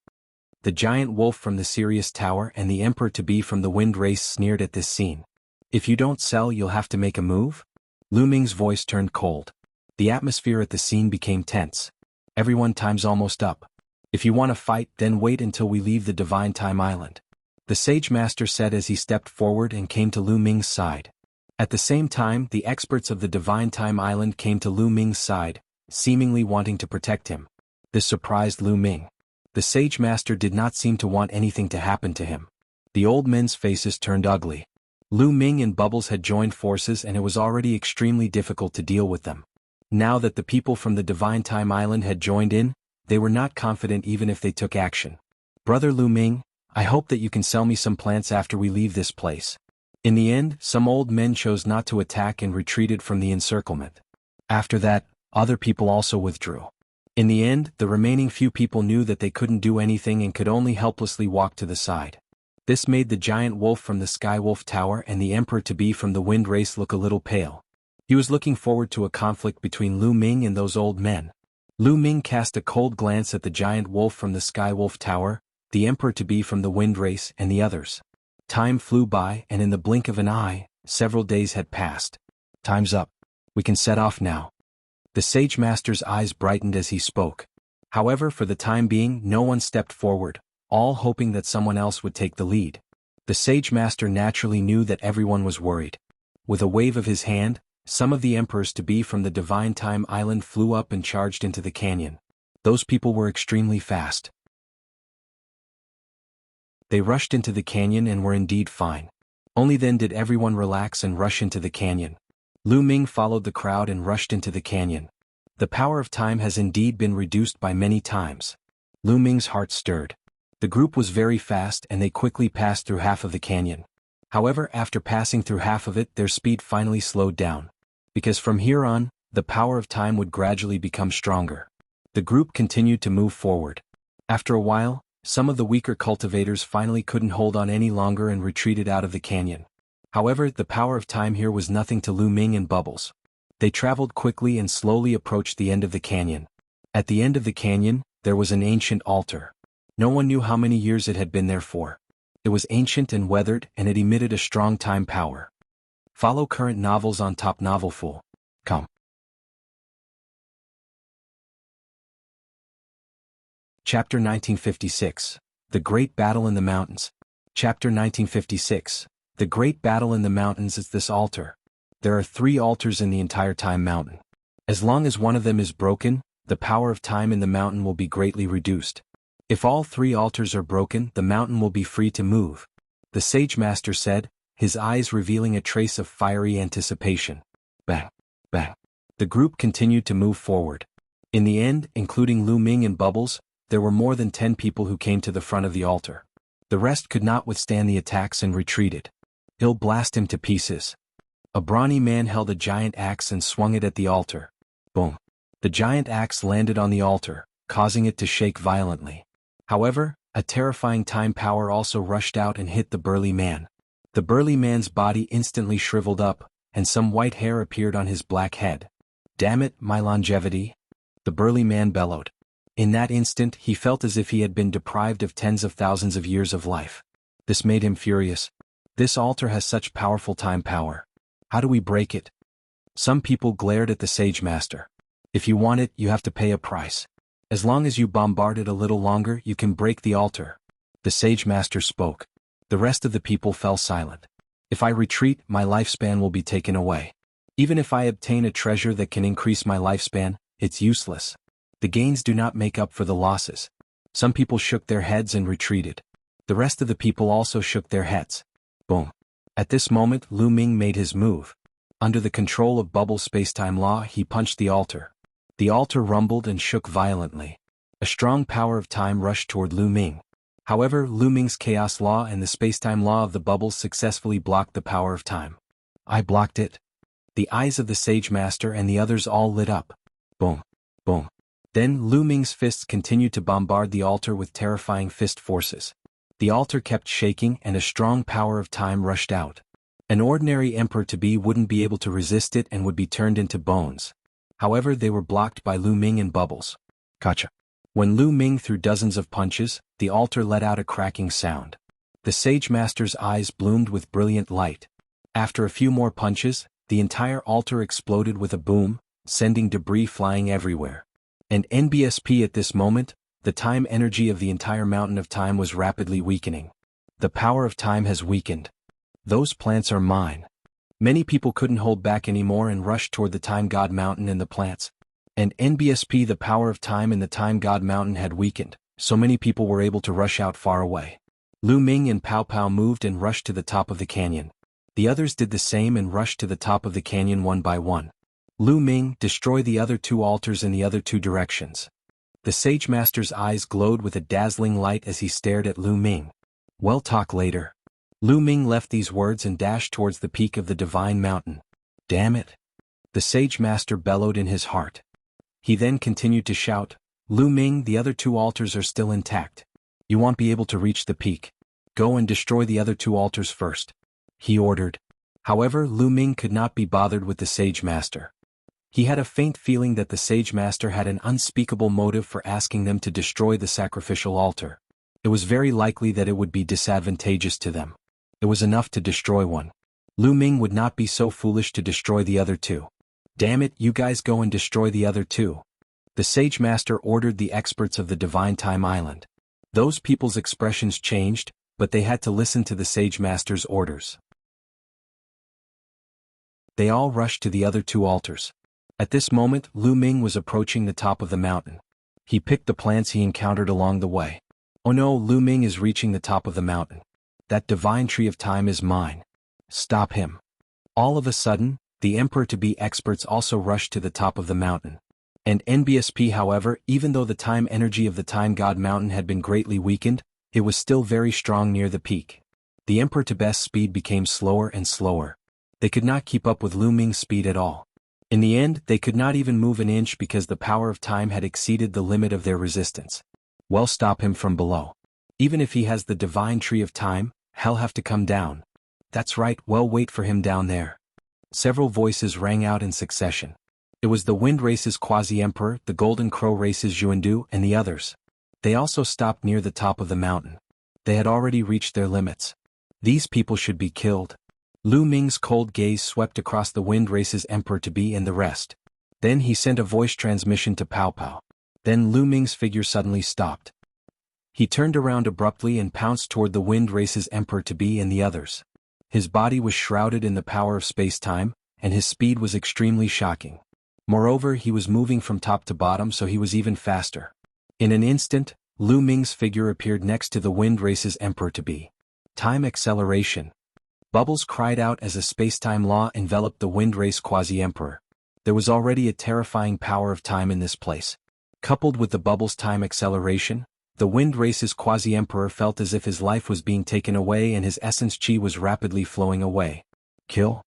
The giant wolf from the Sirius Tower and the emperor-to-be from the Wind Race sneered at this scene. If you don't sell, you'll have to make a move? Lu Ming's voice turned cold. The atmosphere at the scene became tense. Everyone, time's almost up. If you want to fight, then wait until we leave the Divine Time Island. The Sage Master said as he stepped forward and came to Lu Ming's side. At the same time, the experts of the Divine Time Island came to Lu Ming's side, seemingly wanting to protect him. This surprised Lu Ming. The Sage Master did not seem to want anything to happen to him. The old men's faces turned ugly. Lu Ming and Bubbles had joined forces and it was already extremely difficult to deal with them. Now that the people from the Divine Time Island had joined in, they were not confident even if they took action. Brother Lu Ming, I hope that you can sell me some plants after we leave this place. In the end, some old men chose not to attack and retreated from the encirclement. After that, other people also withdrew. In the end, the remaining few people knew that they couldn't do anything and could only helplessly walk to the side. This made the giant wolf from the Sky Wolf Tower and the emperor-to-be from the Wind Race look a little pale. He was looking forward to a conflict between Lu Ming and those old men. Lu Ming cast a cold glance at the giant wolf from the Sky Wolf Tower, the emperor-to-be from the Wind Race, and the others. Time flew by, and in the blink of an eye, several days had passed. Time's up. We can set off now. The Sage Master's eyes brightened as he spoke. However, for the time being, no one stepped forward, all hoping that someone else would take the lead. The Sage Master naturally knew that everyone was worried. With a wave of his hand, some of the emperors-to-be from the Divine Time Island flew up and charged into the canyon. Those people were extremely fast. They rushed into the canyon and were indeed fine. Only then did everyone relax and rush into the canyon. Lu Ming followed the crowd and rushed into the canyon. The power of time has indeed been reduced by many times. Lu Ming's heart stirred. The group was very fast and they quickly passed through half of the canyon. However, after passing through half of it, their speed finally slowed down. Because from here on, the power of time would gradually become stronger. The group continued to move forward. After a while, some of the weaker cultivators finally couldn't hold on any longer and retreated out of the canyon. However, the power of time here was nothing to Lu Ming and Bubbles. They traveled quickly and slowly approached the end of the canyon. At the end of the canyon, there was an ancient altar. No one knew how many years it had been there for. It was ancient and weathered, and it emitted a strong time power. Follow current novels on Top Novel.com. Chapter 1956. The Great Battle in the Mountains. Chapter 1956. The Great Battle in the Mountains is this altar. There are 3 altars in the entire Time Mountain. As long as one of them is broken, the power of time in the mountain will be greatly reduced. If all 3 altars are broken, the mountain will be free to move. The Sage Master said, his eyes revealing a trace of fiery anticipation. Bang, bang. The group continued to move forward. In the end, including Lu Ming and Bubbles, there were more than 10 people who came to the front of the altar. The rest could not withstand the attacks and retreated. He'll blast him to pieces. A brawny man held a giant axe and swung it at the altar. Boom. The giant axe landed on the altar, causing it to shake violently. However, a terrifying time power also rushed out and hit the burly man. The burly man's body instantly shriveled up, and some white hair appeared on his black head. Damn it, my longevity! The burly man bellowed. In that instant, he felt as if he had been deprived of tens of thousands of years of life. This made him furious. This altar has such powerful time power. How do we break it? Some people glared at the Sage Master. If you want it, you have to pay a price. As long as you bombard it a little longer, you can break the altar. The Sage Master spoke. The rest of the people fell silent. If I retreat, my lifespan will be taken away. Even if I obtain a treasure that can increase my lifespan, it's useless. The gains do not make up for the losses. Some people shook their heads and retreated. The rest of the people also shook their heads. Boom. At this moment, Lu Ming made his move. Under the control of Bubble Spacetime Law, he punched the altar. The altar rumbled and shook violently. A strong power of time rushed toward Lu Ming. However, Lu Ming's Chaos Law and the Spacetime Law of the bubbles successfully blocked the power of time. I blocked it. The eyes of the Sage Master and the others all lit up. Boom. Boom. Then Lu Ming's fists continued to bombard the altar with terrifying fist forces. The altar kept shaking and a strong power of time rushed out. An ordinary emperor-to-be wouldn't be able to resist it and would be turned into bones. However, they were blocked by Lu Ming and Bubbles. Gotcha. When Lu Ming threw dozens of punches, the altar let out a cracking sound. The Sage Master's eyes bloomed with brilliant light. After a few more punches, the entire altar exploded with a boom, sending debris flying everywhere. And NBSP at this moment, the time energy of the entire mountain of time was rapidly weakening. The power of time has weakened. Those plants are mine. Many people couldn't hold back anymore and rushed toward the Time God Mountain and the plants. And NBSP, the power of time in the Time God Mountain had weakened, so many people were able to rush out far away. Lu Ming and Pow Pow moved and rushed to the top of the canyon. The others did the same and rushed to the top of the canyon one by one. Lu Ming, destroy the other 2 altars in the other 2 directions. The Sage Master's eyes glowed with a dazzling light as he stared at Lu Ming. We'll talk later. Lu Ming left these words and dashed towards the peak of the Divine Mountain. Damn it! The Sage Master bellowed in his heart. He then continued to shout, Lu Ming, the other 2 altars are still intact. You won't be able to reach the peak. Go and destroy the other 2 altars first. He ordered. However, Lu Ming could not be bothered with the Sage Master. He had a faint feeling that the Sage Master had an unspeakable motive for asking them to destroy the sacrificial altar. It was very likely that it would be disadvantageous to them. It was enough to destroy one. Lu Ming would not be so foolish to destroy the other 2. Damn it, you guys go and destroy the other 2. The Sage Master ordered the experts of the Divine Time Island. Those people's expressions changed, but they had to listen to the Sage Master's orders. They all rushed to the other 2 altars. At this moment, Lu Ming was approaching the top of the mountain. He picked the plants he encountered along the way. Oh no, Lu Ming is reaching the top of the mountain. That divine tree of time is mine. Stop him. All of a sudden, the Emperor-to-be experts also rushed to the top of the mountain. And NBSP, however, even though the time energy of the Time God Mountain had been greatly weakened, it was still very strong near the peak. The Emperor-to-be's speed became slower and slower. They could not keep up with Lu Ming's speed at all. In the end, they could not even move an inch because the power of time had exceeded the limit of their resistance. Well, stop him from below. Even if he has the divine tree of time, he'll have to come down. That's right, well, wait for him down there. Several voices rang out in succession. It was the Wind Race's Quasi-Emperor, the Golden Crow Race's Jianghu, and the others. They also stopped near the top of the mountain. They had already reached their limits. These people should be killed. Lu Ming's cold gaze swept across the Wind Race's Emperor-to-be and the rest. Then he sent a voice transmission to Pao Pao. Then Lu Ming's figure suddenly stopped. He turned around abruptly and pounced toward the Wind Race's Emperor-to-be and the others. His body was shrouded in the power of space-time, and his speed was extremely shocking. Moreover, he was moving from top to bottom, so he was even faster. In an instant, Lu Ming's figure appeared next to the Wind Race's Emperor-to-be. Time acceleration. Bubbles cried out as a space-time law enveloped the Wind Race Quasi-Emperor. There was already a terrifying power of time in this place. Coupled with the Bubbles' time acceleration, the Wind Race's Quasi-Emperor felt as if his life was being taken away and his essence chi was rapidly flowing away. Kill?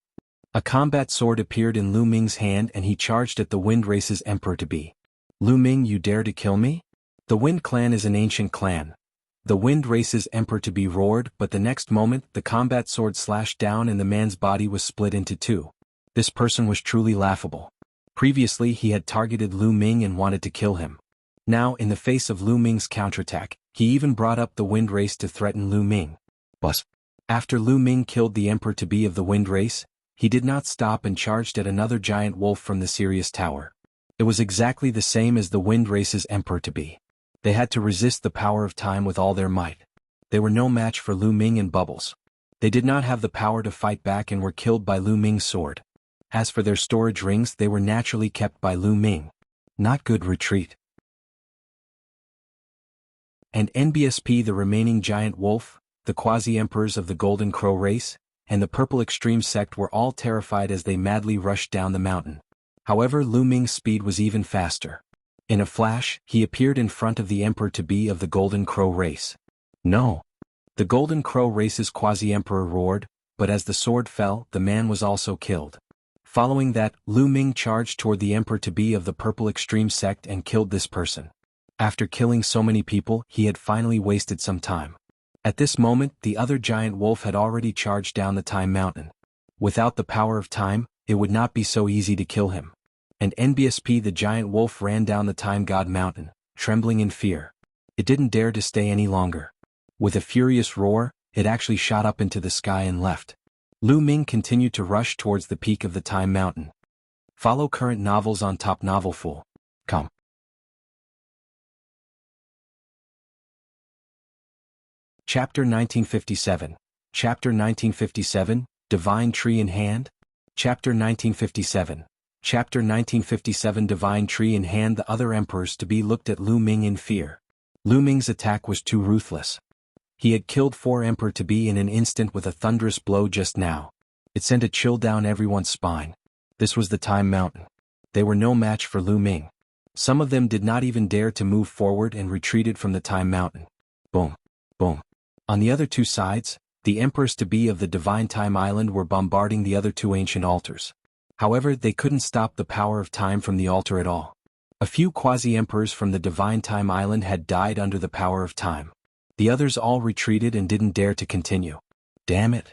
A combat sword appeared in Lu Ming's hand and he charged at the Wind Race's Emperor-to-be. Lu Ming, you dare to kill me? The Wind Clan is an ancient clan. The Wind Race's Emperor-to-be roared, but the next moment, the combat sword slashed down and the man's body was split into two. This person was truly laughable. Previously, he had targeted Lu Ming and wanted to kill him. Now, in the face of Lu Ming's counterattack, he even brought up the Wind Race to threaten Lu Ming. But after Lu Ming killed the Emperor-to-be of the Wind Race, he did not stop and charged at another giant wolf from the Sirius Tower. It was exactly the same as the Wind Race's Emperor-to-be. They had to resist the power of time with all their might. They were no match for Lu Ming and Bubbles. They did not have the power to fight back and were killed by Lu Ming's sword. As for their storage rings, they were naturally kept by Lu Ming. Not good retreat. And NBSP, the remaining giant wolf, the quasi-emperors of the Golden Crow race, and the Purple Extreme sect were all terrified as they madly rushed down the mountain. However, Lu Ming's speed was even faster. In a flash, he appeared in front of the Emperor-to-be of the Golden Crow race. No! The Golden Crow race's quasi-emperor roared, but as the sword fell, the man was also killed. Following that, Lu Ming charged toward the Emperor-to-be of the Purple Extreme sect and killed this person. After killing so many people, he had finally wasted some time. At this moment, the other giant wolf had already charged down the Time Mountain. Without the power of time, it would not be so easy to kill him. And NBSP, the giant wolf, ran down the Time God Mountain, trembling in fear. It didn't dare to stay any longer. With a furious roar, it actually shot up into the sky and left. Lu Ming continued to rush towards the peak of the Time Mountain. Follow current novels on Top Novelful. Come. Chapter 1957. Chapter 1957, Divine Tree in Hand? Chapter 1957. Chapter 1957, Divine Tree in Hand. The other emperors-to-be looked at Lu Ming in fear. Lu Ming's attack was too ruthless. He had killed 4 emperor-to-be in an instant with a thunderous blow just now. It sent a chill down everyone's spine. This was the Time Mountain. They were no match for Lu Ming. Some of them did not even dare to move forward and retreated from the Time Mountain. Boom. Boom. On the other 2 sides, the emperors-to-be of the Divine Time Island were bombarding the other 2 ancient altars. However, they couldn't stop the power of time from the altar at all. A few quasi-emperors from the Divine Time Island had died under the power of time. The others all retreated and didn't dare to continue. Damn it!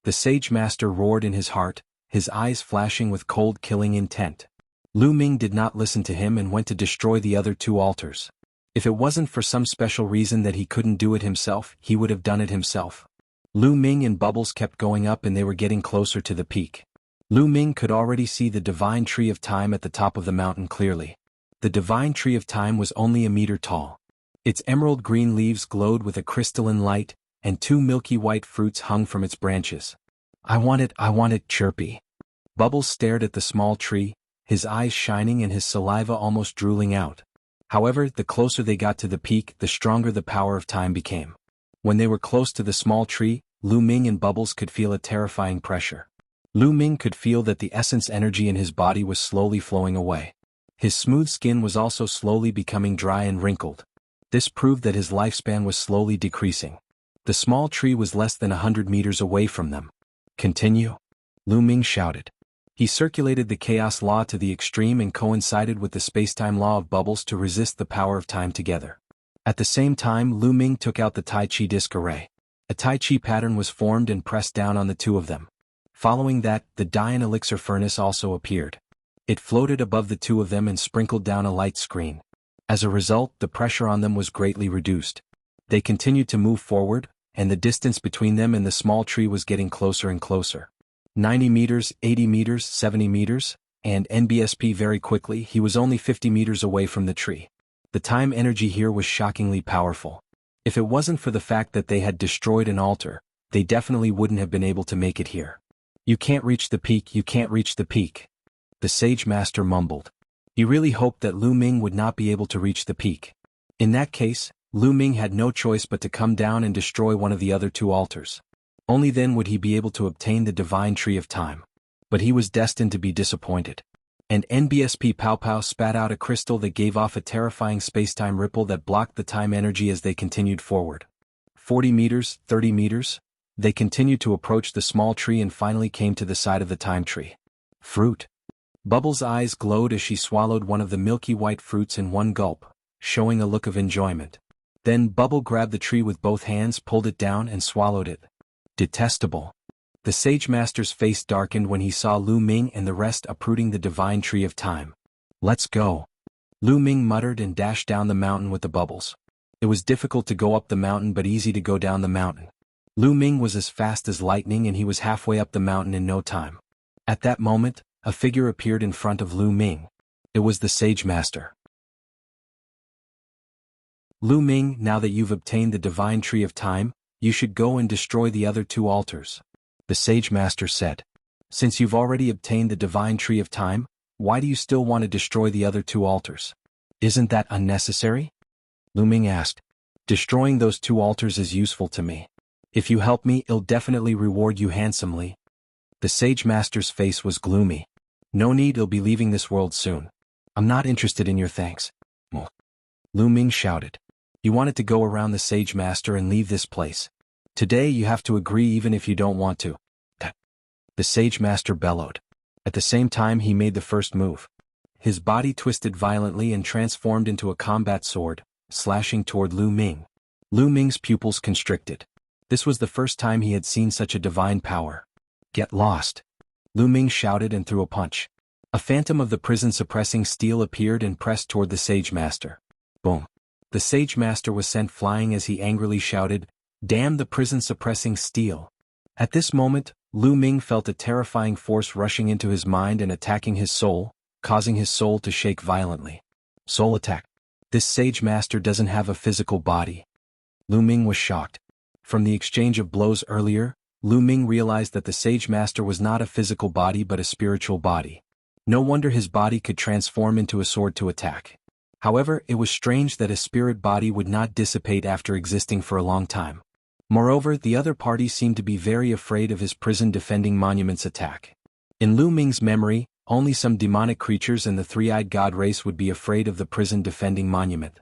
The Sage Master roared in his heart, his eyes flashing with cold killing intent. Lu Ming did not listen to him and went to destroy the other 2 altars. If it wasn't for some special reason that he couldn't do it himself, he would have done it himself. Lu Ming and Bubbles kept going up and they were getting closer to the peak. Lu Ming could already see the Divine Tree of Time at the top of the mountain clearly. The Divine Tree of Time was only a meter tall. Its emerald green leaves glowed with a crystalline light, and 2 milky white fruits hung from its branches. I want it, Chirpy. Bubbles stared at the small tree, his eyes shining and his saliva almost drooling out. However, the closer they got to the peak, the stronger the power of time became. When they were close to the small tree, Lu Ming and Bubbles could feel a terrifying pressure. Lu Ming could feel that the essence energy in his body was slowly flowing away. His smooth skin was also slowly becoming dry and wrinkled. This proved that his lifespan was slowly decreasing. The small tree was less than 100 meters away from them. Continue? Lu Ming shouted. He circulated the chaos law to the extreme and coincided with the spacetime law of Bubbles to resist the power of time together. At the same time, Lu Ming took out the Tai Chi disc array. A Tai Chi pattern was formed and pressed down on the two of them. Following that, the Dian elixir furnace also appeared. It floated above the two of them and sprinkled down a light screen. As a result, the pressure on them was greatly reduced. They continued to move forward, and the distance between them and the small tree was getting closer and closer. 90 meters, 80 meters, 70 meters, and NBSP very quickly he was only 50 meters away from the tree. The time energy here was shockingly powerful. If it wasn't for the fact that they had destroyed an altar, they definitely wouldn't have been able to make it here. You can't reach the peak, you can't reach the peak. The Sage Master mumbled. He really hoped that Lu Ming would not be able to reach the peak. In that case, Lu Ming had no choice but to come down and destroy one of the other two altars. Only then would he be able to obtain the divine tree of time. But he was destined to be disappointed. And NBSP Pow Pow spat out a crystal that gave off a terrifying spacetime ripple that blocked the time energy as they continued forward. 40 meters, 30 meters. They continued to approach the small tree and finally came to the side of the time tree. Fruit. Bubbles' eyes glowed as she swallowed one of the milky white fruits in one gulp, showing a look of enjoyment. Then Bubble grabbed the tree with both hands, pulled it down and swallowed it. Detestable. The Sage Master's face darkened when he saw Lu Ming and the rest uprooting the divine tree of time. Let's go. Lu Ming muttered and dashed down the mountain with the bubbles. It was difficult to go up the mountain but easy to go down the mountain. Lu Ming was as fast as lightning and he was halfway up the mountain in no time. At that moment, a figure appeared in front of Lu Ming. It was the Sage Master. Lu Ming, now that you've obtained the divine tree of time, you should go and destroy the other two altars. The Sage Master said. Since you've already obtained the divine tree of time, why do you still want to destroy the other two altars? Isn't that unnecessary? Lu Ming asked. Destroying those two altars is useful to me. If you help me, I'll definitely reward you handsomely. The Sage Master's face was gloomy. No need, I'll be leaving this world soon. I'm not interested in your thanks. Lu Ming shouted. You wanted to go around the Sage Master and leave this place. Today you have to agree even if you don't want to. The Sage Master bellowed. At the same time he made the first move. His body twisted violently and transformed into a combat sword, slashing toward Lu Ming. Lu Ming's pupils constricted. This was the first time he had seen such a divine power. Get lost. Lu Ming shouted and threw a punch. A phantom of the prison-suppressing steel appeared and pressed toward the Sage Master. Boom. The Sage Master was sent flying as he angrily shouted, "Damn the prison-suppressing steel." At this moment, Lu Ming felt a terrifying force rushing into his mind and attacking his soul, causing his soul to shake violently. Soul attack. This Sage Master doesn't have a physical body. Lu Ming was shocked. From the exchange of blows earlier, Lu Ming realized that the Sage Master was not a physical body but a spiritual body. No wonder his body could transform into a sword to attack. However, it was strange that a spirit body would not dissipate after existing for a long time. Moreover, the other party seemed to be very afraid of his prison-defending monument's attack. In Lu Ming's memory, only some demonic creatures and the three-eyed god race would be afraid of the prison-defending monument.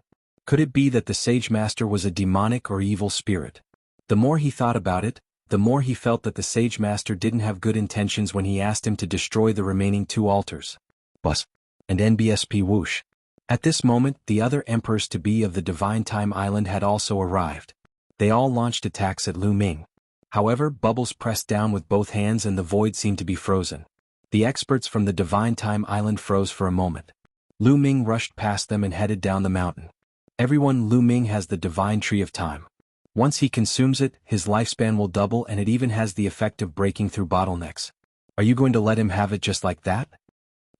Could it be that the Sage Master was a demonic or evil spirit? The more he thought about it, the more he felt that the Sage Master didn't have good intentions when he asked him to destroy the remaining two altars. Bus. And NBSP whoosh. At this moment, the other Emperors-to-be of the Divine Time Island had also arrived. They all launched attacks at Lu Ming. However, Bubbles pressed down with both hands and the void seemed to be frozen. The experts from the Divine Time Island froze for a moment. Lu Ming rushed past them and headed down the mountain. Everyone, Lu Ming has the Divine Tree of Time. Once he consumes it, his lifespan will double and it even has the effect of breaking through bottlenecks. Are you going to let him have it just like that?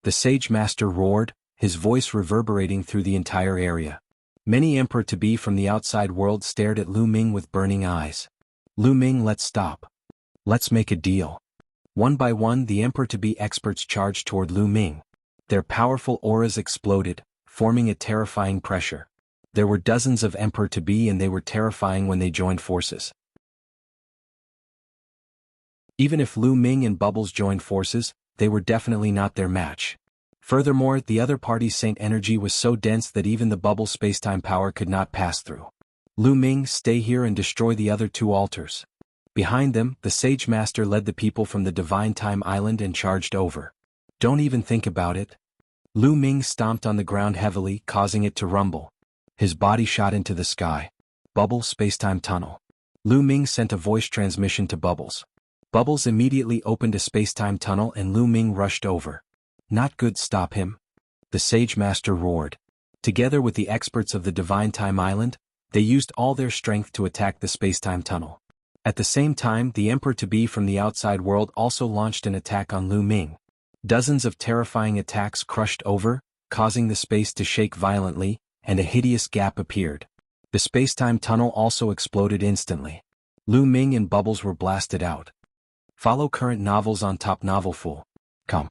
The Sage Master roared, his voice reverberating through the entire area. Many Emperor-to-be from the outside world stared at Lu Ming with burning eyes. Lu Ming, let's stop. Let's make a deal. One by one, the Emperor-to-be experts charged toward Lu Ming. Their powerful auras exploded, forming a terrifying pressure. There were dozens of Emperor-to-be and they were terrifying when they joined forces. Even if Lu Ming and Bubbles joined forces, they were definitely not their match. Furthermore, the other party's Saint energy was so dense that even the Bubbles spacetime power could not pass through. Lu Ming, stay here and destroy the other two altars. Behind them, the Sage Master led the people from the Divine Time Island and charged over. Don't even think about it. Lu Ming stomped on the ground heavily, causing it to rumble. His body shot into the sky. Bubble spacetime tunnel. Lu Ming sent a voice transmission to Bubbles. Bubbles immediately opened a spacetime tunnel and Lu Ming rushed over. Not good, stop him. The Sage Master roared. Together with the experts of the Divine Time Island, they used all their strength to attack the spacetime tunnel. At the same time, the Emperor-to-be from the outside world also launched an attack on Lu Ming. Dozens of terrifying attacks crushed over, causing the space to shake violently, and a hideous gap appeared. The spacetime tunnel also exploded instantly. Lu Ming and Bubbles were blasted out. Follow current novels on Top Novel. Come.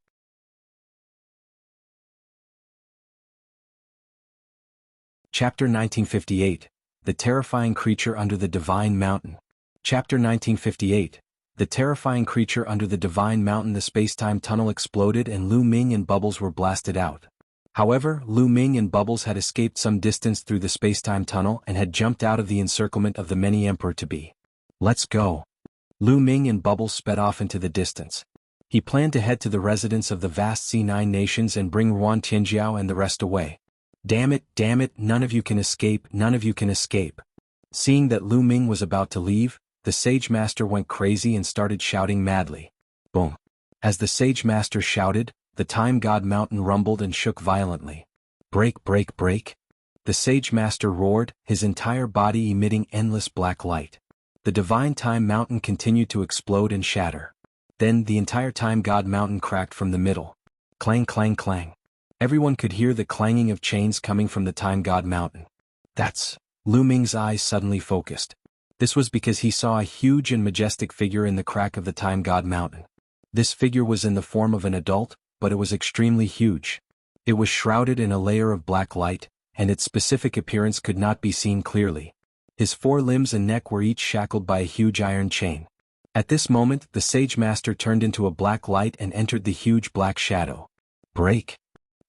Chapter 1958. The Terrifying Creature Under the Divine Mountain. Chapter 1958. The Terrifying Creature Under the Divine Mountain. The spacetime tunnel exploded and Lu Ming and Bubbles were blasted out. However, Lu Ming and Bubbles had escaped some distance through the spacetime tunnel and had jumped out of the encirclement of the many Emperor-to-be. Let's go. Lu Ming and Bubbles sped off into the distance. He planned to head to the residence of the vast C9 nations and bring Ruan Tianjiao and the rest away. Damn it, none of you can escape, none of you can escape. Seeing that Lu Ming was about to leave, the Sage Master went crazy and started shouting madly. Boom. As the Sage Master shouted, the Time God Mountain rumbled and shook violently. Break, break, break. The Sage Master roared, his entire body emitting endless black light. The Divine Time Mountain continued to explode and shatter. Then the entire Time God Mountain cracked from the middle. Clang, clang, clang. Everyone could hear the clanging of chains coming from the Time God Mountain. That's... Lu Ming's eyes suddenly focused. This was because he saw a huge and majestic figure in the crack of the Time God Mountain. This figure was in the form of an adult, but it was extremely huge. It was shrouded in a layer of black light, and its specific appearance could not be seen clearly. His four limbs and neck were each shackled by a huge iron chain. At this moment, the Sage Master turned into a black light and entered the huge black shadow. Break.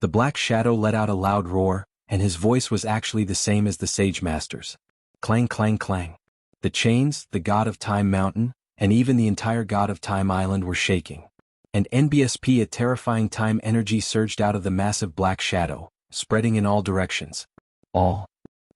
The black shadow let out a loud roar, and his voice was actually the same as the Sage Master's. Clang, clang, clang. The chains, the God of Time Mountain, and even the entire God of Time Island were shaking. And NBSP, a terrifying time energy surged out of the massive black shadow, spreading in all directions. All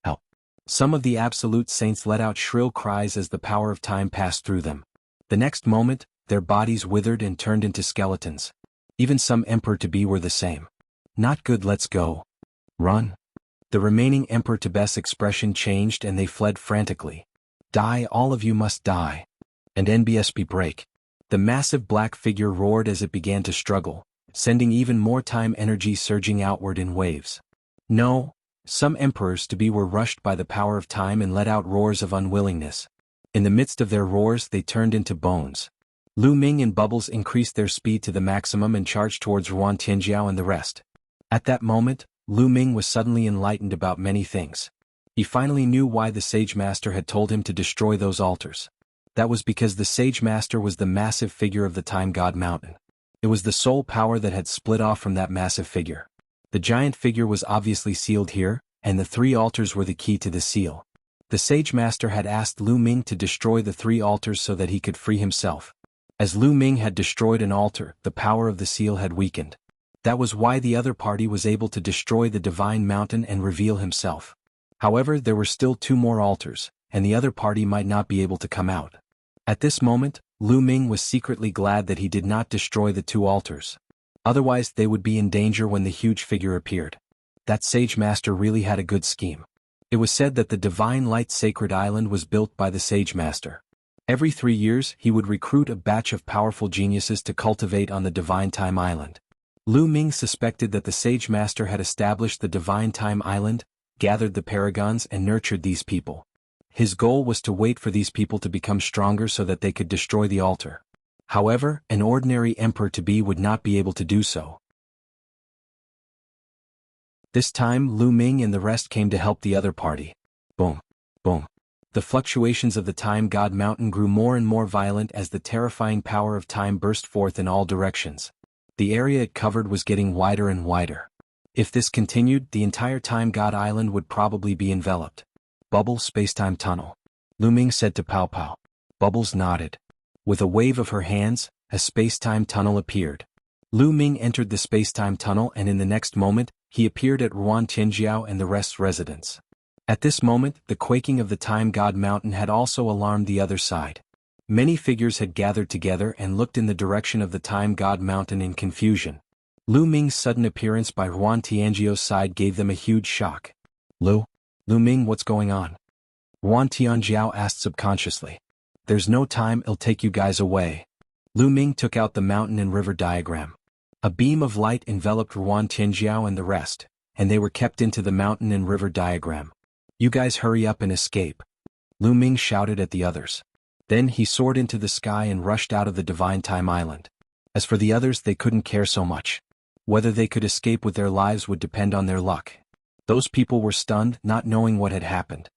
out. Some of the absolute saints let out shrill cries as the power of time passed through them. The next moment, their bodies withered and turned into skeletons. Even some Emperor-to-be were the same. Not good, let's go. Run. The remaining Emperor-to-be's expression changed and they fled frantically. Die, all of you must die. And NBSP break. The massive black figure roared as it began to struggle, sending even more time energy surging outward in waves. No, some Emperors-to-be were rushed by the power of time and let out roars of unwillingness. In the midst of their roars they turned into bones. Lu Ming and Bubbles increased their speed to the maximum and charged towards Ruan Tianjiao and the rest. At that moment, Lu Ming was suddenly enlightened about many things. He finally knew why the Sage Master had told him to destroy those altars. That was because the Sage Master was the massive figure of the Time God Mountain. It was the sole power that had split off from that massive figure. The giant figure was obviously sealed here, and the three altars were the key to the seal. The Sage Master had asked Lu Ming to destroy the three altars so that he could free himself. As Lu Ming had destroyed an altar, the power of the seal had weakened. That was why the other party was able to destroy the Divine Mountain and reveal himself. However, there were still two more altars, and the other party might not be able to come out. At this moment, Lu Ming was secretly glad that he did not destroy the two altars. Otherwise they would be in danger when the huge figure appeared. That Sage Master really had a good scheme. It was said that the Divine Light Sacred Island was built by the Sage Master. Every 3 years he would recruit a batch of powerful geniuses to cultivate on the Divine Time Island. Lu Ming suspected that the Sage Master had established the Divine Time Island, gathered the paragons and nurtured these people. His goal was to wait for these people to become stronger so that they could destroy the altar. However, an ordinary Emperor-to-be would not be able to do so. This time Lu Ming and the rest came to help the other party. Boom. Boom. The fluctuations of the time god mountain grew more and more violent as the terrifying power of time burst forth in all directions. The area it covered was getting wider and wider. If this continued, the entire time god island would probably be enveloped. Bubble spacetime tunnel. Lu Ming said to Pao Pao. Bubbles nodded. With a wave of her hands, a spacetime tunnel appeared. Lu Ming entered the spacetime tunnel, and in the next moment, he appeared at Ruan Tianjiao and the rest's residence. At this moment, the quaking of the time god mountain had also alarmed the other side. Many figures had gathered together and looked in the direction of the time god mountain in confusion. Lu Ming's sudden appearance by Ruan Tianjiao's side gave them a huge shock. Lu Ming, what's going on? Ruan Tianjiao asked subconsciously. There's no time, it'll take you guys away. Lu Ming took out the mountain and river diagram. A beam of light enveloped Ruan Tianjiao and the rest, and they were kept into the mountain and river diagram. You guys hurry up and escape. Lu Ming shouted at the others. Then he soared into the sky and rushed out of the Divine Time Island. As for the others, they couldn't care so much. Whether they could escape with their lives would depend on their luck. Those people were stunned, not knowing what had happened.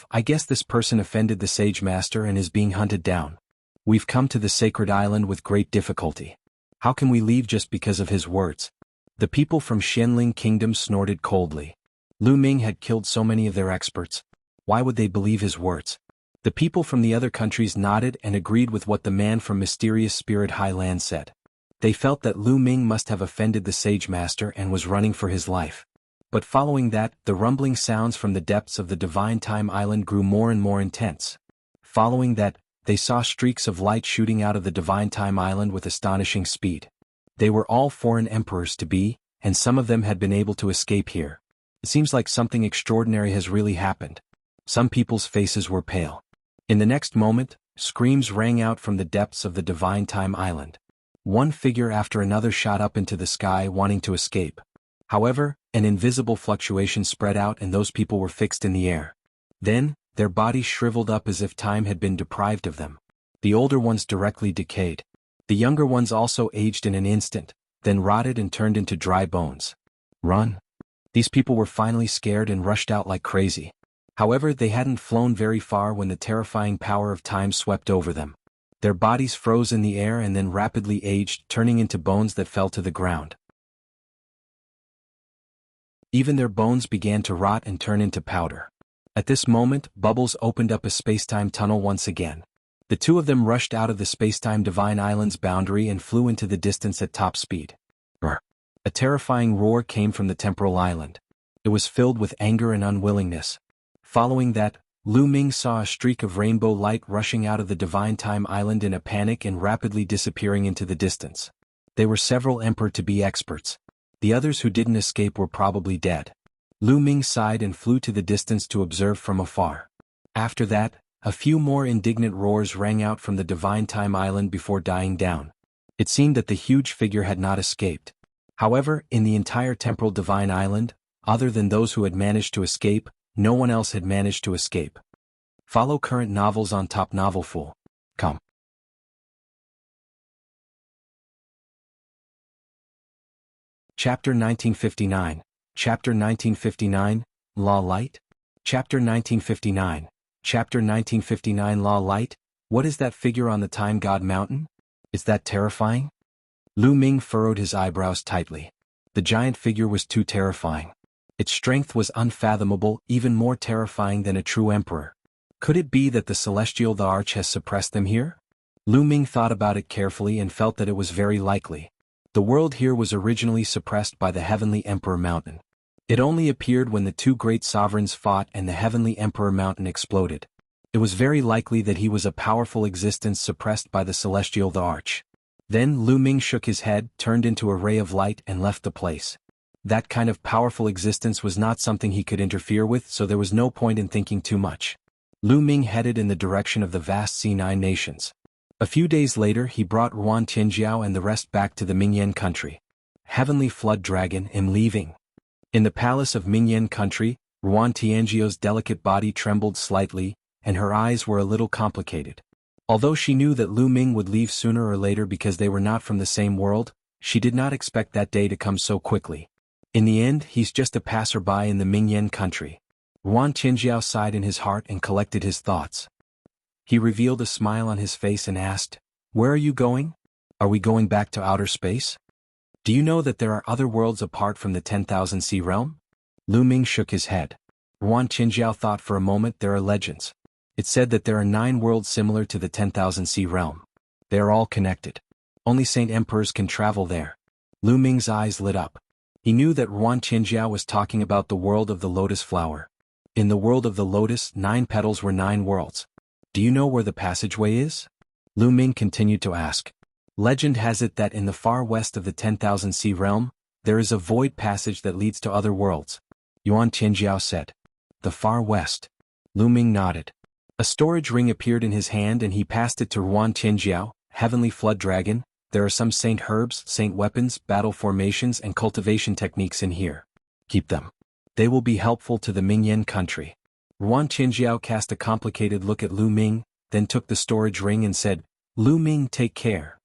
I guess this person offended the Sage Master and is being hunted down. We've come to the Sacred Island with great difficulty. How can we leave just because of his words? The people from Xianling Kingdom snorted coldly. Lu Ming had killed so many of their experts. Why would they believe his words? The people from the other countries nodded and agreed with what the man from Mysterious Spirit Highland said. They felt that Lu Ming must have offended the Sage Master and was running for his life. But following that, the rumbling sounds from the depths of the Divine Time Island grew more and more intense. Following that, they saw streaks of light shooting out of the Divine Time Island with astonishing speed. They were all foreign emperors to be, and some of them had been able to escape here. It seems like something extraordinary has really happened. Some people's faces were pale. In the next moment, screams rang out from the depths of the Divine Time Island. One figure after another shot up into the sky wanting to escape. However, an invisible fluctuation spread out and those people were fixed in the air. Then, their bodies shriveled up as if time had been deprived of them. The older ones directly decayed. The younger ones also aged in an instant, then rotted and turned into dry bones. Run! These people were finally scared and rushed out like crazy. However, they hadn't flown very far when the terrifying power of time swept over them. Their bodies froze in the air and then rapidly aged, turning into bones that fell to the ground. Even their bones began to rot and turn into powder. At this moment, Bubbles opened up a spacetime tunnel once again. The two of them rushed out of the spacetime Divine Island's boundary and flew into the distance at top speed. A terrifying roar came from the temporal island. It was filled with anger and unwillingness. Following that, Lu Ming saw a streak of rainbow light rushing out of the Divine Time Island in a panic and rapidly disappearing into the distance. They were several Emperor-to-be experts. The others who didn't escape were probably dead. Lu Ming sighed and flew to the distance to observe from afar. After that, a few more indignant roars rang out from the Divine Time Island before dying down. It seemed that the huge figure had not escaped. However, in the entire temporal Divine Island, other than those who had managed to escape, no one else had managed to escape. Follow current novels on Top Novelful.com. Chapter 1959. Chapter 1959, Law Light? Chapter 1959. Chapter 1959 Law Light? What is that figure on the Time God Mountain? Is that terrifying? Lu Ming furrowed his eyebrows tightly. The giant figure was too terrifying. Its strength was unfathomable, even more terrifying than a true emperor. Could it be that the Celestial the Arch has suppressed them here? Lu Ming thought about it carefully and felt that it was very likely. The world here was originally suppressed by the Heavenly Emperor Mountain. It only appeared when the two great sovereigns fought and the Heavenly Emperor Mountain exploded. It was very likely that he was a powerful existence suppressed by the Celestial the Arch. Then Lu Ming shook his head, turned into a ray of light and left the place. That kind of powerful existence was not something he could interfere with, so there was no point in thinking too much. Lu Ming headed in the direction of the vast C9 nations. A few days later he brought Ruan Tianjiao and the rest back to the Mingyan country. Heavenly Flood Dragon, am leaving. In the palace of Mingyan country, Ruan Tianjiao's delicate body trembled slightly, and her eyes were a little complicated. Although she knew that Lu Ming would leave sooner or later because they were not from the same world, she did not expect that day to come so quickly. In the end, he's just a passerby in the Mingyan country. Yuan Qinjiao sighed in his heart and collected his thoughts. He revealed a smile on his face and asked, "Where are you going? Are we going back to outer space? Do you know that there are other worlds apart from the 10,000 sea realm?" Lu Ming shook his head. Yuan Qinjiao thought for a moment. There are legends. It said that there are 9 worlds similar to the 10,000 sea realm. They are all connected. Only Saint Emperors can travel there. Lu Ming's eyes lit up. He knew that Yuan Qinjiao was talking about the world of the lotus flower. In the world of the lotus, 9 petals were 9 worlds. Do you know where the passageway is? Lu Ming continued to ask. Legend has it that in the far west of the 10,000 sea realm, there is a void passage that leads to other worlds. Yuan Qinjiao said. The far west. Lu Ming nodded. A storage ring appeared in his hand and he passed it to Yuan Qinjiao. Heavenly Flood Dragon, there are some saint herbs, saint weapons, battle formations and cultivation techniques in here. Keep them. They will be helpful to the Mingyan country. Yuan Qinjiao cast a complicated look at Lu Ming, then took the storage ring and said, Lu Ming, take care.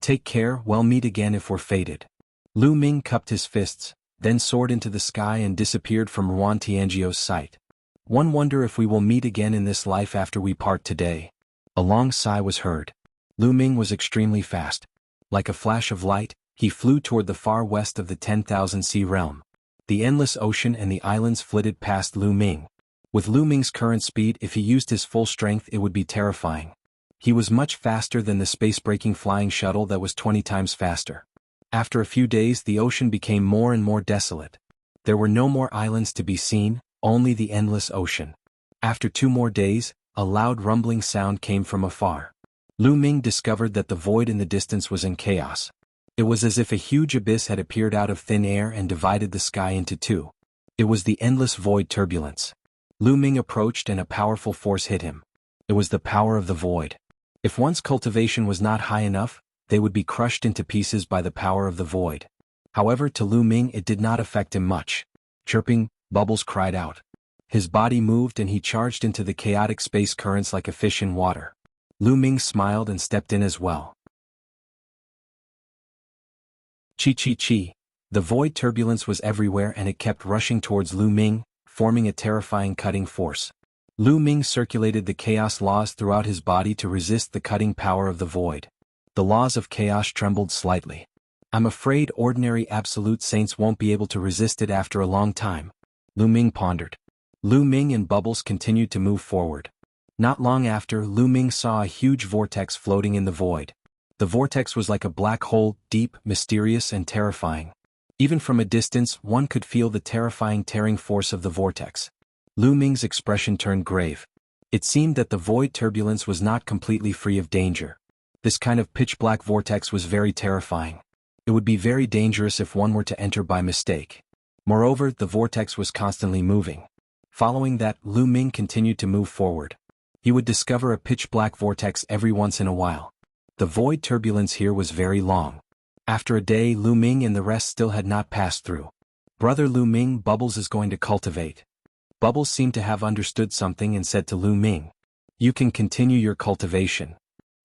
Take care, we'll meet again if we're fated. Lu Ming cupped his fists, then soared into the sky and disappeared from Yuan Tianjiao's sight. One wonder if we will meet again in this life after we part today. A long sigh was heard. Lu Ming was extremely fast. Like a flash of light, he flew toward the far west of the 10,000 sea realm. The endless ocean and the islands flitted past Lu Ming. With Lu Ming's current speed, if he used his full strength, it would be terrifying. He was much faster than the space-breaking flying shuttle that was 20 times faster. After a few days, the ocean became more and more desolate. There were no more islands to be seen, only the endless ocean. After 2 more days, a loud rumbling sound came from afar. Lu Ming discovered that the void in the distance was in chaos. It was as if a huge abyss had appeared out of thin air and divided the sky into 2. It was the endless void turbulence. Lu Ming approached and a powerful force hit him. It was the power of the void. If one's cultivation was not high enough, they would be crushed into pieces by the power of the void. However, to Lu Ming it did not affect him much. Chirping, Bubbles cried out. His body moved and he charged into the chaotic space currents like a fish in water. Lu Ming smiled and stepped in as well. Chi. The void turbulence was everywhere and it kept rushing towards Lu Ming, forming a terrifying cutting force. Lu Ming circulated the chaos laws throughout his body to resist the cutting power of the void. The laws of chaos trembled slightly. I'm afraid ordinary absolute saints won't be able to resist it after a long time. Lu Ming pondered. Lu Ming and Bubbles continued to move forward. Not long after, Lu Ming saw a huge vortex floating in the void. The vortex was like a black hole, deep, mysterious and terrifying. Even from a distance, one could feel the terrifying tearing force of the vortex. Lu Ming's expression turned grave. It seemed that the void turbulence was not completely free of danger. This kind of pitch-black vortex was very terrifying. It would be very dangerous if one were to enter by mistake. Moreover, the vortex was constantly moving. Following that, Lu Ming continued to move forward. He would discover a pitch-black vortex every once in a while. The void turbulence here was very long. After a day, Lu Ming and the rest still had not passed through. Brother Lu Ming, Bubbles is going to cultivate. Bubbles seemed to have understood something and said to Lu Ming, "You can continue your cultivation."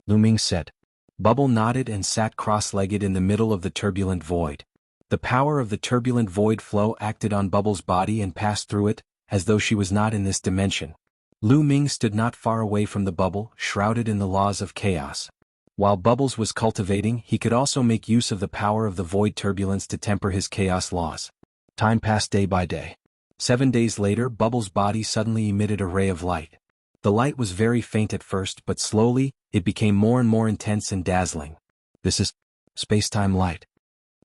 Lu Ming said. Bubble nodded and sat cross-legged in the middle of the turbulent void. The power of the turbulent void flow acted on Bubbles' body and passed through it, as though she was not in this dimension. Lu Ming stood not far away from the bubble, shrouded in the laws of chaos. While Bubbles was cultivating, he could also make use of the power of the void turbulence to temper his chaos laws. Time passed day by day. 7 days later, Bubbles' body suddenly emitted a ray of light. The light was very faint at first, but slowly, it became more and more intense and dazzling. This is space-time light.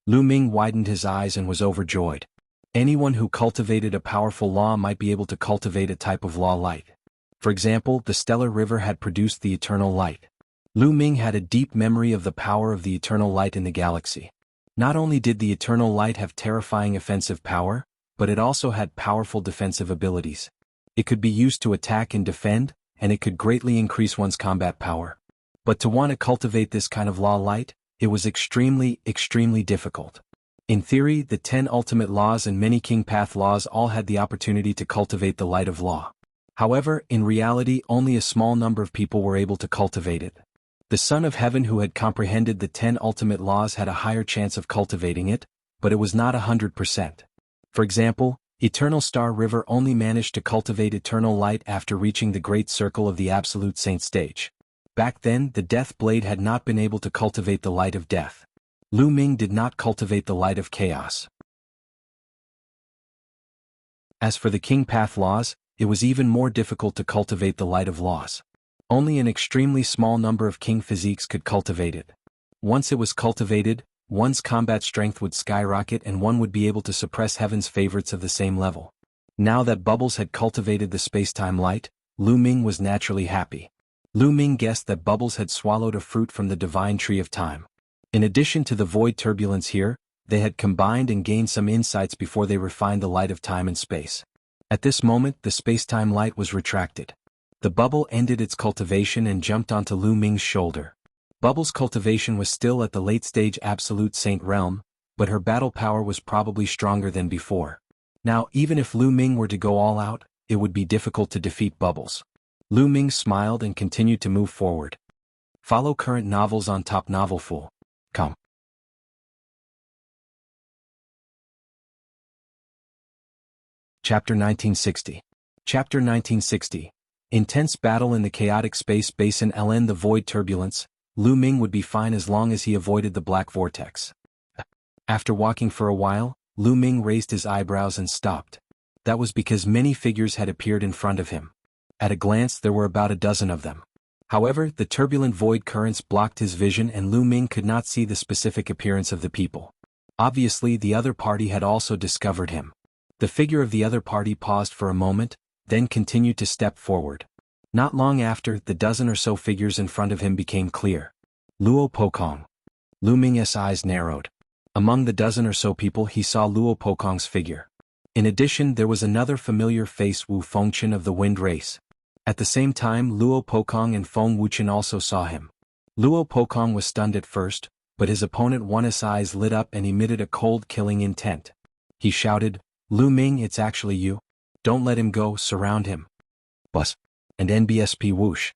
Lu Ming widened his eyes and was overjoyed. Anyone who cultivated a powerful law might be able to cultivate a type of law light. For example, the stellar river had produced the eternal light. Lu Ming had a deep memory of the power of the eternal light in the galaxy. Not only did the eternal light have terrifying offensive power, but it also had powerful defensive abilities. It could be used to attack and defend, and it could greatly increase one's combat power. But to want to cultivate this kind of law light, it was extremely difficult. In theory, the 10 ultimate laws and many king path laws all had the opportunity to cultivate the light of law. However, in reality, only a small number of people were able to cultivate it. The Son of Heaven who had comprehended the 10 ultimate laws had a higher chance of cultivating it, but it was not 100%. For example, Eternal Star River only managed to cultivate eternal light after reaching the Great Circle of the Absolute Saint stage. Back then, the Death Blade had not been able to cultivate the light of death. Lu Ming did not cultivate the light of chaos. As for the King Path laws, it was even more difficult to cultivate the light of laws. Only an extremely small number of king physiques could cultivate it. Once it was cultivated, one's combat strength would skyrocket and one would be able to suppress heaven's favorites of the same level. Now that Bubbles had cultivated the space-time light, Lu Ming was naturally happy. Lu Ming guessed that Bubbles had swallowed a fruit from the divine tree of time. In addition to the void turbulence here, they had combined and gained some insights before they refined the light of time and space. At this moment, the space-time light was retracted. The bubble ended its cultivation and jumped onto Lu Ming's shoulder. Bubble's cultivation was still at the late-stage Absolute Saint realm, but her battle power was probably stronger than before. Now, even if Lu Ming were to go all out, it would be difficult to defeat Bubbles. Lu Ming smiled and continued to move forward. Follow current novels on Top Novelful. Come. Chapter 1960. Chapter 1960. Intense battle in the chaotic space basin. The void turbulence. Lu Ming would be fine as long as he avoided the black vortex. After walking for a while, Lu Ming raised his eyebrows and stopped. That was because many figures had appeared in front of him. At a glance there were about a dozen of them. However, the turbulent void currents blocked his vision and Lu Ming could not see the specific appearance of the people. Obviously, the other party had also discovered him. The figure of the other party paused for a moment, then continued to step forward. Not long after, the dozen or so figures in front of him became clear. Luo Pokong. Lu Ming's eyes narrowed. Among the dozen or so people he saw Luo Pokong's figure. In addition, there was another familiar face, Wu Fengchen of the Wind Race. At the same time, Luo Pokong and Feng Wuchen also saw him. Luo Pokong was stunned at first, but his opponent One's eyes lit up and emitted a cold killing intent. He shouted, "Lu Ming, it's actually you. Don't let him go, surround him." Bus. And NBSP whoosh.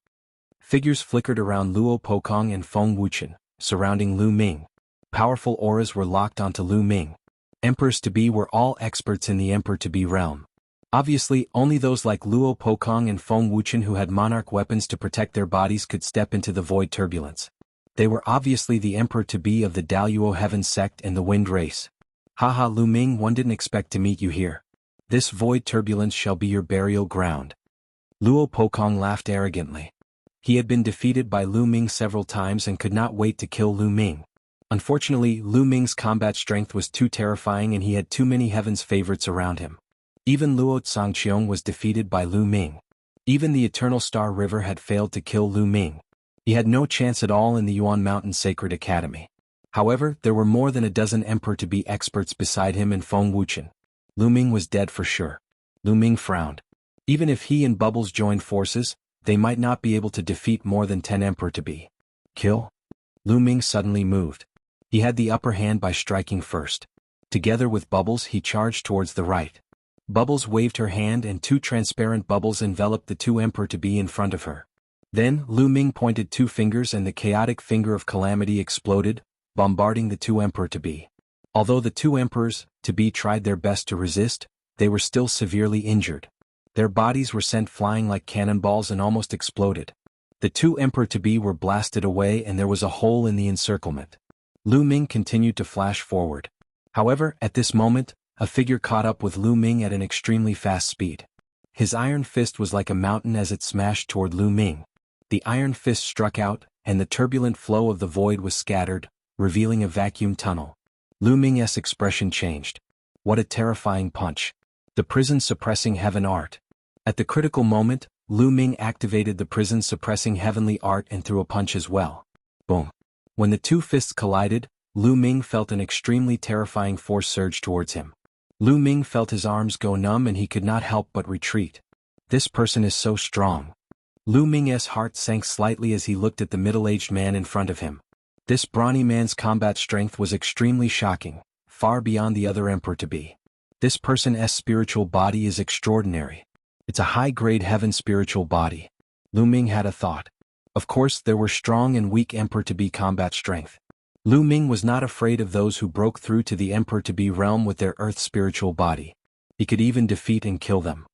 Figures flickered around Luo Pokong and Feng Wuchen, surrounding Lu Ming. Powerful auras were locked onto Lu Ming. Emperors-to-be were all experts in the Emperor-to-be realm. Obviously, only those like Luo Pokong and Feng Wuchen who had Monarch weapons to protect their bodies could step into the void turbulence. They were obviously the Emperor-to-be of the Daluo Heaven sect and the Wind Race. Haha, Lu Ming, one didn't expect to meet you here. This void turbulence shall be your burial ground. Luo Pokong laughed arrogantly. He had been defeated by Lu Ming several times and could not wait to kill Lu Ming. Unfortunately, Lu Ming's combat strength was too terrifying and he had too many heaven's favorites around him. Even Luo Tsangqiong was defeated by Lu Ming. Even the Eternal Star River had failed to kill Lu Ming. He had no chance at all in the Yuan Mountain Sacred Academy. However, there were more than a dozen Emperor-to-be experts beside him and Feng Wuchen. Lu Ming was dead for sure. Lu Ming frowned. Even if he and Bubbles joined forces, they might not be able to defeat more than 10 Emperor-to-be. Kill? Lu Ming suddenly moved. He had the upper hand by striking first. Together with Bubbles he charged towards the right. Bubbles waved her hand and two transparent bubbles enveloped the two Emperor-to-be in front of her. Then, Lu Ming pointed two fingers and the chaotic finger of calamity exploded, bombarding the two Emperor-to-be. Although the two Emperors-to-be tried their best to resist, they were still severely injured. Their bodies were sent flying like cannonballs and almost exploded. The two Emperor-to-be were blasted away and there was a hole in the encirclement. Lu Ming continued to flash forward. However, at this moment, a figure caught up with Lu Ming at an extremely fast speed. His iron fist was like a mountain as it smashed toward Lu Ming. The iron fist struck out, and the turbulent flow of the void was scattered, revealing a vacuum tunnel. Lu Ming's expression changed. What a terrifying punch. The prison-suppressing heaven art. At the critical moment, Lu Ming activated the prison-suppressing heavenly art and threw a punch as well. Boom. When the two fists collided, Lu Ming felt an extremely terrifying force surge towards him. Lu Ming felt his arms go numb and he could not help but retreat. This person is so strong. Lu Ming's heart sank slightly as he looked at the middle-aged man in front of him. This brawny man's combat strength was extremely shocking, far beyond the other Emperor-to-be. This person's spiritual body is extraordinary. It's a high-grade heaven spiritual body. Lu Ming had a thought. Of course, there were strong and weak Emperor-to-be combat strength. Lu Ming was not afraid of those who broke through to the Emperor-to-be realm with their earth spiritual body. He could even defeat and kill them.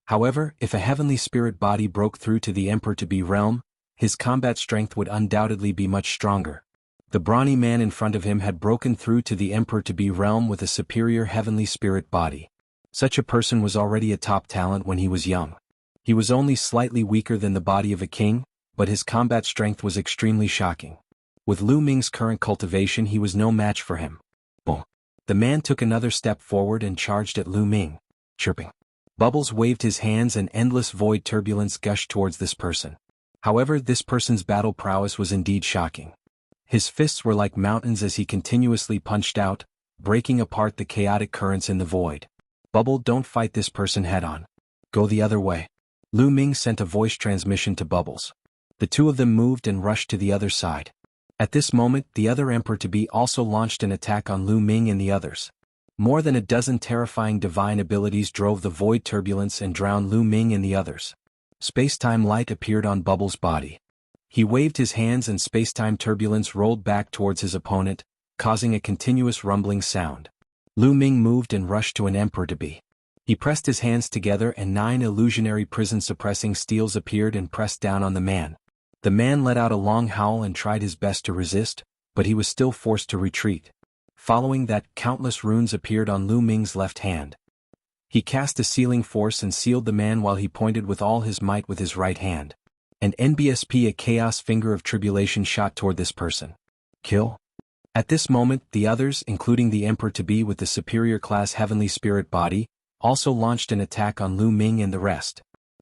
However, if a heavenly spirit body broke through to the Emperor-to-be realm, his combat strength would undoubtedly be much stronger. The brawny man in front of him had broken through to the Emperor-to-be realm with a superior heavenly spirit body. Such a person was already a top talent when he was young. He was only slightly weaker than the body of a king, but his combat strength was extremely shocking. With Lu Ming's current cultivation, he was no match for him. Boom! The man took another step forward and charged at Lu Ming, chirping. Bubbles waved his hands and endless void turbulence gushed towards this person. However, this person's battle prowess was indeed shocking. His fists were like mountains as he continuously punched out, breaking apart the chaotic currents in the void. Bubble, don't fight this person head-on. Go the other way. Lu Ming sent a voice transmission to Bubbles. The two of them moved and rushed to the other side. At this moment, the other Emperor-to-be also launched an attack on Lu Ming and the others. More than a dozen terrifying divine abilities drove the void turbulence and drowned Lu Ming and the others. Space-time light appeared on Bubbles' body. He waved his hands and space-time turbulence rolled back towards his opponent, causing a continuous rumbling sound. Lu Ming moved and rushed to an Emperor-to-be. He pressed his hands together and 9 illusionary prison-suppressing steels appeared and pressed down on the man. The man let out a long howl and tried his best to resist, but he was still forced to retreat. Following that, countless runes appeared on Lu Ming's left hand. He cast a sealing force and sealed the man while he pointed with all his might with his right hand. An NBSP, a chaos finger of tribulation, shot toward this person. Kill. At this moment, the others, including the Emperor-to-be with the superior class heavenly spirit body, also launched an attack on Lu Ming and the rest.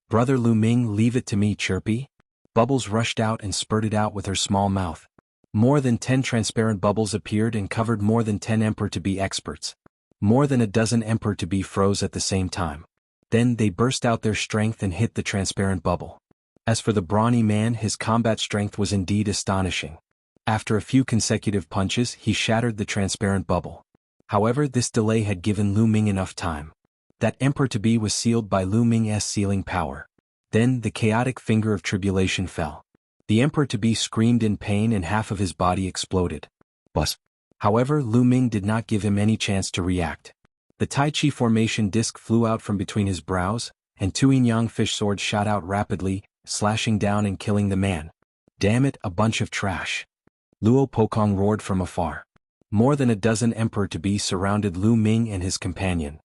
Brother Lu Ming, leave it to me, chirpy. Bubbles rushed out and spurted out with her small mouth. More than 10 transparent bubbles appeared and covered more than 10 Emperor-to-be experts. More than a dozen Emperor-to-be froze at the same time. Then they burst out their strength and hit the transparent bubble. As for the brawny man, his combat strength was indeed astonishing. After a few consecutive punches, he shattered the transparent bubble. However, this delay had given Lu Ming enough time. That Emperor-to-be was sealed by Lu Ming's sealing power. Then the chaotic finger of tribulation fell. The Emperor-to-be screamed in pain and half of his body exploded. Buzz. However, Lu Ming did not give him any chance to react. The Tai Chi formation disc flew out from between his brows, and 2 yin-yang fish swords shot out rapidly, slashing down and killing the man. Damn it, a bunch of trash. Luo Pokong roared from afar. More than a dozen Emperor-to-be surrounded Lu Ming and his companion.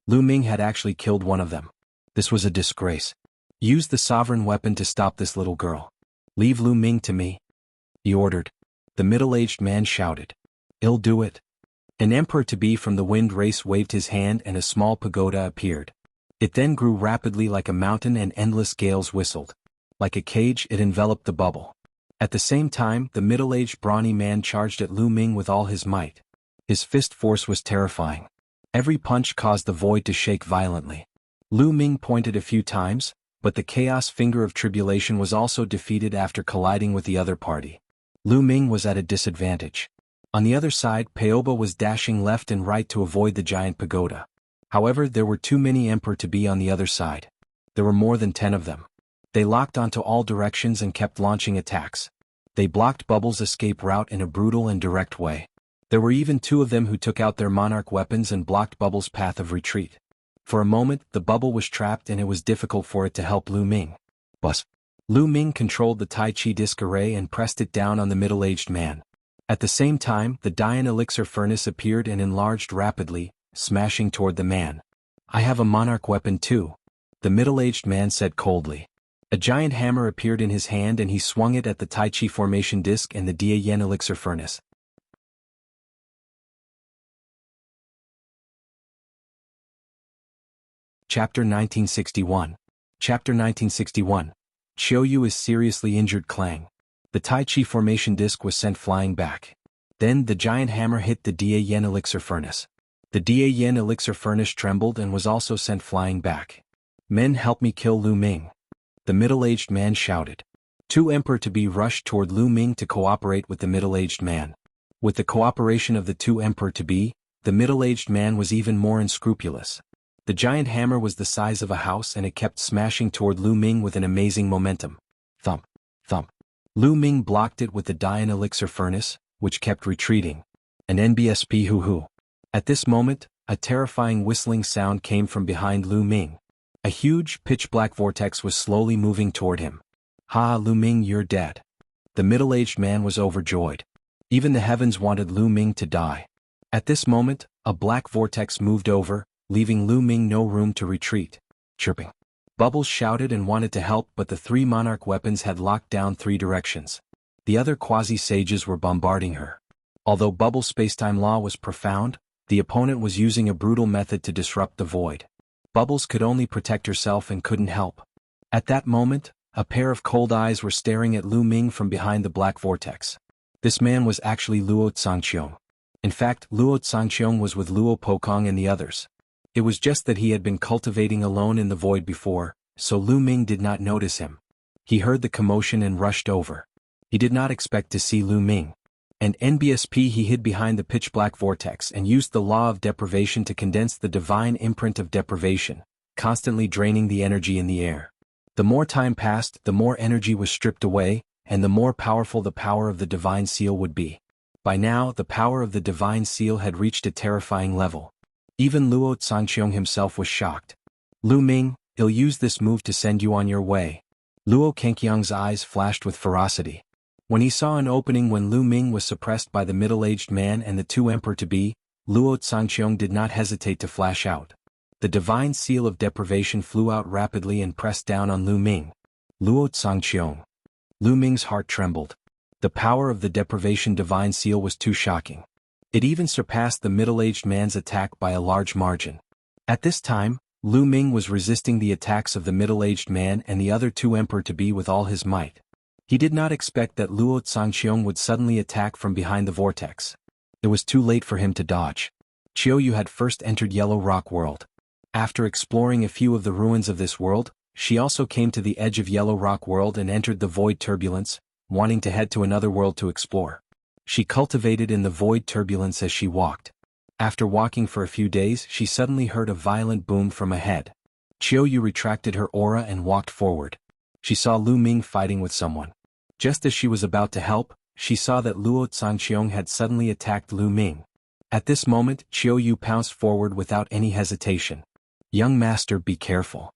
Lu Ming had actually killed one of them. This was a disgrace. Use the sovereign weapon to stop this little girl. Leave Lu Ming to me, he ordered. The middle-aged man shouted. I'll do it. An Emperor-to-be from the wind race waved his hand and a small pagoda appeared. It then grew rapidly like a mountain and endless gales whistled. Like a cage, it enveloped the bubble. At the same time, the middle-aged brawny man charged at Lu Ming with all his might. His fist force was terrifying. Every punch caused the void to shake violently. Lu Ming pointed a few times, but the chaos finger of tribulation was also defeated after colliding with the other party. Lu Ming was at a disadvantage. On the other side, Paoba was dashing left and right to avoid the giant pagoda. However, there were too many Emperor-to-be on the other side. There were more than 10 of them. They locked onto all directions and kept launching attacks. They blocked Bubbles' escape route in a brutal and direct way. There were even 2 of them who took out their Monarch weapons and blocked Bubbles' path of retreat. For a moment, the bubble was trapped and it was difficult for it to help Lu Ming. Buzz. Lu Ming controlled the Tai Chi disc array and pressed it down on the middle-aged man. At the same time, the Dian elixir furnace appeared and enlarged rapidly, smashing toward the man. I have a Monarch weapon too, the middle-aged man said coldly. A giant hammer appeared in his hand and he swung it at the Tai Chi formation disc and the Dian elixir furnace. Chapter 1961. Chapter 1961. Qiuyu is seriously injured. Clang. The Tai Chi formation disc was sent flying back. Then the giant hammer hit the Dian elixir furnace. The Dian elixir furnace trembled and was also sent flying back. Men, help me kill Lu Ming. The middle-aged man shouted. 2 Emperor-to-be rushed toward Lu Ming to cooperate with the middle-aged man. With the cooperation of the 2 Emperor-to-be, the middle-aged man was even more unscrupulous. The giant hammer was the size of a house and it kept smashing toward Lu Ming with an amazing momentum. Thump, thump. Lu Ming blocked it with the Dian elixir furnace, which kept retreating. An NBSP hoo-hoo. At this moment, a terrifying whistling sound came from behind Lu Ming. A huge, pitch-black vortex was slowly moving toward him. "Ha, Lu Ming, you're dead." The middle-aged man was overjoyed. Even the heavens wanted Lu Ming to die. At this moment, a black vortex moved over, leaving Lu Ming no room to retreat. Chirping. Bubbles shouted and wanted to help, but the three Monarch weapons had locked down three directions. The other quasi-sages were bombarding her. Although Bubbles' spacetime law was profound, the opponent was using a brutal method to disrupt the void. Bubbles could only protect herself and couldn't help. At that moment, a pair of cold eyes were staring at Lu Ming from behind the black vortex. This man was actually Luo Zhangqiong. In fact, Luo Zhangqiong was with Luo Pokong and the others. It was just that he had been cultivating alone in the void before, so Lu Ming did not notice him. He heard the commotion and rushed over. He did not expect to see Lu Ming. And NBSP he hid behind the pitch-black vortex and used the law of deprivation to condense the divine imprint of deprivation, constantly draining the energy in the air. The more time passed, the more energy was stripped away, and the more powerful the power of the divine seal would be. By now, the power of the divine seal had reached a terrifying level. Even Luo Zhangqiong himself was shocked. "Lu Ming, I'll use this move to send you on your way." Luo Kangqiang's eyes flashed with ferocity. When he saw an opening when Lu Ming was suppressed by the middle-aged man and the two emperor-to-be, Luo Zhangqiong did not hesitate to flash out. The divine seal of deprivation flew out rapidly and pressed down on Lu Ming. Luo Zhangqiong. Lu Ming's heart trembled. The power of the deprivation divine seal was too shocking. It even surpassed the middle-aged man's attack by a large margin. At this time, Lu Ming was resisting the attacks of the middle-aged man and the other two emperor-to-be with all his might. He did not expect that Luo Zhangqiong would suddenly attack from behind the vortex. It was too late for him to dodge. Qiuyu had first entered Yellow Rock World. After exploring a few of the ruins of this world, she also came to the edge of Yellow Rock World and entered the Void Turbulence, wanting to head to another world to explore. She cultivated in the Void Turbulence as she walked. After walking for a few days, she suddenly heard a violent boom from ahead. Qiuyu retracted her aura and walked forward. She saw Lu Ming fighting with someone. Just as she was about to help, she saw that Luo Zhangqiong had suddenly attacked Lu Ming. At this moment, Qiuyu pounced forward without any hesitation. "Young master, be careful."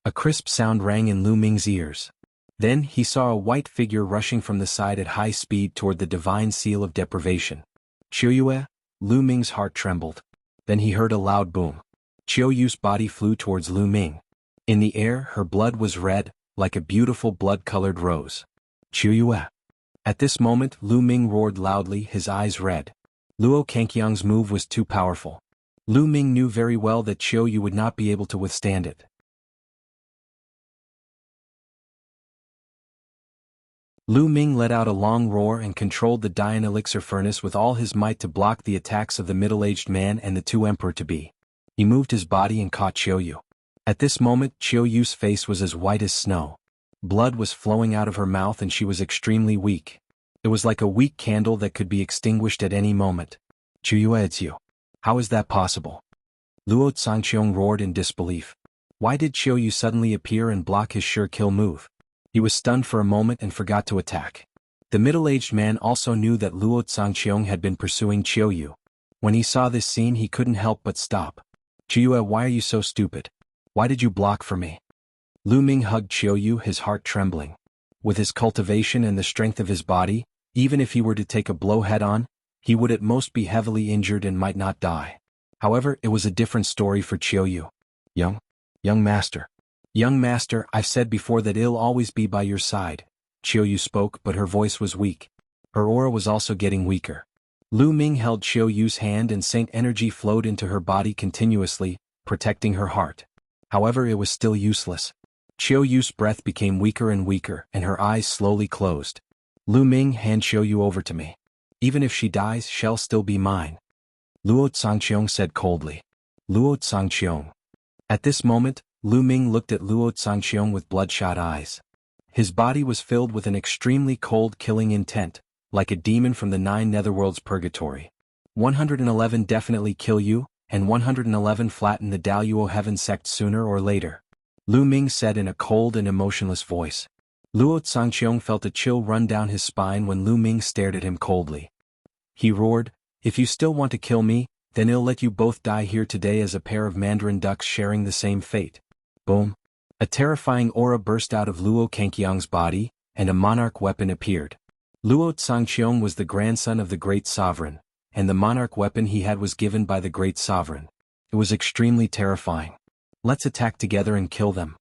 A crisp sound rang in Lu Ming's ears. Then he saw a white figure rushing from the side at high speed toward the divine seal of deprivation. "Qiuyu!" Lu Ming's heart trembled. Then he heard a loud boom. Qiuyu's body flew towards Lu Ming. In the air, her blood was red, like a beautiful blood-colored rose. "Qiuyu!" At this moment, Lu Ming roared loudly, his eyes red. Luo Kangqiang's move was too powerful. Lu Ming knew very well that Qiuyu would not be able to withstand it. Lu Ming let out a long roar and controlled the Dian elixir furnace with all his might to block the attacks of the middle-aged man and the two emperor-to-be. He moved his body and caught Qiuyu. At this moment, Qiuyu's face was as white as snow. Blood was flowing out of her mouth and she was extremely weak. It was like a weak candle that could be extinguished at any moment. "Qiuyu, it's you. How is that possible?" Luo Zhangqiong roared in disbelief. Why did Qiuyu suddenly appear and block his sure-kill move? He was stunned for a moment and forgot to attack. The middle-aged man also knew that Luo Zhangqiong had been pursuing Qiuyu. When he saw this scene he couldn't help but stop. "Qiuyu, why are you so stupid? Why did you block for me?" Lu Ming hugged Qiuyu, his heart trembling. With his cultivation and the strength of his body, even if he were to take a blow head-on, he would at most be heavily injured and might not die. However, it was a different story for Qiuyu. Young master. "Young master, I've said before that I'll always be by your side." Qiuyu spoke, but her voice was weak. Her aura was also getting weaker. Lu Ming held Qiuyu's hand and saint energy flowed into her body continuously, protecting her heart. However, it was still useless. Qiuyu's breath became weaker and weaker, and her eyes slowly closed. "Lu Ming, hand Qiuyu over to me. Even if she dies, she'll still be mine," Luo Zhangqiong said coldly. Luo Zhangqiong. At this moment, Lu Ming looked at Luo Zhangqiong with bloodshot eyes. His body was filled with an extremely cold killing intent, like a demon from the 9 netherworlds purgatory. 111 definitely kill you, and 111 flatten the Daluo heaven sect sooner or later, Lu Ming said in a cold and emotionless voice. Luo Zhangqiong felt a chill run down his spine when Lu Ming stared at him coldly. He roared, "If you still want to kill me, then I'll let you both die here today as a pair of mandarin ducks sharing the same fate." Boom. A terrifying aura burst out of Luo Kangqiang's body, and a monarch weapon appeared. Luo Tsangqiang was the grandson of the great sovereign, and the monarch weapon he had was given by the great sovereign. It was extremely terrifying. "Let's attack together and kill them,"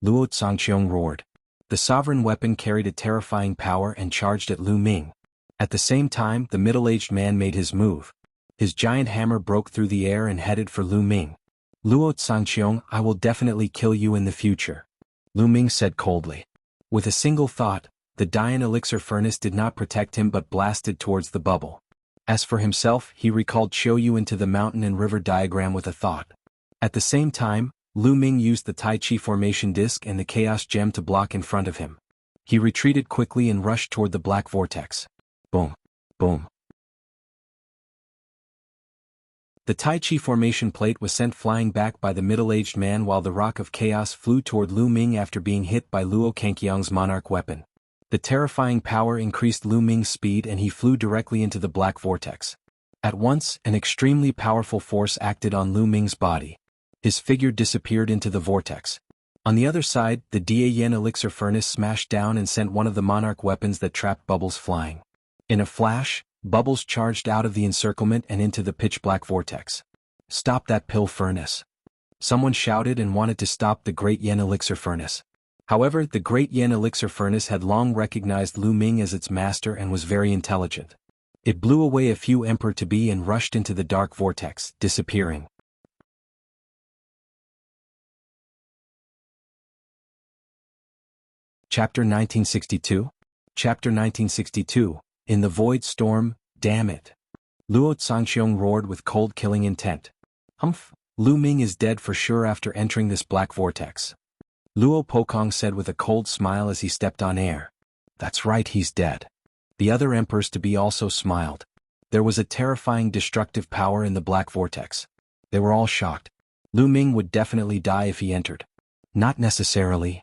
Luo Tsangqiang roared. The sovereign weapon carried a terrifying power and charged at Lu Ming. At the same time, the middle-aged man made his move. His giant hammer broke through the air and headed for Lu Ming. "Luo Tsangqiang, I will definitely kill you in the future," Lu Ming said coldly. With a single thought, the Dian elixir furnace did not protect him but blasted towards the bubble. As for himself, he recalled Qiuyu into the mountain and river diagram with a thought. At the same time, Lu Ming used the Tai Chi formation disc and the chaos gem to block in front of him. He retreated quickly and rushed toward the black vortex. Boom. Boom. The Tai Chi formation plate was sent flying back by the middle-aged man while the rock of chaos flew toward Lu Ming after being hit by Luo Kangqiang's monarch weapon. The terrifying power increased Lu Ming's speed and he flew directly into the black vortex. At once, an extremely powerful force acted on Lu Ming's body. His figure disappeared into the vortex. On the other side, the Dian elixir furnace smashed down and sent one of the monarch weapons that trapped Bubbles flying. In a flash, Bubbles charged out of the encirclement and into the pitch-black vortex. "Stop that pill furnace!" Someone shouted and wanted to stop the Great Yen elixir furnace. However, the Great Yen elixir furnace had long recognized Lu Ming as its master and was very intelligent. It blew away a few emperor-to-be and rushed into the dark vortex, disappearing. Chapter 1962? Chapter 1962, In the Void Storm, Damn it! Luo Tsangqiang roared with cold killing intent. "Humph, Lu Ming is dead for sure after entering this black vortex," Luo Pokong said with a cold smile as he stepped on air. "That's right, he's dead." The other emperors-to-be also smiled. There was a terrifying destructive power in the black vortex. They were all shocked. Lu Ming would definitely die if he entered. Not necessarily.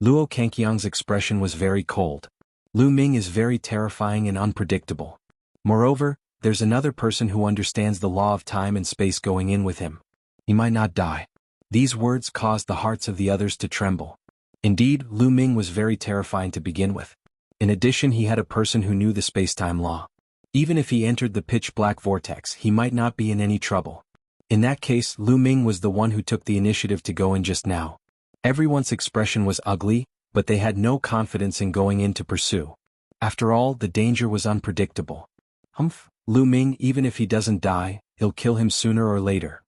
Luo Kangqiang's expression was very cold. Lu Ming is very terrifying and unpredictable. Moreover, there's another person who understands the law of time and space going in with him. He might not die. These words caused the hearts of the others to tremble. Indeed, Lu Ming was very terrifying to begin with. In addition, he had a person who knew the space-time law. Even if he entered the pitch-black vortex, he might not be in any trouble. In that case, Lu Ming was the one who took the initiative to go in just now. Everyone's expression was ugly, but they had no confidence in going in to pursue. After all, the danger was unpredictable. "Humph, Lu Ming, even if he doesn't die, he'll kill him sooner or later."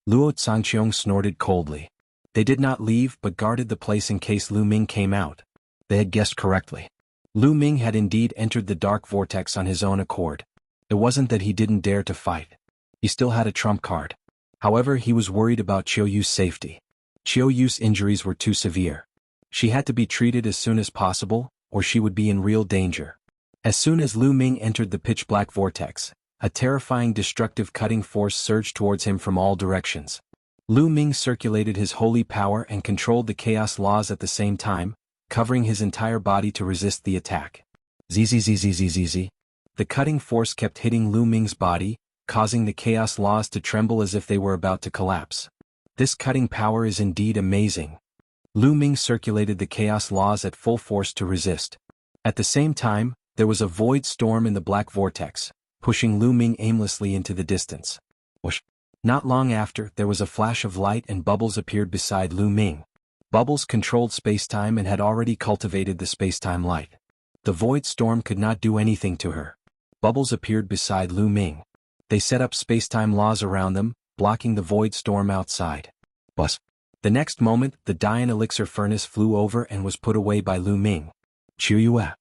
Luo Tsangqiang snorted coldly. They did not leave but guarded the place in case Lu Ming came out. They had guessed correctly. Lu Ming had indeed entered the dark vortex on his own accord. It wasn't that he didn't dare to fight. He still had a trump card. However, he was worried about Qiuyu's safety. Qiuyu's injuries were too severe. She had to be treated as soon as possible, or she would be in real danger. As soon as Lu Ming entered the pitch-black vortex, a terrifying destructive cutting force surged towards him from all directions. Lu Ming circulated his holy power and controlled the chaos laws at the same time, covering his entire body to resist the attack. Zzzzzzzzz. The cutting force kept hitting Lu Ming's body, causing the chaos laws to tremble as if they were about to collapse. This cutting power is indeed amazing. Lu Ming circulated the chaos laws at full force to resist. At the same time, there was a void storm in the black vortex, pushing Lu Ming aimlessly into the distance. Whoosh! Not long after, there was a flash of light and Bubbles appeared beside Lu Ming. Bubbles controlled spacetime and had already cultivated the spacetime light. The void storm could not do anything to her. Bubbles appeared beside Lu Ming. They set up spacetime laws around them, blocking the void storm outside. Bus. The next moment, the Dian elixir furnace flew over and was put away by Lu Ming. "Qiuyu."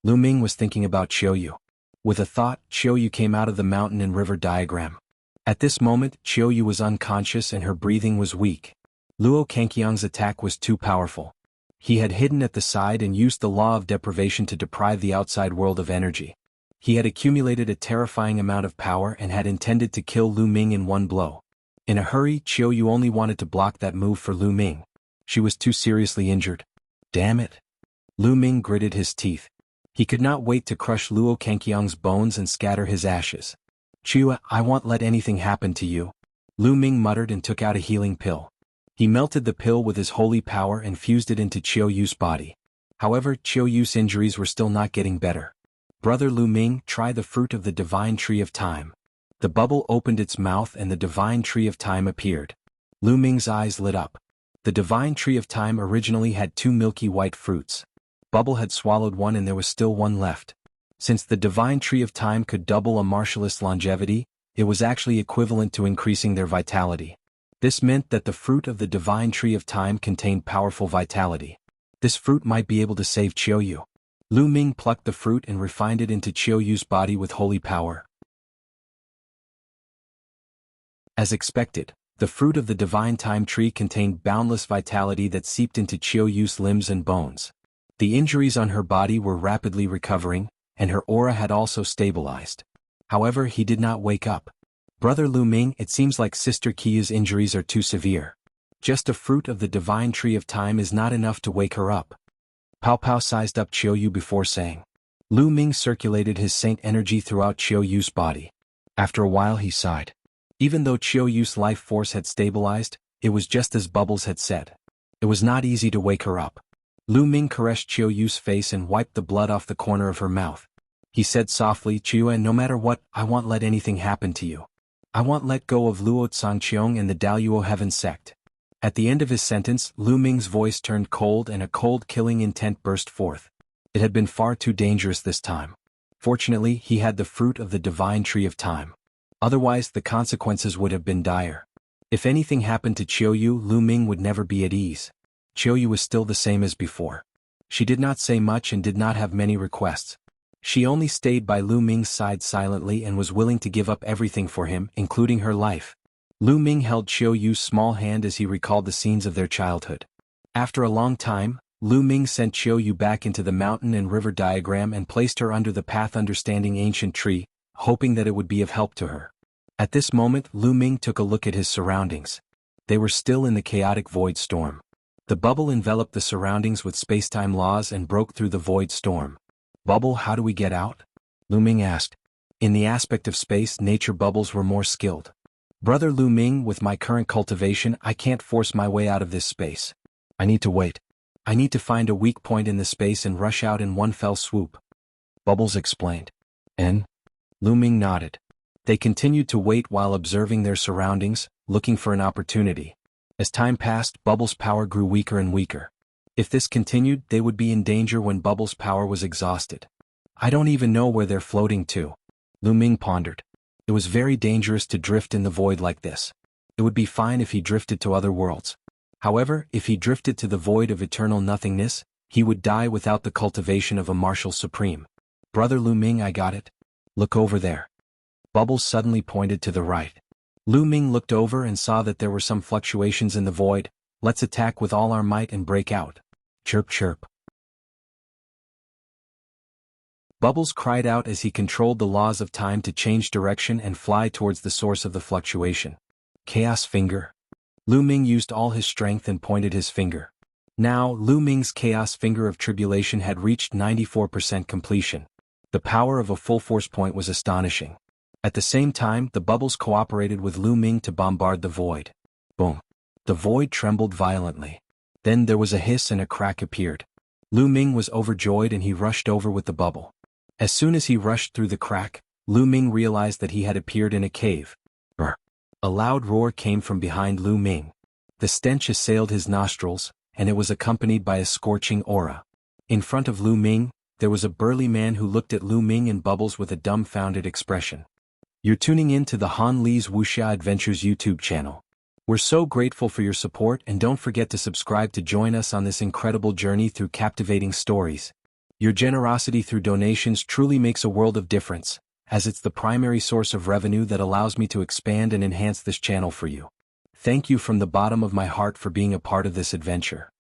Lu Ming was thinking about Qiuyu. With a thought, Qiuyu came out of the mountain and river diagram. At this moment, Qiuyu was unconscious and her breathing was weak. Luo Kangqiang's attack was too powerful. He had hidden at the side and used the law of deprivation to deprive the outside world of energy. He had accumulated a terrifying amount of power and had intended to kill Lu Ming in one blow. In a hurry, Qiuyu only wanted to block that move for Lu Ming. She was too seriously injured. Damn it. Lu Ming gritted his teeth. He could not wait to crush Luo Kangqiang's bones and scatter his ashes. "Chua, I won't let anything happen to you," Lu Ming muttered and took out a healing pill. He melted the pill with his holy power and fused it into Qiu Yu's body. However, Qiu Yu's injuries were still not getting better. "Brother Lu Ming, try the fruit of the divine tree of time." The bubble opened its mouth and the divine tree of time appeared. Lu Ming's eyes lit up. The divine tree of time originally had 2 milky white fruits. Bubble had swallowed one and there was still one left. Since the divine tree of time could double a martialist's longevity, it was actually equivalent to increasing their vitality. This meant that the fruit of the divine tree of time contained powerful vitality. This fruit might be able to save Qiu Yu. Lu Ming plucked the fruit and refined it into Qiu Yu's body with holy power. As expected, the fruit of the divine time tree contained boundless vitality that seeped into Qiu Yu's limbs and bones. The injuries on her body were rapidly recovering, and her aura had also stabilized. However, he did not wake up. "Brother Lu Ming, it seems like Sister Qiu's injuries are too severe. Just a fruit of the divine tree of time is not enough to wake her up." Pao Pao sized up Qiu Yu before saying. Lu Ming circulated his saint energy throughout Qiu Yu's body. After a while he sighed. Even though Qiu Yu's life force had stabilized, it was just as Bubbles had said. It was not easy to wake her up. Lu Ming caressed Qiu Yu's face and wiped the blood off the corner of her mouth. He said softly, "Qiu, no matter what, I won't let anything happen to you. I won't let go of Luo Tsangqiong and the Daluo Heaven sect." At the end of his sentence, Lu Ming's voice turned cold and a cold killing intent burst forth. It had been far too dangerous this time. Fortunately, he had the fruit of the divine tree of time. Otherwise, the consequences would have been dire. If anything happened to Qiu Yu, Lu Ming would never be at ease. Qiu Yu was still the same as before. She did not say much and did not have many requests. She only stayed by Lu Ming's side silently and was willing to give up everything for him, including her life. Lu Ming held Qiu Yu's small hand as he recalled the scenes of their childhood. After a long time, Lu Ming sent Qiu Yu back into the mountain and river diagram and placed her under the path understanding ancient tree, hoping that it would be of help to her. At this moment, Lu Ming took a look at his surroundings. They were still in the chaotic void storm. The bubble enveloped the surroundings with spacetime laws and broke through the void storm. "Bubble, how do we get out?" Lu Ming asked. In the aspect of space, nature bubbles were more skilled. "Brother Lu Ming, with my current cultivation, I can't force my way out of this space. I need to wait. I need to find a weak point in the space and rush out in one fell swoop," Bubbles explained. "And?" Lu Ming nodded. They continued to wait while observing their surroundings, looking for an opportunity. As time passed, Bubbles' power grew weaker and weaker. If this continued, they would be in danger when Bubbles' power was exhausted. "I don't even know where they're floating to," Lu Ming pondered. It was very dangerous to drift in the void like this. It would be fine if he drifted to other worlds. However, if he drifted to the void of eternal nothingness, he would die without the cultivation of a martial supreme. "Brother Lu Ming, I got it. Look over there." Bubbles suddenly pointed to the right. Lu Ming looked over and saw that there were some fluctuations in the void. "Let's attack with all our might and break out." Chirp chirp. Bubbles cried out as he controlled the laws of time to change direction and fly towards the source of the fluctuation. Chaos Finger. Lu Ming used all his strength and pointed his finger. Now, Lu Ming's Chaos Finger of Tribulation had reached 94% completion. The power of a full force point was astonishing. At the same time, the bubbles cooperated with Lu Ming to bombard the void. Boom. The void trembled violently. Then there was a hiss and a crack appeared. Lu Ming was overjoyed and he rushed over with the bubble. As soon as he rushed through the crack, Lu Ming realized that he had appeared in a cave. Brr. A loud roar came from behind Lu Ming. The stench assailed his nostrils, and it was accompanied by a scorching aura. In front of Lu Ming, there was a burly man who looked at Lu Ming and Bubbles with a dumbfounded expression. You're tuning in to the Han Li's Wuxia Adventures YouTube channel. We're so grateful for your support and don't forget to subscribe to join us on this incredible journey through captivating stories. Your generosity through donations truly makes a world of difference, as it's the primary source of revenue that allows me to expand and enhance this channel for you. Thank you from the bottom of my heart for being a part of this adventure.